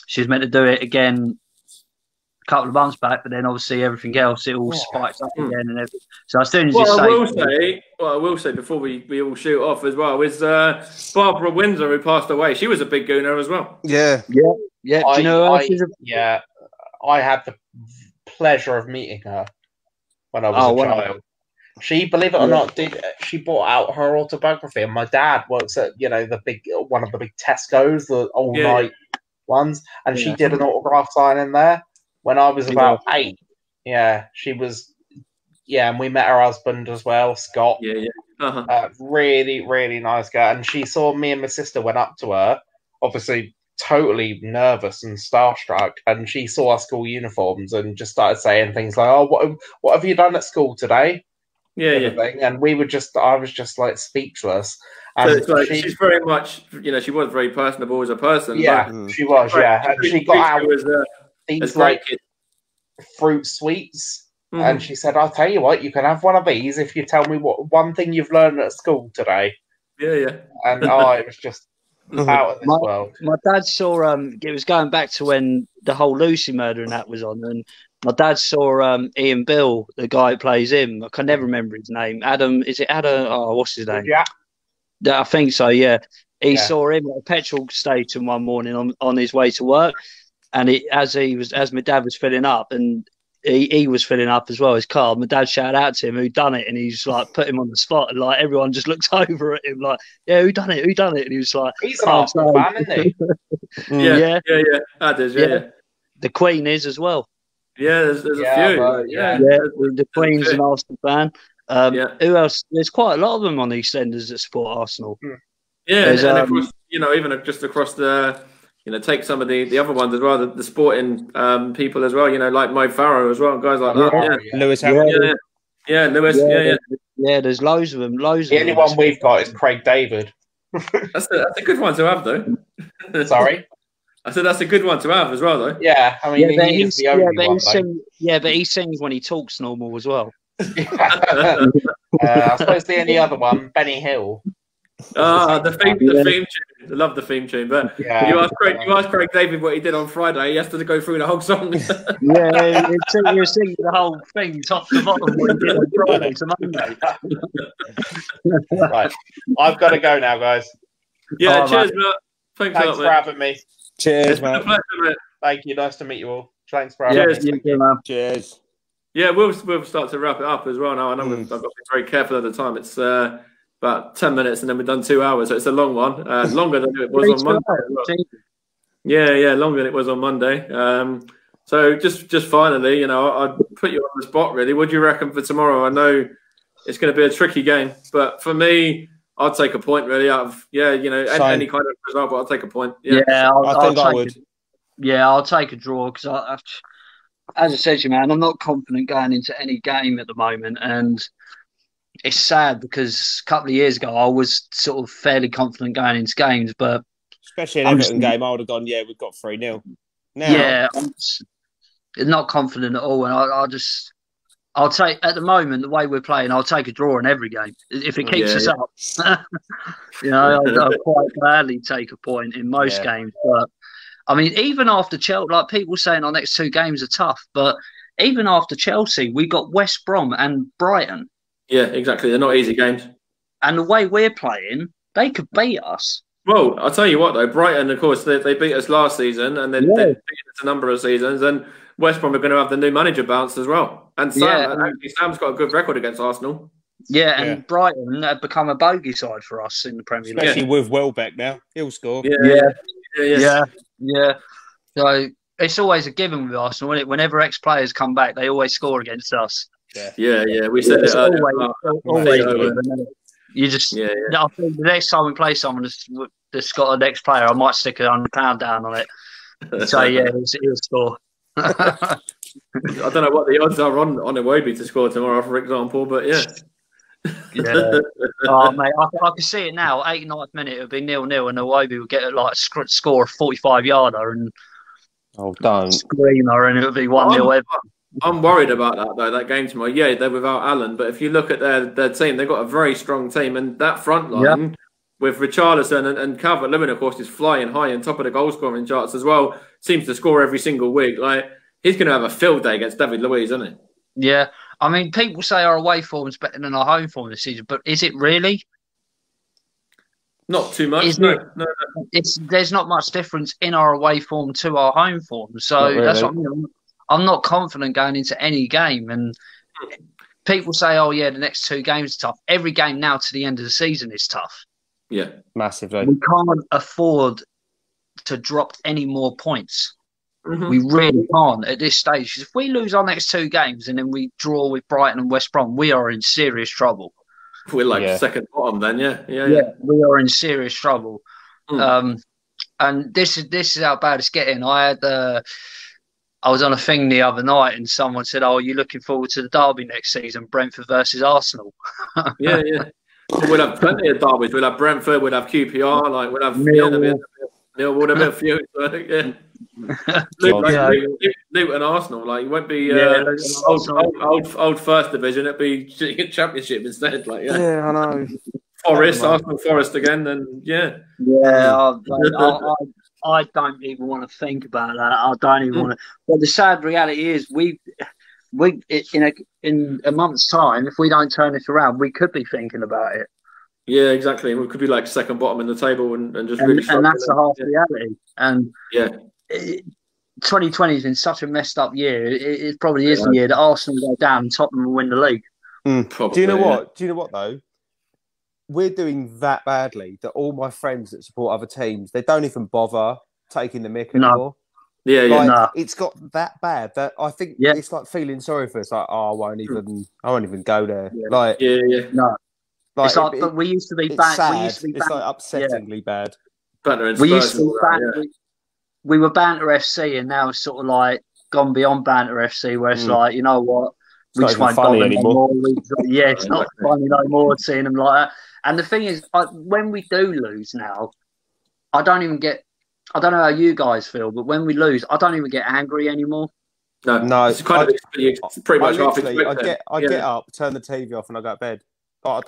she was meant to do it again a couple of months back, but then obviously everything else, it all spikes up again and everything. So as soon as what I will say before we all shoot off as well is Barbara Windsor, who passed away. She was a big gooner as well. Yeah. Do you know? I had the pleasure of meeting her when I was a child. She, believe it or not, she brought out her autobiography, and my dad works at one of the big Tesco's, the all night ones, and she did an autograph signing there when I was about 8. Yeah, she was. Yeah, and we met her husband as well, Scott. Really, really nice guy, and she saw me and my sister went up to her, obviously totally nervous and starstruck, and she saw our school uniforms and just started saying things like, "Oh, what have you done at school today?" And we were I was just like speechless. And so it's like she's very much, she was very personable as a person. Yeah, she was. Yeah, and she got out these like fruit sweets, and she said, "I'll tell you what, you can have one of these if you tell me what one thing you've learned at school today." Yeah. And it was just out of this world. My dad saw it was going back to when the whole Lucy murder and that was on, and my dad saw Ian Bill, the guy who plays him. I can never remember his name. Adam, is it Adam? Oh, what's his name? Yeah, I think so. Yeah, he saw him at a petrol station one morning on his way to work, and as my dad was filling up, and he was filling up as well his car. My dad shouted out to him who done it, and he's like put him on the spot, and like everyone just looks over at him like, "Yeah, who done it? Who done it?" And he was like, "He's an Arsenal fan, isn't he?" Yeah. That is, yeah. The Queen is as well. Yeah, there's a few. The Queen's an Arsenal fan. Who else? There's quite a lot of them on EastEnders that support Arsenal. Yeah, and across, even just across the. Take some of the other ones as well, the sporting people as well, like Mo Farah as well, guys like that. Yeah. Lewis Hamilton. Yeah, Lewis. Yeah, there's loads of them. The only one we've got is Craig David. That's a good one to have, though. Sorry? I said that's a good one to have as well, though. Yeah, I mean, he is the only one. But he sings when he talks normal as well. I suppose the only other one, Benny Hill. The theme tune. I love the theme tune. But you asked Craig David what he did on Friday. He has to go through the whole song. He was singing the whole thing top to bottom what he did on Friday to Monday. Right, I've got to go now, guys. Yeah, cheers, Matt. Thanks for having me. Cheers, Matt. Thank you. Nice to meet you all. Thanks for having me. Cheers. Yeah, we'll start to wrap it up as well now. I know I've got to be very careful at the time. It's about 10 minutes and then we've done 2 hours, so it's a long one. Longer than it was on Monday. Yeah, longer than it was on Monday. So just finally, I'd put you on the spot really. What do you reckon for tomorrow? I know it's going to be a tricky game, but for me, I'd take a point really out of any kind of result, but I'll take a point. Yeah, I would. Yeah, I'll take a draw because as I said to you, man, I'm not confident going into any game at the moment, and it's sad because a couple of years ago I was sort of fairly confident going into games, but especially an Everton game, I would have gone, we've got 3-0. Now, yeah, I'm not confident at all, and I'll take at the moment the way we're playing. I'll take a draw in every game if it keeps us up. I'll quite gladly take a point in most games, but. I mean, even after Chelsea, like people saying our next 2 games are tough, but even after Chelsea, we got West Brom and Brighton. Yeah, exactly. They're not easy games. And the way we're playing, they could beat us. Well, I'll tell you what, though. Brighton, of course, they beat us last season, and then they beat us a number of seasons. And West Brom are going to have the new manager bounce as well. And Sam's got a good record against Arsenal. Yeah, and Brighton have become a bogey side for us in the Premier League. Especially with Welbeck now. He'll score. Yeah. So it's always a given with Arsenal, isn't it? Whenever ex-players come back, they always score against us. Yeah. We said it always. You just, I think the next time we play someone that's got an ex-player, I might stick £100 down on it. So he'll score. I don't know what the odds are on Iwobi to score tomorrow, for example, but yeah. Oh mate, I can see it now. 89th minute, it would be 0-0, and Iwobi would get a score a 45-yarder and screamer, and it would be 1-0. I'm worried about that though. That game tomorrow. Yeah, they're without Allen, but if you look at their team, they've got a very strong team, and that front line with Richarlison and Calvert-Lewin, of course, is flying high on top of the goal scoring charts as well. Seems to score every single week. Like he's going to have a field day against David Luiz, isn't he? Yeah. I mean, people say our away form is better than our home form this season, but is it really? Not too much. No. There's not much difference in our away form to our home form. So that's what I mean. I'm not confident going into any game. And people say, the next 2 games are tough. Every game now to the end of the season is tough. Yeah, massively. We can't afford to drop any more points. Mm-hmm. We really can't at this stage. If we lose our next 2 games and then we draw with Brighton and West Brom, we are in serious trouble. We're second bottom then, yeah. We are in serious trouble. And this is how bad it's getting. I was on a thing the other night and someone said, "Oh, are you looking forward to the derby next season, Brentford versus Arsenal?" Yeah. We'll have plenty of derbies. We'll have Brentford. We'll have QPR. We'll have Millwall. We'll have a few. Yeah. Luton Arsenal, it won't be old first division. It'll be championship instead. I know. Arsenal Forest again. Then I don't even want to think about that. I don't even want to. But the sad reality is, we in a month's time, if we don't turn this around, we could be thinking about it. Yeah, exactly. We could be second bottom in the table and just really and that's the harsh reality. And 2020 has been such a messed up year. It probably is the year that Arsenal go down and Tottenham will win the league. Probably, do you know what? Do you know what though? We're doing that badly that all my friends that support other teams, they don't even bother taking the mick anymore. It's got that bad that I think it's feeling sorry for us. I won't even go there. But we used to be bad. It's upsettingly bad. We used to be bad. We were Banter FC, and now it's sort of gone beyond Banter FC, where it's you know what, we just won't bother anymore. It's not funny no more seeing them like that. And the thing is, when we do lose now, I don't know how you guys feel, but when we lose, I don't even get angry anymore. No, it's kind of pretty much half expected. I get up, turn the TV off, and I go to bed. But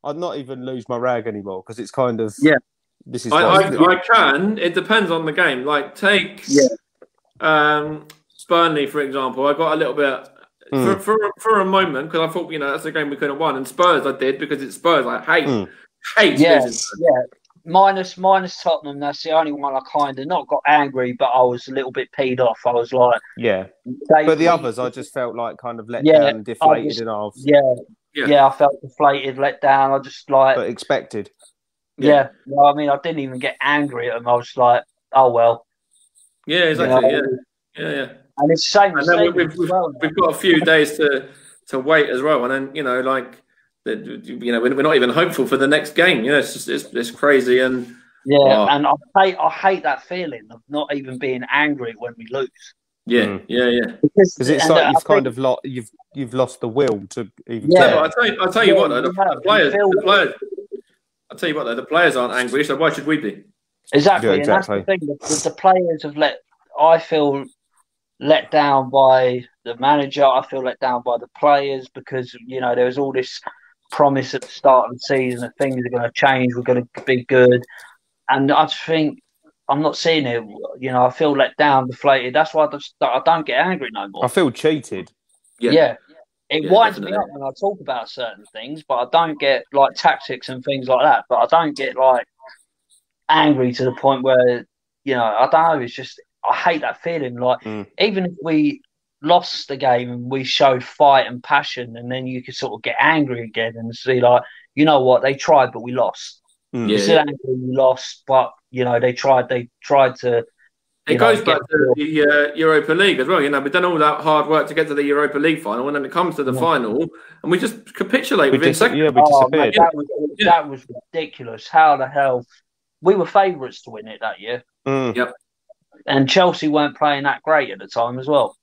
I I'd not even lose my rag anymore because it's kind of This is I can. It depends on the game. Like take Burnley for example. I got a little bit for a moment because I thought that's a game we could have won. And Spurs I did because it's Spurs. I hate losing. Yeah. Minus Tottenham. That's the only one I kind of not got angry, but I was a little bit peed off. I was like, but the others, I just felt like kind of let down, and deflated, and half. I felt deflated, let down. I just like, but expected. Yeah. Well, I mean, I didn't even get angry at them. I was like, oh well. Yeah, exactly. Yeah. And it's the same. And then we've got a few days to wait as well, and then we're not even hopeful for the next game. It's crazy, and and I hate that feeling of not even being angry when we lose. Yeah. Because it's like you've kind of lost. You've lost the will to even. Yeah, but I'll tell you what though, the players. I'll tell you what though, the players aren't angry, so why should we be? Exactly, and that's the thing. The players have I feel let down by the manager. I feel let down by the players because there was all this promise at the start of the season that things are going to change. We're going to be good, and I just think I'm not seeing it. I feel let down, deflated. That's why I don't get angry no more. I feel cheated. Yeah. It winds me up when I talk about certain things, but I don't get like tactics and things like that. But I don't get like angry to the point where I don't know. It's just I hate that feeling. Like even if we lost the game and we showed fight and passion, and then you could sort of get angry again and see like what they tried, but we lost. You're still angry we lost, but they tried to. It goes back to the Europa League as well. We've done all that hard work to get to the Europa League final, and then it comes to the final, and we just capitulate within seconds. Yeah, we disappeared. That was ridiculous. How the hell? We were favourites to win it that year. Yep. And Chelsea weren't playing that great at the time as well.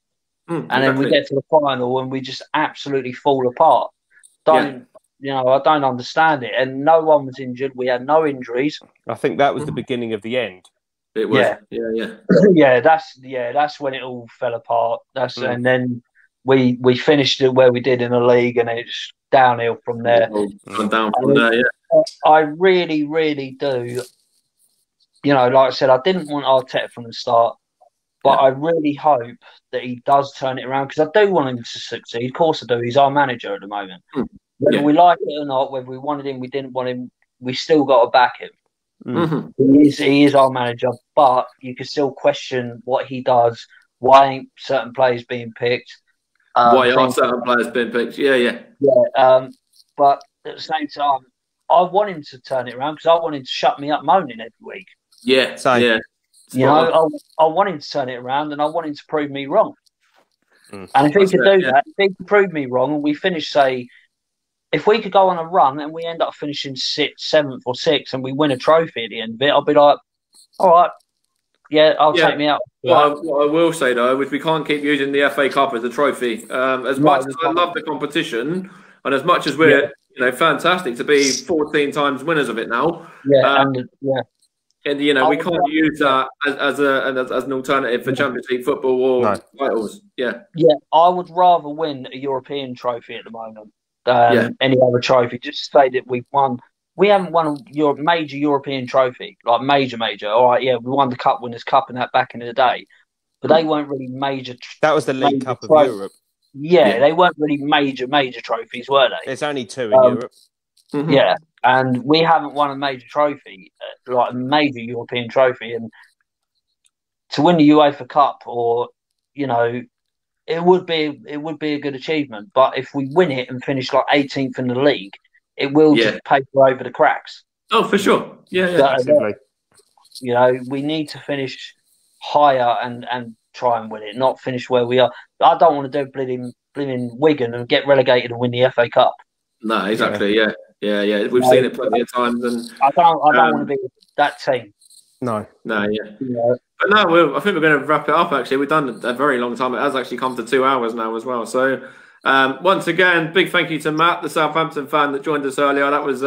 And then we get to the final and we just absolutely fall apart. I don't understand it. And no one was injured. We had no injuries. I think that was the beginning of the end. It was. That's when it all fell apart. And then we finished it where we did in the league, and it's downhill from there. I really, really do. Like I said, I didn't want Arteta from the start, but I really hope that he does turn it around because I do want him to succeed. Of course I do. He's our manager at the moment. Whether we like it or not, whether we wanted him, we didn't want him, we still got to back him. He is our manager, but you can still question what he does. Why ain't certain players being picked? Why are certain players being picked? Yeah. But at the same time, I want him to turn it around because I want him to shut me up moaning every week. Yeah, same. I want him to turn it around, and I want him to prove me wrong. And if he could do that, if he could prove me wrong, and we finish, say, if we could go on a run and we end up finishing 6th, 7th, or 6th, and we win a trophy at the end of it, I'll be like, all right, I'll take me out. What I will say though is we can't keep using the FA Cup as a trophy. As much as I love the competition, and as much as we're fantastic to be 14 times winners of it now. And we can't use that as an alternative for Champions League football or titles. Yeah, I would rather win a European trophy at the moment than any other trophy. Just to say that we've won. We haven't won a major European trophy, like major. All right, we won the Cup Winners' Cup and that back in the day, but they weren't really major. That was the League Cup of Europe. Yeah, they weren't really major trophies, were they? There's only 2 in Europe. Yeah, and we haven't won a major trophy, like a major European trophy, and to win the UEFA Cup, or it would be a good achievement. But if we win it and finish like 18th in the league, it will just paper over the cracks. Oh, for sure. We need to finish higher and try and win it, not finish where we are. I don't want to do blimmin' Wigan and get relegated and win the FA Cup. No, exactly. Yeah. We've seen it plenty of times, and I don't want to be that team. No. But no, I think we're going to wrap it up. Actually, we've done a very long time. It has actually come to 2 hours now as well. So, once again, big thank you to Matt, the Southampton fan that joined us earlier. That was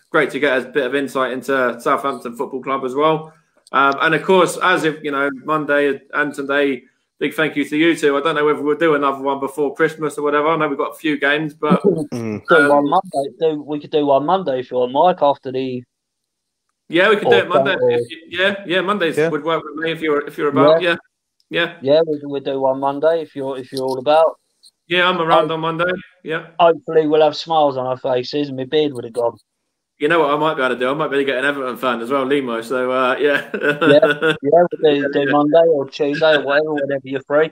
great to get a bit of insight into Southampton Football Club as well. And of course, as if Monday and today, big thank you to you two. I don't know whether we'll do another one before Christmas or whatever. I know we've got a few games, but do one Monday. We could do one Monday if you want, Mike, after the. Yeah, we could do it Monday. Mondays would work with me if you're about. Yeah. We'll do one Monday if you're all about. Yeah, I'm around on Monday. Yeah. Hopefully, we'll have smiles on our faces and my beard would have gone. You know what I might be able to do? I might be able to get an Everton fan as well, Limo. So, yeah, we'll do Monday or Tuesday or whatever, whenever you're free.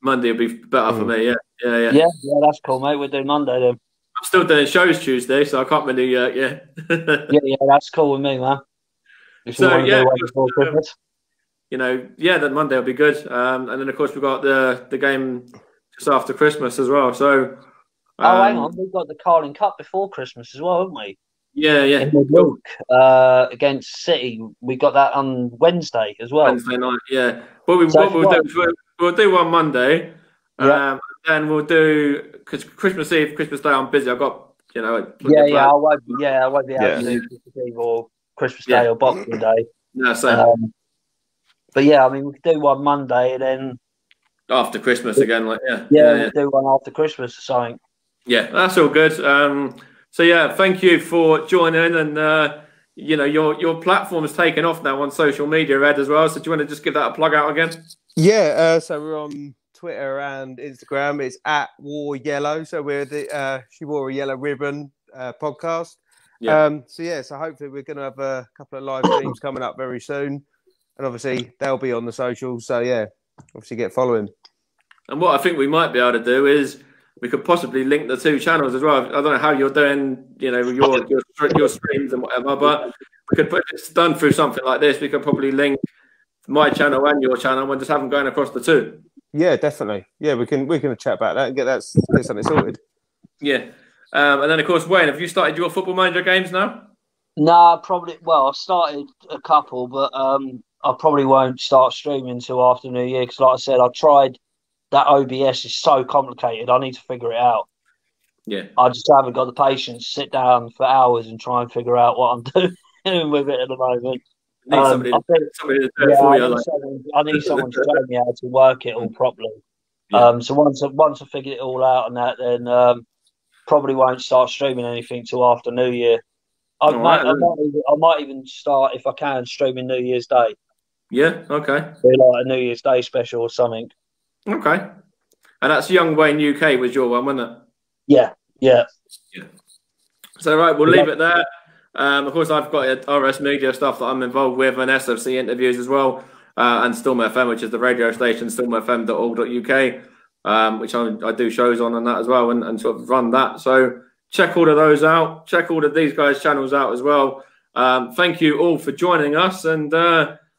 Monday will be better for me, yeah. Yeah, that's cool, mate. We'll do Monday then. I'm still doing shows Tuesday, so I can't really, yeah, that's cool with me, man. Then Monday will be good. And then, of course, we've got the game just after Christmas as well. So, hang on. We've got the Carling Cup before Christmas as well, haven't we? Yeah. Luke, against City, we got that on Wednesday as well. Wednesday night, yeah. But we'll do one Monday. Then we'll do because Christmas Eve, Christmas Day, I'm busy. I've got I won't be able to do Christmas Eve or Christmas Day or Boxing Day. No, same. But yeah, I mean, we could do one Monday and then after Christmas again, we'll do one after Christmas or something. Yeah, that's all good. So yeah, thank you for joining, and your platform has taken off now on social media, Ed, as well. So do you want to just give that a plug out again? Yeah, so we're on Twitter and Instagram. It's at War Yellow. So we're the She Wore a Yellow Ribbon podcast. Yeah. So hopefully we're going to have a couple of live streams coming up very soon, and obviously they'll be on the socials. So yeah, obviously get following. And what I think we might be able to do is we could possibly link the two channels as well. I don't know how you're doing, your streams and whatever, but we could put it done through something like this. We could probably link my channel and your channel and just have them going across the two. Yeah, definitely. Yeah, we can chat about that and get something sorted. Yeah, and then of course, Wayne, have you started your Football Manager games now? Nah, probably. Well, I started a couple, but I probably won't start streaming until after New Year because, like I said, I tried. That OBS is so complicated. I need to figure it out. Yeah. I just haven't got the patience to sit down for hours and try and figure out what I'm doing with it at the moment. Somebody to do it for you. I need someone to show me how to work it all properly. Yeah. So once I figure it all out and that, then probably won't start streaming anything till after New Year. I might even start, if I can, streaming New Year's Day. Yeah, okay. Like a New Year's Day special or something. Okay. And that's Young Wayne UK was your one, wasn't it? Yeah. So, right, we'll leave it there. Of course, I've got RS Media stuff that I'm involved with and SFC interviews as well. And Storm FM, which is the radio station, stormfm.org.uk, which I do shows on that as well and sort of run that. So check all of those out. Check all of these guys' channels out as well. Thank you all for joining us. And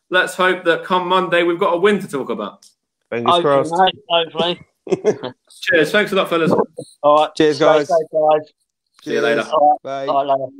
let's hope that come Monday, we've got a win to talk about. Fingers crossed. Hopefully. Cheers. Thanks a lot, fellas. All right. Cheers, guys. Stay safe, guys. See you later. All right. Bye. All right, later.